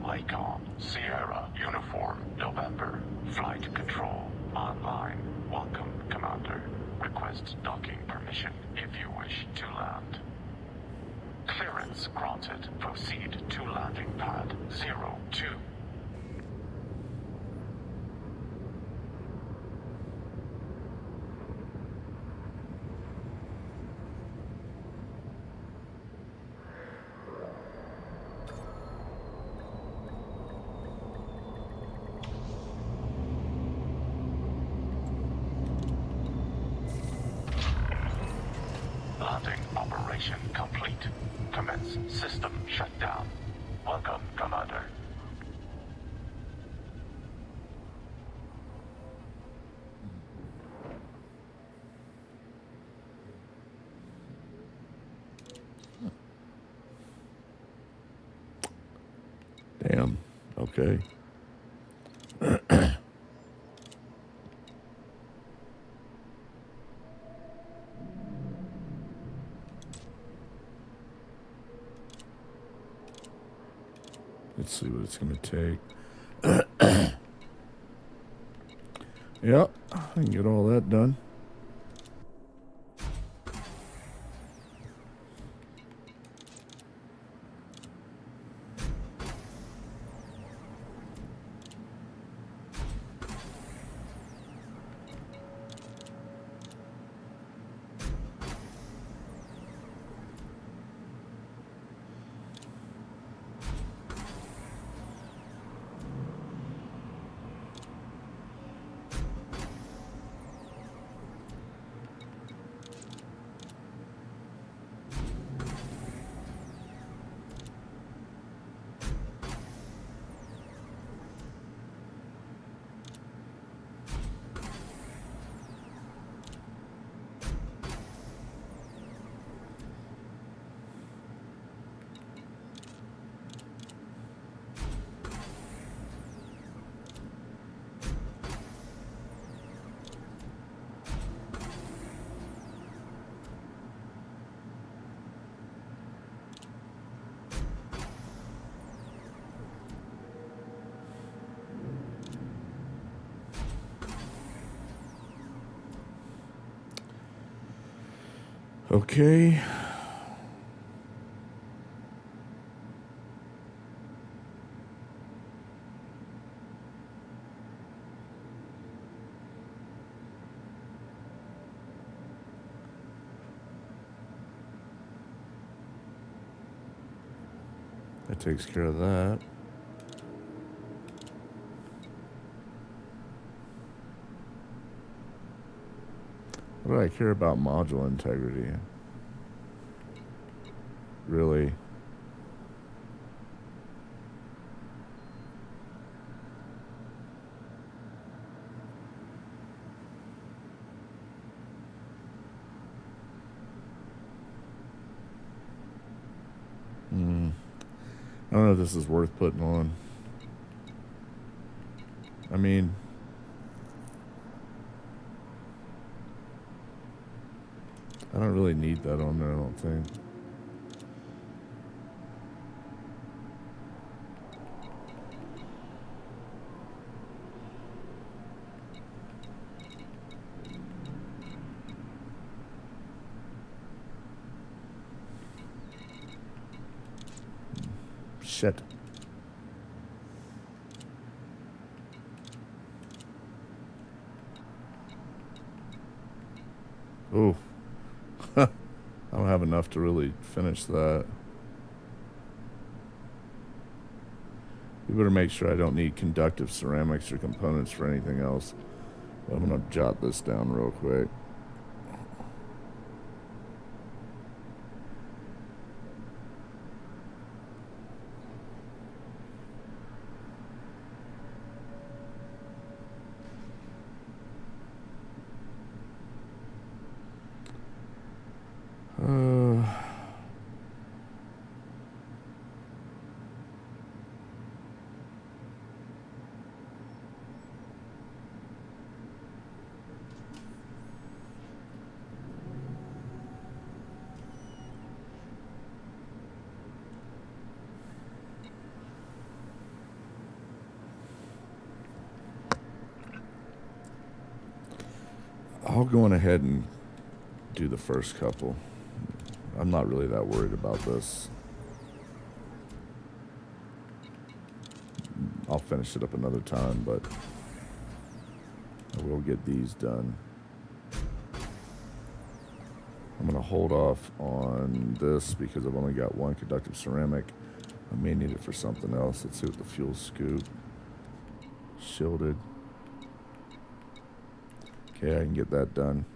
Lycon, Sierra, Uniform, November. Flight control online. Welcome, Commander. Request docking permission if you wish to land. Clearance granted. Proceed to landing pad 02. Landing operation complete. Commence system shutdown. Welcome, Commander. Damn. Okay. Let's see what it's going to take. Yep, I can get all that done. Okay. That takes care of that. What do I care about module integrity? Really? I don't know if this is worth putting on. I mean, I don't really need that on there, I don't think. Shit. Oh. I don't have enough to really finish that. We better make sure I don't need conductive ceramics or components for anything else. But I'm going to jot this down real quick. I'll go on ahead and do the first couple. I'm not really that worried about this. I'll finish it up another time, but I will get these done. I'm going to hold off on this because I've only got one conductive ceramic. I may need it for something else. Let's see what the fuel scoop. Shielded. Okay, I can get that done.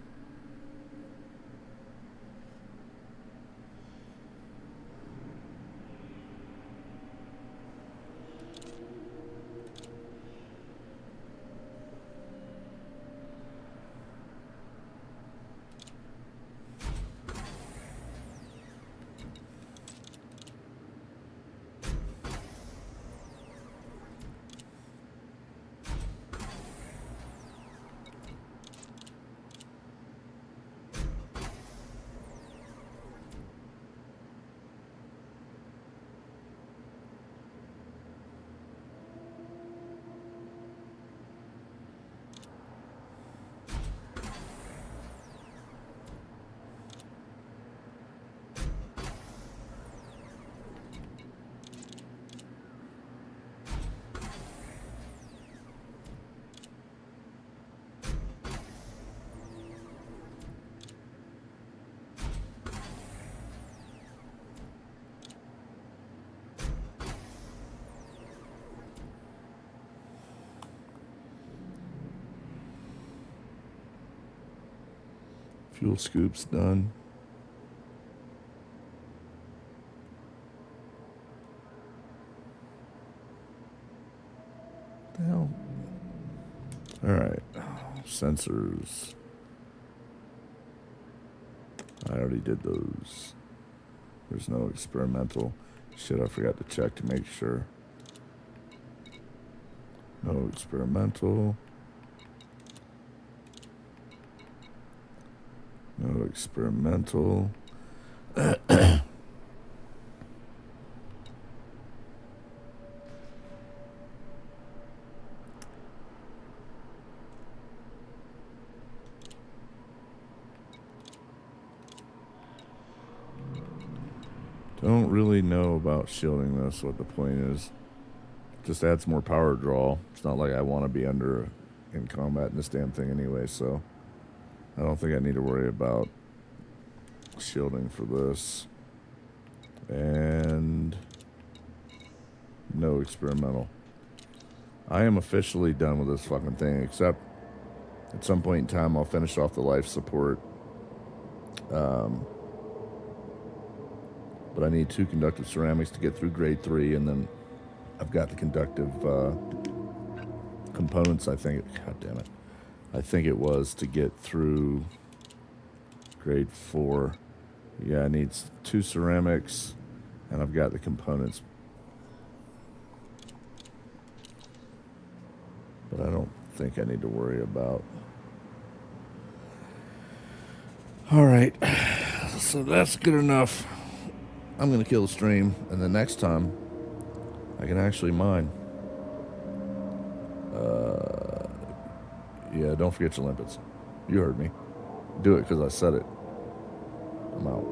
Fuel scoop's done. What the hell? Alright. Sensors. I already did those. There's no experimental. Shit, I forgot to check to make sure. No experimental. No experimental. Don't really know about shielding this, what the point is. Just adds more power draw. It's not like I want to be in combat in this damn thing anyway, so I don't think I need to worry about shielding for this. And No experimental. I am officially done with this fucking thing, except at some point in time I'll finish off the life support. But I need 2 conductive ceramics to get through grade 3, and then I've got the conductive components, I think. God damn it. I think it was to get through grade 4. Yeah, I need 2 ceramics, and I've got the components. But I don't think I need to worry about. All right, so that's good enough. I'm going to kill the stream, and then next time I can actually mine. Yeah, don't forget your limpets. You heard me. Do it because I said it. I'm out.